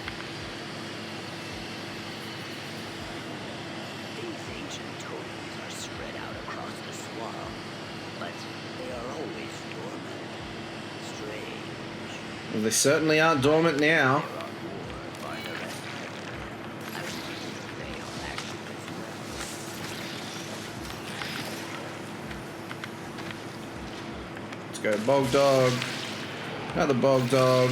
These ancient totems are spread out across the swamp, but they are always dormant. Strange. Well, they certainly aren't dormant now. They're on war by the rest of them. I believe they are active as well. Let's go, Bog Dog. Another bog dog.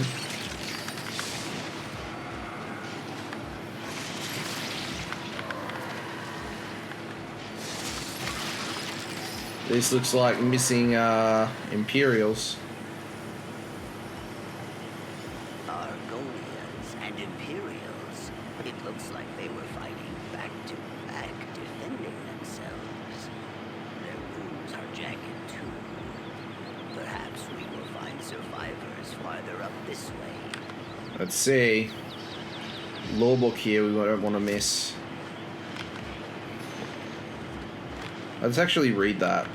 This looks like missing Imperials. Argonians and Imperials. It looks like they were fighting back to back, defending themselves. Their wounds are jagged too. Perhaps we will find survivors farther up this way. Let's see. Law book here we don't want to miss. Let's actually read that.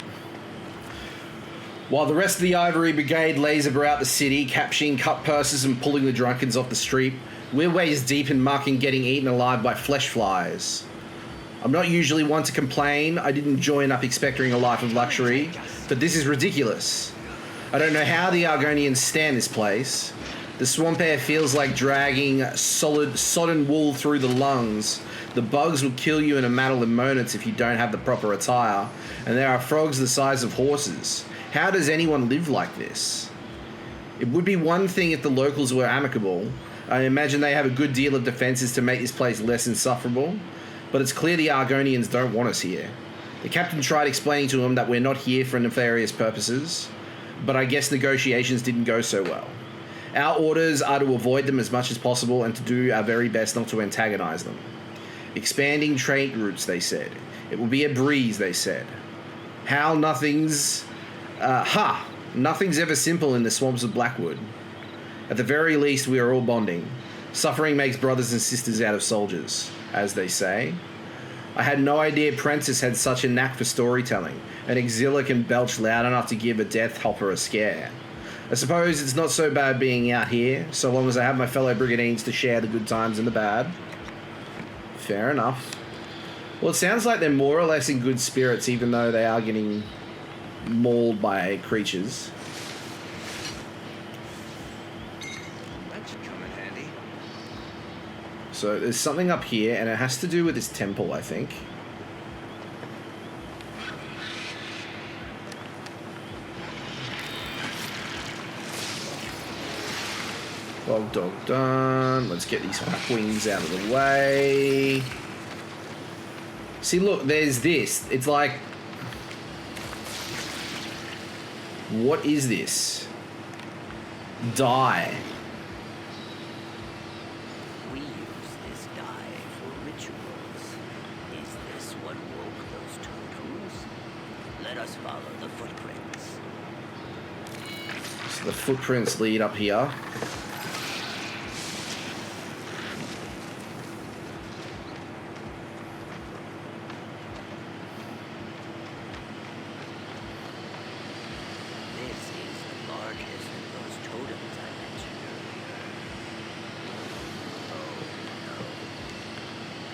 While the rest of the Ivory Brigade lays about the city, capturing cut purses and pulling the drunkards off the street, we're waist deep in muck and getting eaten alive by flesh flies. I'm not usually one to complain. I didn't join up expecting a life of luxury, but this is ridiculous. I don't know how the Argonians stand this place. The swamp air feels like dragging sodden wool through the lungs. The bugs will kill you in a matter of moments if you don't have the proper attire, and there are frogs the size of horses. How does anyone live like this? It would be one thing if the locals were amicable. I imagine they have a good deal of defences to make this place less insufferable, but it's clear the Argonians don't want us here. The captain tried explaining to him that we're not here for nefarious purposes, but I guess negotiations didn't go so well. Our orders are to avoid them as much as possible and to do our very best not to antagonise them. Expanding trade routes, they said. It will be a breeze, they said. Nothing's ever simple in the swamps of Blackwood. At the very least, we are all bonding. Suffering makes brothers and sisters out of soldiers, as they say. I had no idea Prentice had such a knack for storytelling. An exilic can belch loud enough to give a death hopper a scare. I suppose it's not so bad being out here, so long as I have my fellow Brigadines to share the good times and the bad. Fair enough. Well, it sounds like they're more or less in good spirits, even though they are getting mauled by creatures. That should come in handy. So there's something up here, and it has to do with this temple, I think. Bog dog done. Let's get these black wings out of the way. See, look, there's this. It's like... What is this? Dye. We use this dye for rituals. Is this what woke those totems? Let us follow the footprints. So the footprints lead up here.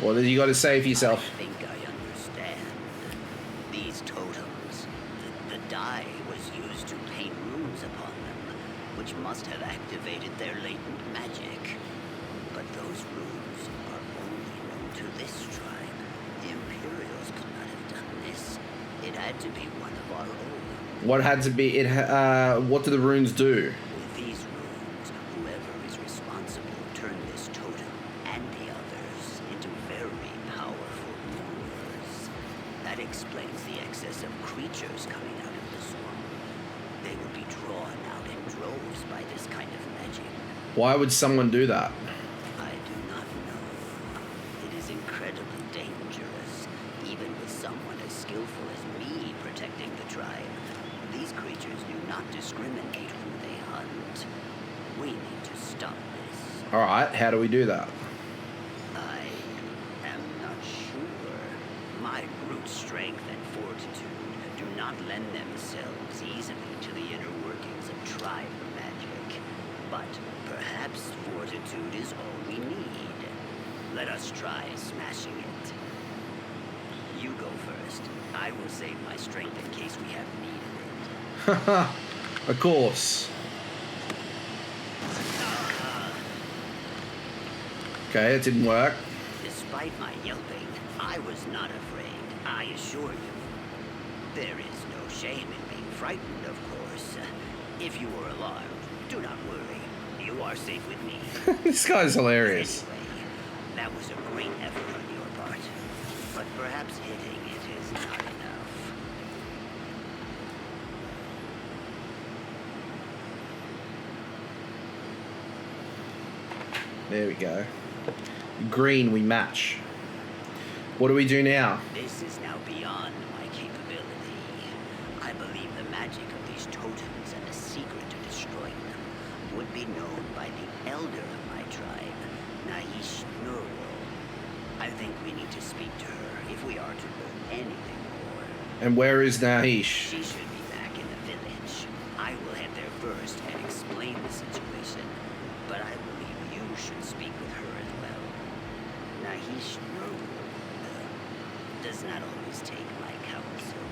What have you got to say for yourself? I think I understand. These totems, the dye was used to paint runes upon them, which must have activated their latent magic. But those runes are only known to this tribe. The Imperials could not have done this. It had to be one of our own. What had to be? What do the runes do? With these runes, whoever is responsible turned this totem and the others into very powerful rulers. That explains the excess of creatures coming out of the swamp. They would be drawn out in droves by this kind of magic. Why would someone do that? I do not know. It is incredibly dangerous, even with someone as skillful as me protecting the tribe. These creatures do not discriminate who they hunt. We need to stop this. Alright, how do we do that? I am not sure. My brute strength and fortitude do not lend themselves easily to the inner workings of tribe magic. But perhaps fortitude is all we need. Let us try smashing it. You go first. I will save my strength in case we have needed it. Haha, of course. Okay, it didn't work. Despite my yelping, I was not afraid, I assure you. There is no shame in being frightened, of course. If you were alarmed, Do not worry. You are safe with me. This guy's hilarious. Anyway, that was a great effort on your part. But perhaps hitting it is not enough. There we go. Green, we match. What do we do now? This is now beyond my capability. I believe the magic of these totems and the secret to destroying them would be known by the elder of my tribe, Nahish Nurul. I think we need to speak to her if we are to learn anything more. And where is Nahish? She should be back in the village. I will head there first and explain the situation, but I believe you should speak with her as well. Nahish Nurul does not always take my counsel.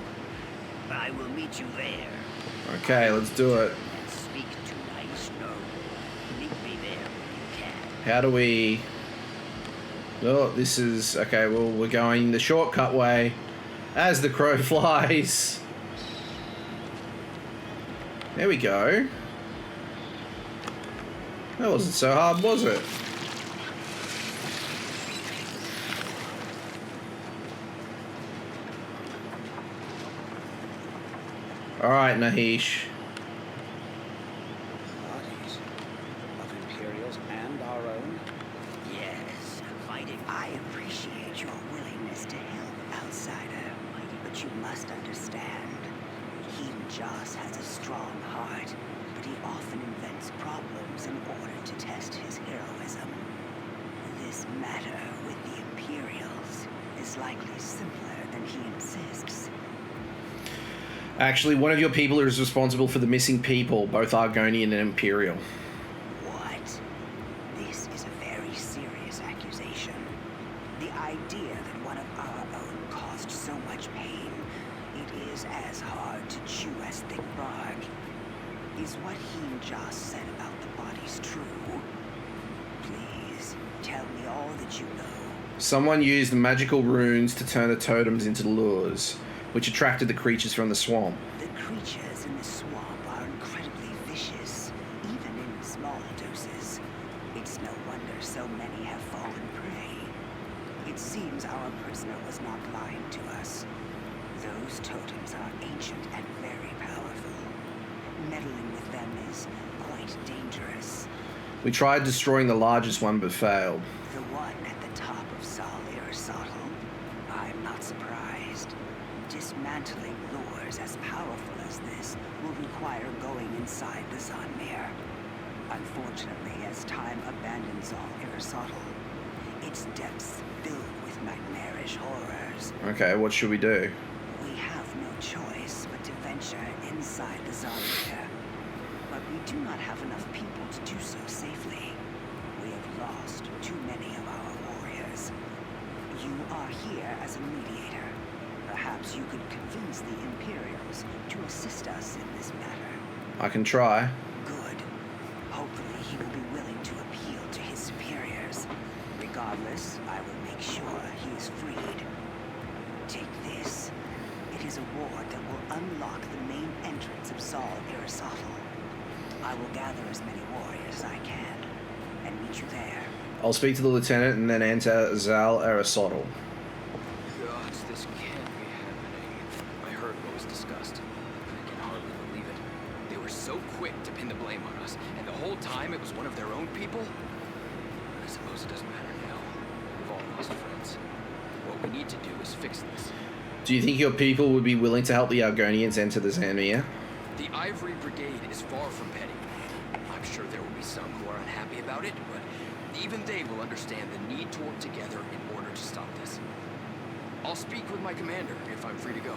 But I will meet you there. Okay, let's do it. And speak to Nahish Nurul. Meet me there when you can. How do we... Oh, this is... Okay, well, we're going the shortcut way. As the crow flies. There we go. That wasn't so hard, was it? Alright, Nahish. Bodies of Imperials and our own? Yes, fighting. I appreciate your willingness to help, outsider. But you must understand, Hutan-tzel has a strong heart, but he often invents problems in order to test his heroism. This matter with the Imperials is likely simpler than he insists. Actually, one of your people is responsible for the missing people, both Argonian and Imperial. What? This is a very serious accusation. The idea that one of our own caused so much pain, it is as hard to chew as thick bark. Is what Hutan-tzel said about the bodies true? Please, tell me all that you know. Someone used magical runes to turn the totems into lures, which attracted the creatures from the swamp. The creatures in the swamp are incredibly vicious, even in small doses. It's no wonder so many have fallen prey. It seems our prisoner was not lying to us. Those totems are ancient and very powerful. Meddling with them is quite dangerous. We tried destroying the largest one but failed. The one at the top of Aristotle? I'm not surprised. Dismantling lures as powerful as this will require going inside the Zanmir. Unfortunately, as time abandons Aristotle, its depths filled with nightmarish horrors. Okay, what should we do? We have no choice but to venture inside the Zanmir. But we do not have enough people to do so safely. We have lost too many of our warriors. You are here as a mediator. Perhaps you could convince the Imperials to assist us in this matter. I can try. Good. Hopefully he will be willing to appeal to his superiors. Regardless, I will make sure he is freed. Take this. It is a ward that will unlock the main entrance of Aristotle. I will gather as many warriors as I can and meet you there. I'll speak to the lieutenant and then enter Zal Aristotle. Gods, this can't be happening. I heard what was discussed. I can hardly believe it. They were so quick to pin the blame on us, and the whole time it was one of their own people? I suppose it doesn't matter now. We've all lost friends. What we need to do is fix this. Do you think your people would be willing to help the Argonians enter the Zanmir? The Ivory Brigade is far from petty. I'm sure there will be some who are unhappy about it, but even they will understand the need to work together in order to stop this. I'll speak with my commander if I'm free to go.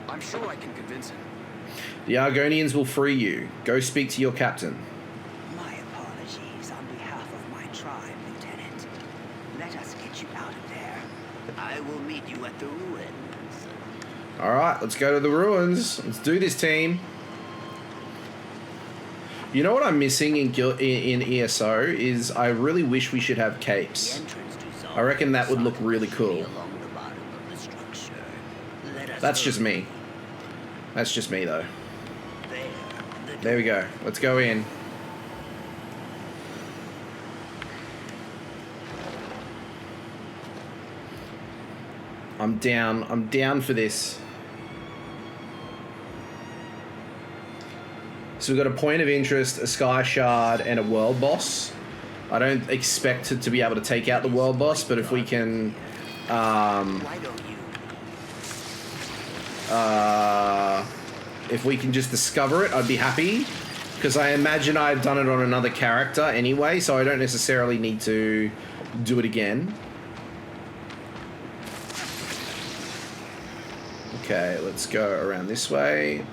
I'm sure I can convince him. The Argonians will free you. Go speak to your captain. My apologies on behalf of my tribe, Lieutenant. Let us get you out of there. I will meet you at the ruins. Alright, let's go to the ruins. Let's do this, team. You know what I'm missing in ESO is I really wish we should have capes. I reckon that would look really cool. That's just me. That's just me, though. There we go. Let's go in. I'm down. I'm down for this. So we've got a point of interest, a sky shard, and a world boss. I don't expect it to be able to take out the world boss, but if we can, if we can just discover it, I'd be happy. Because I imagine I've done it on another character anyway, so I don't necessarily need to do it again. Okay, let's go around this way.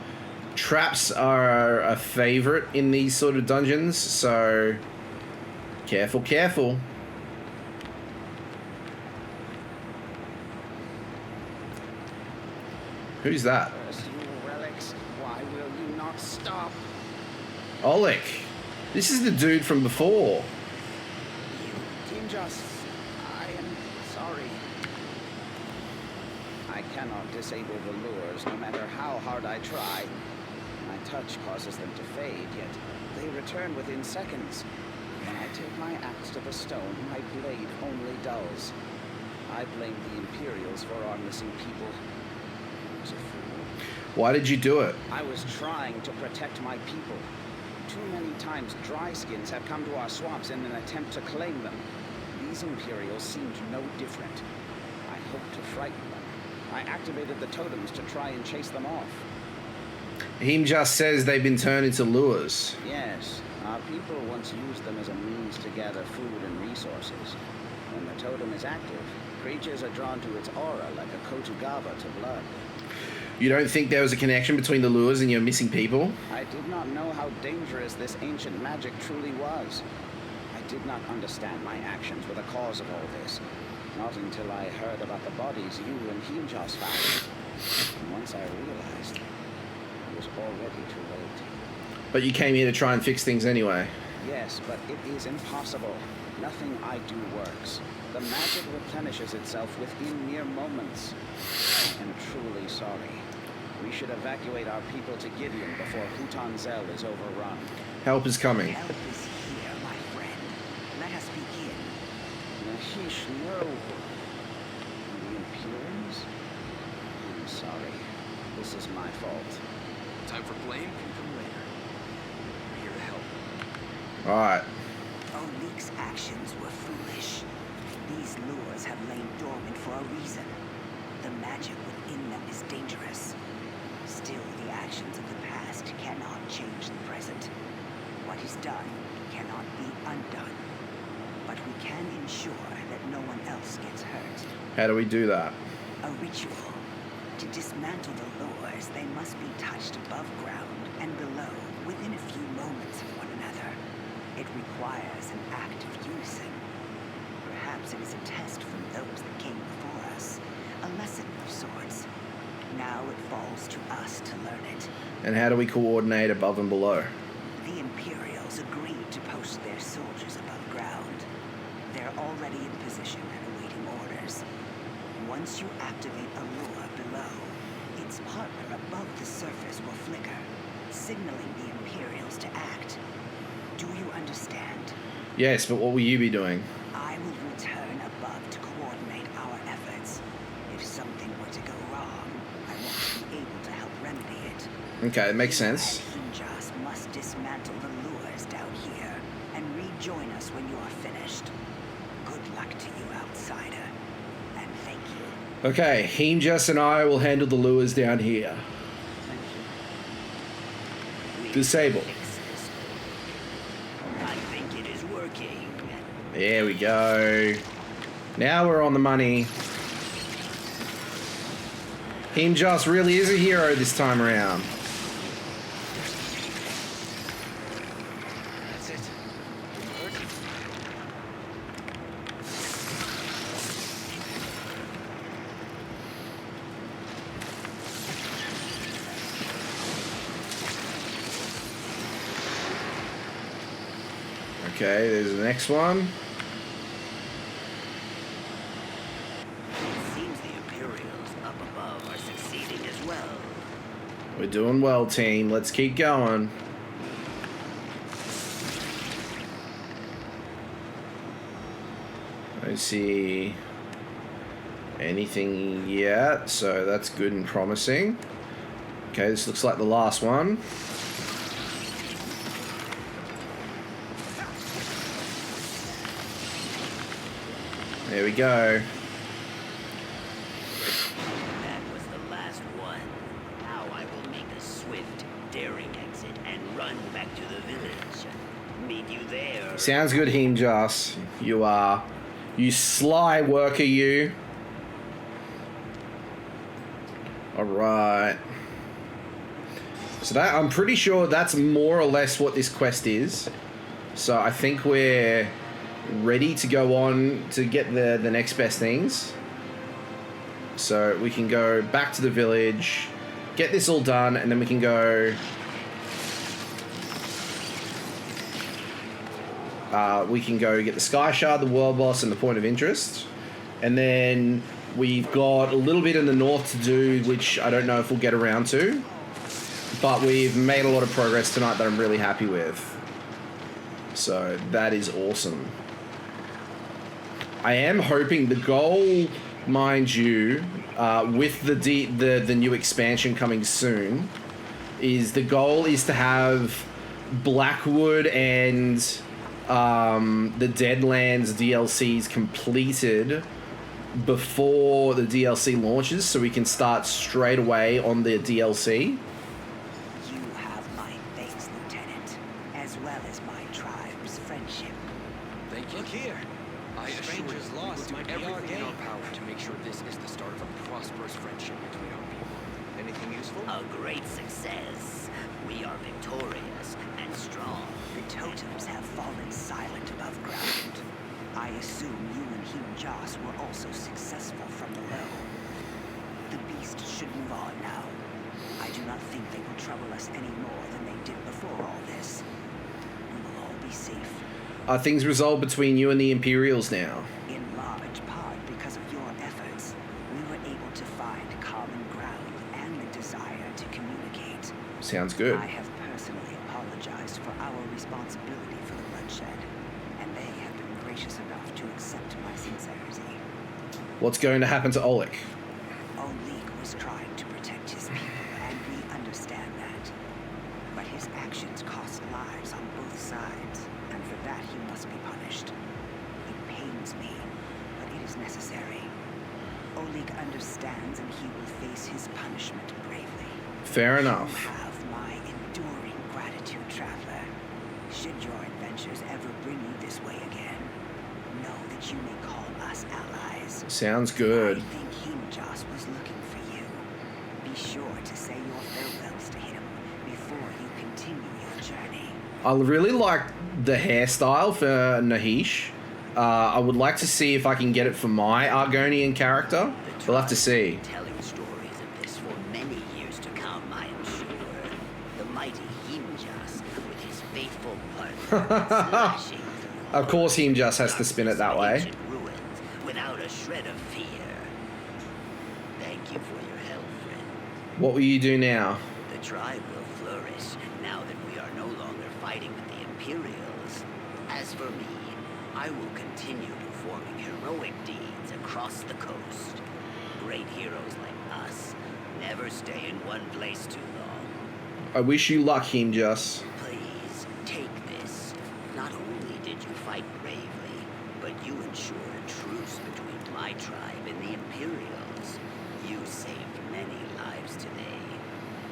Traps are a favorite in these sort of dungeons, so careful, careful. Who's that? Relics, why will you not stop? Oleg. This is the dude from before. Team Just, I am sorry. I cannot disable the lures no matter how hard I try. My touch causes them to fade, yet they return within seconds. When I take my axe to the stone, my blade only dulls. I blame the Imperials for our missing people. I was a fool. Why did you do it? I was trying to protect my people. Too many times dry skins have come to our swamps in an attempt to claim them. These Imperials seemed no different. I hoped to frighten them. I activated the totems to try and chase them off. He just says they've been turned into lures. Yes, our people once used them as a means to gather food and resources. When the totem is active, creatures are drawn to its aura like a Kotugaba to blood. You don't think there was a connection between the lures and your missing people? I did not know how dangerous this ancient magic truly was. I did not understand my actions were the cause of all this. Not until I heard about the bodies you and Hutan-tzel found. And once I realized, it was already too late. But you came here to try and fix things anyway. Yes, but it is impossible. Nothing I do works. The magic replenishes itself within mere moments. I am truly sorry. We should evacuate our people to Gideon before Hutan-tzel is overrun. Help is coming. Help is here, my friend. Let us begin. Nahish, no. The Imperials? I'm sorry. This is my fault. Time for blame can come later. We're here to help. Alright. Oleg's actions were foolish. These lures have lain dormant for a reason. The magic within them is dangerous. Still, the actions of the past cannot change the present. What is done cannot be undone. But we can ensure that no one else gets hurt. How do we do that? A ritual. To dismantle the lures, they must be touched above ground and below within a few moments of one another. It requires an act of unison. Perhaps it is a test from those that came before us. A lesson of sorts. Now it falls to us to learn it. And how do we coordinate above and below? The Imperials agreed to post their soldiers above ground. They're already in position and awaiting orders. Once you activate a lure below, its partner above the surface will flicker, signaling the Imperials to act. Do you understand? Yes, but what will you be doing? I will return above to coordinate our efforts. If something were to go wrong, I want to be able to help remedy it. Okay, it makes sense. Hutan-tzel must dismantle the lures down here and rejoin us when you are finished. Good luck to you, outsider, and thank you. Okay, Hutan-tzel and I will handle the lures down here. Disable. I think it is working. There we go. Now we're on the money. Hutan-tzel really is a hero this time around. That's it. Okay, there's the next one. It seems the Imperials up above are succeeding as well. We're doing well, team. Let's keep going. I see anything yet, so that's good and promising. Okay, this looks like the last one. There we go. That was the last one. Now I will make a swift, daring exit and run back to the village. Meet you there. Sounds good, Himjas. You are. You sly worker, you. Alright. So that, I'm pretty sure that's more or less what this quest is. So I think we're ready to go on to get the next best things. So we can go back to the village, get this all done, and then we can go... we can go get the Sky Shard, the World Boss, and the Point of Interest. And then we've got a little bit in the north to do, which I don't know if we'll get around to. But we've made a lot of progress tonight that I'm really happy with. So that is awesome. I am hoping the goal, mind you, with the new expansion coming soon, is the goal is to have Blackwood and the Deadlands DLCs completed before the DLC launches, so we can start straight away on the DLC. You have my thanks, Lieutenant, as well as my tribe's friendship. Thank you. Look here. I assure you, Strangers we lost will might do be our everything in game. our power to make sure this is the start of a prosperous friendship between our people. Anything useful? A great success. We are victorious and strong. The totems have fallen silent above ground. I assume you and Hutan-tzel were also successful from below. The beast should move on now. I do not think they will trouble us any more than they did before all this. We will all be safe. Are things resolved between you and the Imperials now? In large part because of your efforts, we were able to find common ground and the desire to communicate. Sounds good. I have personally apologized for our responsibility for the bloodshed, and they have been gracious enough to accept my sincerity. What's going to happen to Oleg? Oleg was trying to protect his people, and we understand that. But his actions cost lives on both sides, and for that he must be punished. It pains me, but it is necessary. Oleg understands, and he will face his punishment bravely. Fair enough. You have my enduring gratitude, traveler. Should your adventures ever bring you this way again, know that you may call us allies. Sounds good. I think Hutan-tzel was looking for you. Be sure to say your farewells to him before you continue your journey. I really like the hairstyle for Nahish. I would like to see if I can get it for my Argonian character. We'll have to see. Telling stories of this for many years to come, I am sure. The mighty Hutan-tzel with his faithful partner slashing through Of course, Himjas has to spin it that way. ancient ruins without a shred of fear. Thank you for your help, friend. What will you do now? The tribe will flourish now that we are no longer fighting with the Imperials. As for me, I will continue performing heroic deeds across the coast. Great heroes like us never stay in one place too long. I wish you luck, Himjas. Please, take this. Not only did you fight bravely, but you ensured a truce between my tribe and the Imperials. You saved many lives today.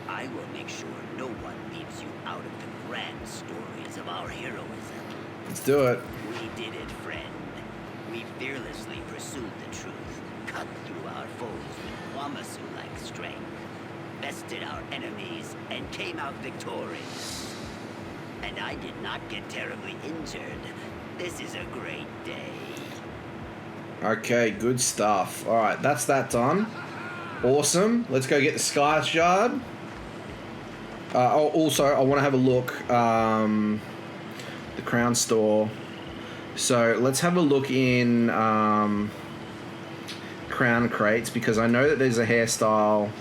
I will make sure no one leaves you out of the grand stories of our heroism. Let's do it. We did it, friend. We fearlessly pursued the truth, cut through our foes with Wamasu-like strength, bested our enemies, and came out victorious. And I did not get terribly injured. This is a great day. Okay, good stuff. Alright, that's that done. Awesome. Let's go get the Sky Shard. Also, I want to have a look. The Crown Store. So, let's have a look in Crown Crates, because I know that there's a hairstyle.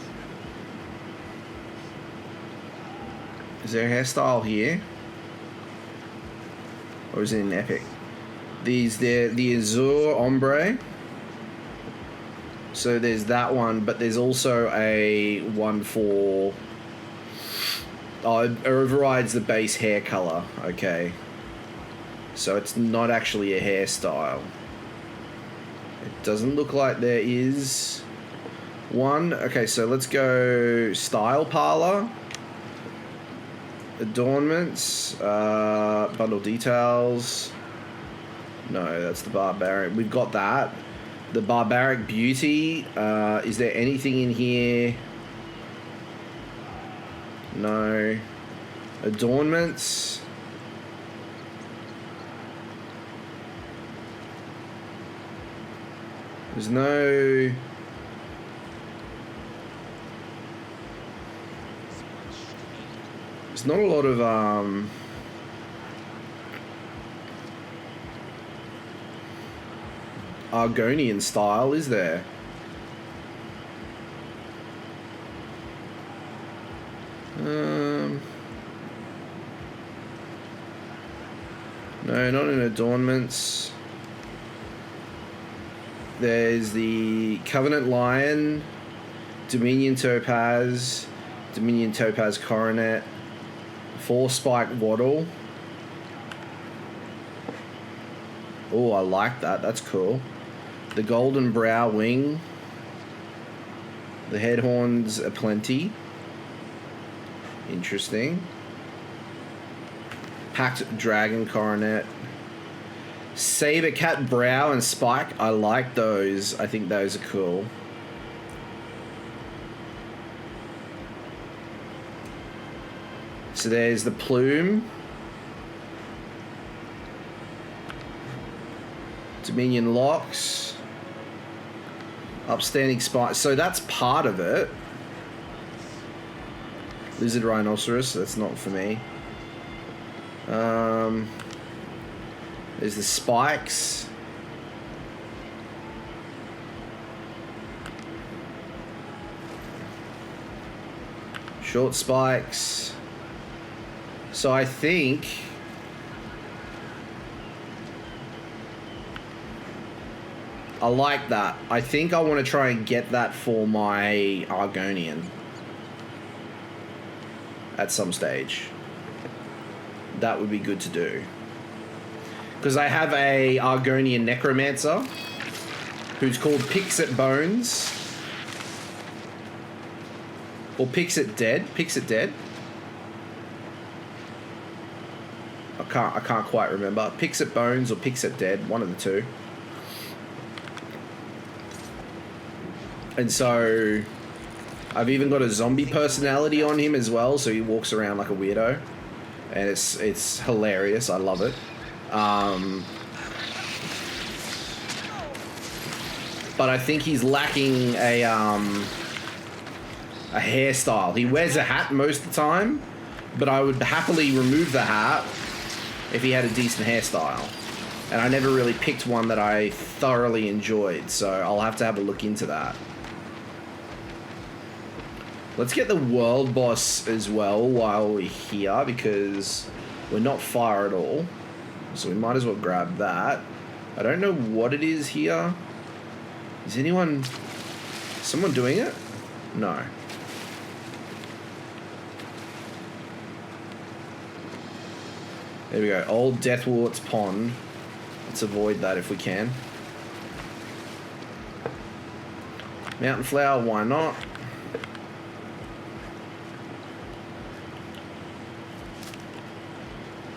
Is there a hairstyle here? Or is it in Epic? The Azure Ombre. So there's that one, but there's also a one for... Oh, it overrides the base hair color. Okay. So it's not actually a hairstyle. It doesn't look like there is one. Okay, so let's go style parlor. Adornments. Bundle details. No, that's the barbaric. We've got that. The barbaric beauty. Is there anything in here? No. Adornments. There's no... There's not a lot of Argonian style, is there? No, not in adornments. There's the Covenant Lion, Dominion Topaz Coronet, 4-spike Waddle. Oh, I like that. That's cool. The Golden Brow Wing. The head horns are plenty. Interesting. Packed Dragon Coronet. Saber Cat Brow and Spike. I like those. I think those are cool. So there's the Plume. Dominion Locks. Upstanding Spike. So that's part of it. Lizard Rhinoceros. That's not for me. There's the spikes. Short spikes. So I think I like that. I think I want to try and get that for my Argonian at some stage. That would be good to do. Because I have a Argonian Necromancer who's called Pixit Bones. Or Pixit Dead. Pixit Dead. I can't quite remember. Pixit Bones or Pixit Dead, one of the two. And so I've even got a zombie personality on him as well, so he walks around like a weirdo. And it's hilarious. I love it. But I think he's lacking a hairstyle. He wears a hat most of the time, but I would happily remove the hat if he had a decent hairstyle. And I never really picked one that I thoroughly enjoyed, so I'll have to have a look into that. Let's get the world boss as well while we're here, because we're not far at all. So we might as well grab that. I don't know what it is here. Is someone doing it? No. There we go. Old Deathwart's Pond. Let's avoid that if we can. Mountain Flower, why not?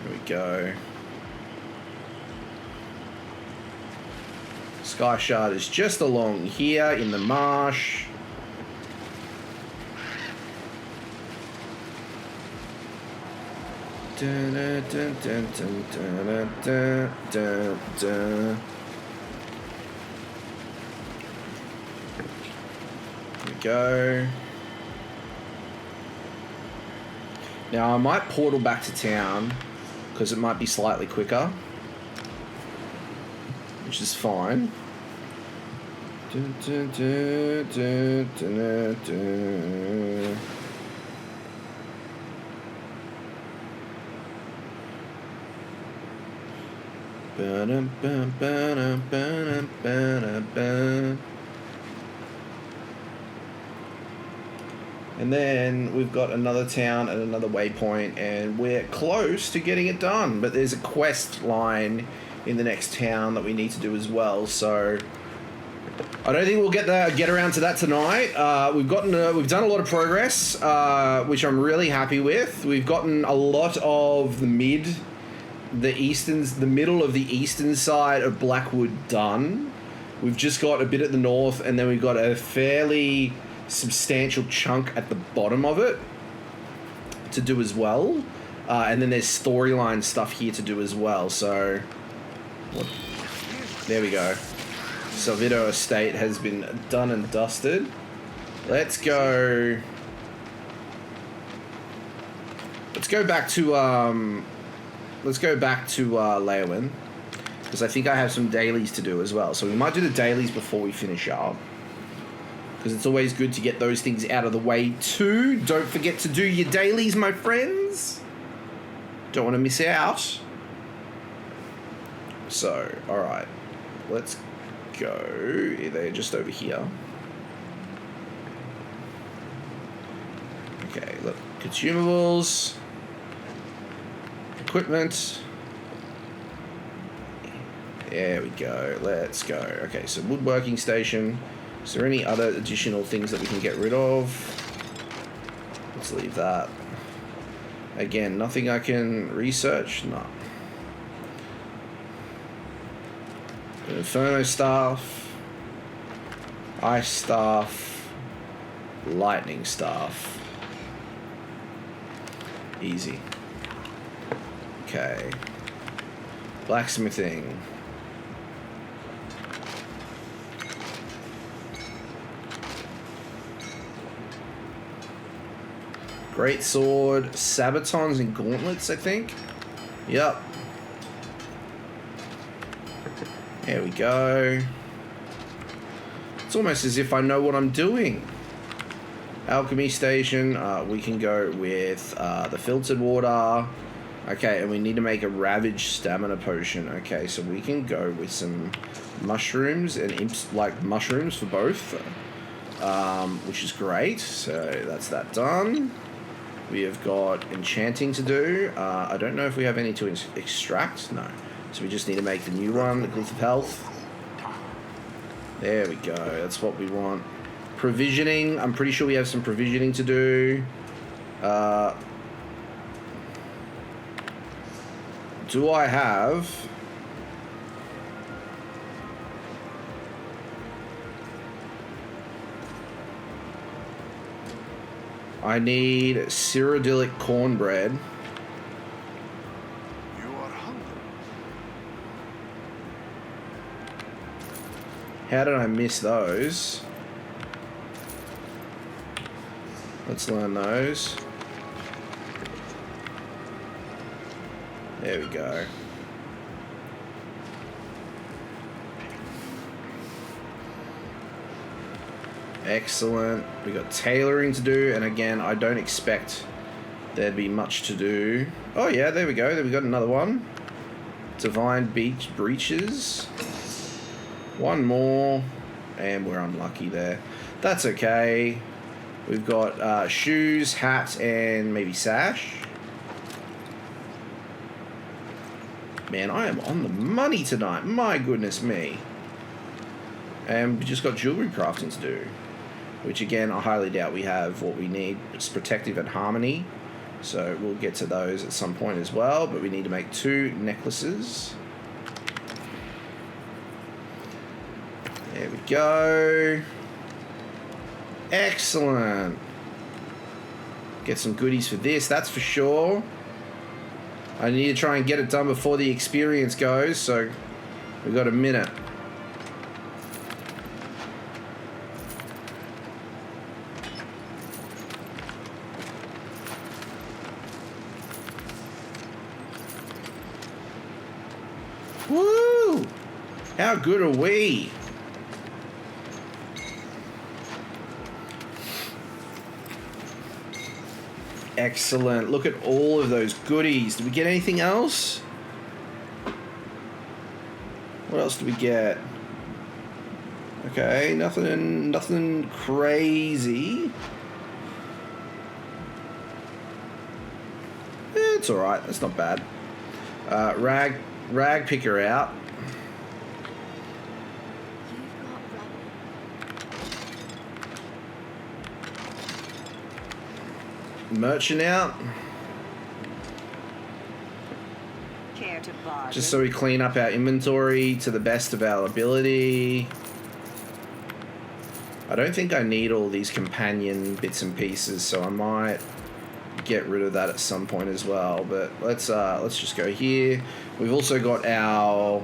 There we go. Sky Shard is just along here in the marsh. Dun, dun, dun, dun, dun, dun, dun, dun. There we go. Now I might portal back to town because it might be slightly quicker, which is fine. Dun, dun, dun, dun, dun, dun. Ba-dum, ba-dum, ba-dum, ba-dum, ba-dum. And then we've got another town and another waypoint, and we're close to getting it done. But there's a quest line in the next town that we need to do as well. So I don't think we'll get around to that tonight. We've done a lot of progress, which I'm really happy with. We've gotten a lot of the middle of the eastern side of Blackwood done. We've just got a bit at the north, and then we've got a fairly substantial chunk at the bottom of it to do as well. And then there's storyline stuff here to do as well. So there we go. Salvido Estate has been done and dusted. Let's go back to Leowyn, because I think I have some dailies to do as well. So we might do the dailies before we finish up, because it's always good to get those things out of the way too. Don't forget to do your dailies, my friends. Don't want to miss out. So, alright. Let's go. They're just over here. Okay, look. Consumables. Equipment. There we go. Let's go. Okay, so woodworking station. Is there any other additional things that we can get rid of? Let's leave that. Again, nothing I can research? No. Inferno staff. Ice staff. Lightning staff. Easy. Okay. Blacksmithing. Great sword, sabatons and gauntlets, I think. Yep. There we go. It's almost as if I know what I'm doing. Alchemy station. We can go with the filtered water. Okay, and we need to make a ravaged stamina potion. Okay, so we can go with some mushrooms and imps, like mushrooms for both, which is great. So that's that done. We have got enchanting to do. I don't know if we have any to extract. No. So we just need to make the new one, the Glyph of Health. There we go. That's what we want. Provisioning. I'm pretty sure we have some provisioning to do. Do I have... I need Cyrodiilic cornbread. You are hungry. How did I miss those? Let's learn those. There we go. Excellent. We got tailoring to do, and again, I don't expect there'd be much to do. Oh yeah, there we go. There we got another one. Divine Beach Breaches. One more, and we're unlucky there. That's okay. We've got shoes, hat, and maybe sash. Man, I am on the money tonight. My goodness me. And we just got jewelry crafting to do, which again, I highly doubt we have what we need. It's protective and harmony. So we'll get to those at some point as well, but we need to make 2 necklaces. There we go. Excellent. Get some goodies for this, that's for sure. I need to try and get it done before the experience goes, so we've got a minute. Woo! How good are we? Excellent. Look at all of those goodies. Did we get anything else? What else did we get? Okay, nothing crazy. it's all right. That's not bad. Rag, pick her out. Merchant out. Care to bargain? Just so we clean up our inventory to the best of our ability. I don't think I need all these companion bits and pieces, so I might get rid of that at some point as well. But let's just go here. We've also got our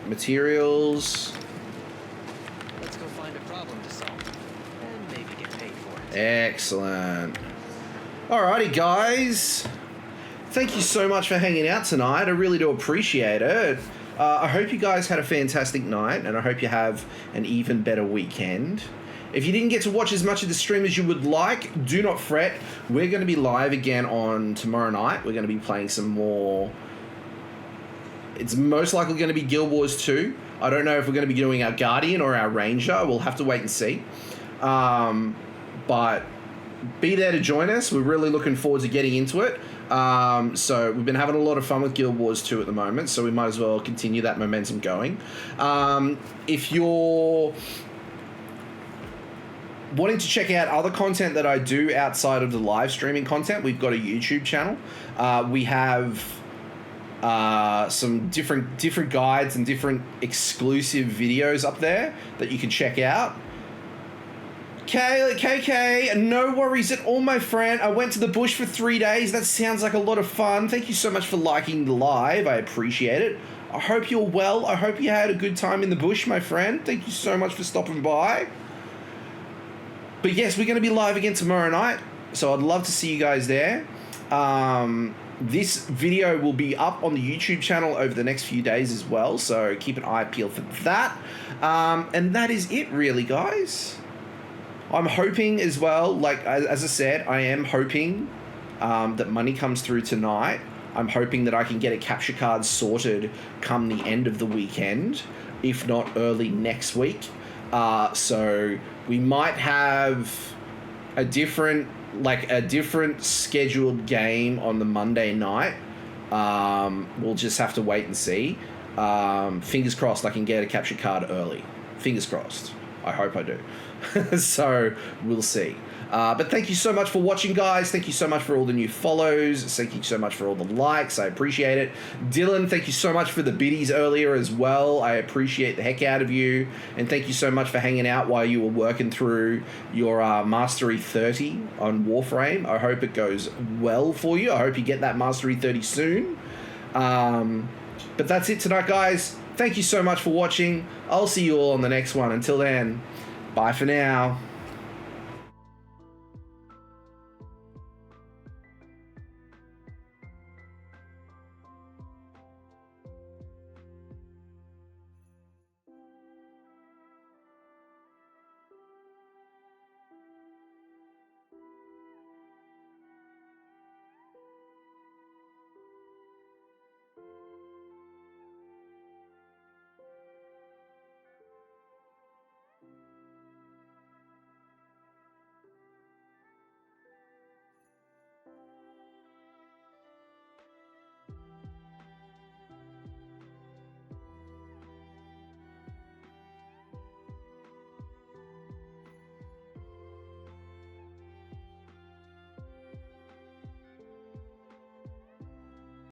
materials. Let's go find a problem to solve and maybe get paid for it. Excellent. Alrighty, guys. Thank you so much for hanging out tonight. I really do appreciate it. I hope you guys had a fantastic night, and I hope you have an even better weekend. If you didn't get to watch as much of the stream as you would like, do not fret. We're going to be live again on tomorrow night. We're going to be playing some more. It's most likely going to be Guild Wars 2. I don't know if we're going to be doing our Guardian or our Ranger. We'll have to wait and see. But be there to join us. We're really looking forward to getting into it. So we've been having a lot of fun with Guild Wars 2 at the moment, so we might as well continue that momentum going. If you're wanting to check out other content that I do outside of the live streaming content, we've got a YouTube channel. We have some different guides and different exclusive videos up there that you can check out. KK, no worries at all, my friend. I went to the bush for 3 days. That sounds like a lot of fun. Thank you so much for liking the live. I appreciate it. I hope you're well. I hope you had a good time in the bush, my friend. Thank you so much for stopping by. But yes, we're going to be live again tomorrow night, so I'd love to see you guys there. This video will be up on the YouTube channel over the next few days as well, so keep an eye peeled for that. And that is it, really, guys. I'm hoping as well, like as I said, I am hoping that money comes through tonight. I'm hoping that I can get a capture card sorted come the end of the weekend, if not early next week. So we might have a different scheduled game on the Monday night. We'll just have to wait and see. Fingers crossed I can get a capture card early. Fingers crossed. I hope I do. So we'll see. But thank you so much for watching, guys. Thank you so much for all the new follows. Thank you so much for all the likes. I appreciate it. Dylan, thank you so much for the biddies earlier as well. I appreciate the heck out of you. And thank you so much for hanging out while you were working through your Mastery 30 on Warframe. I hope it goes well for you. I hope you get that Mastery 30 soon. But that's it tonight, guys. Thank you so much for watching. I'll see you all on the next one. Until then, bye for now.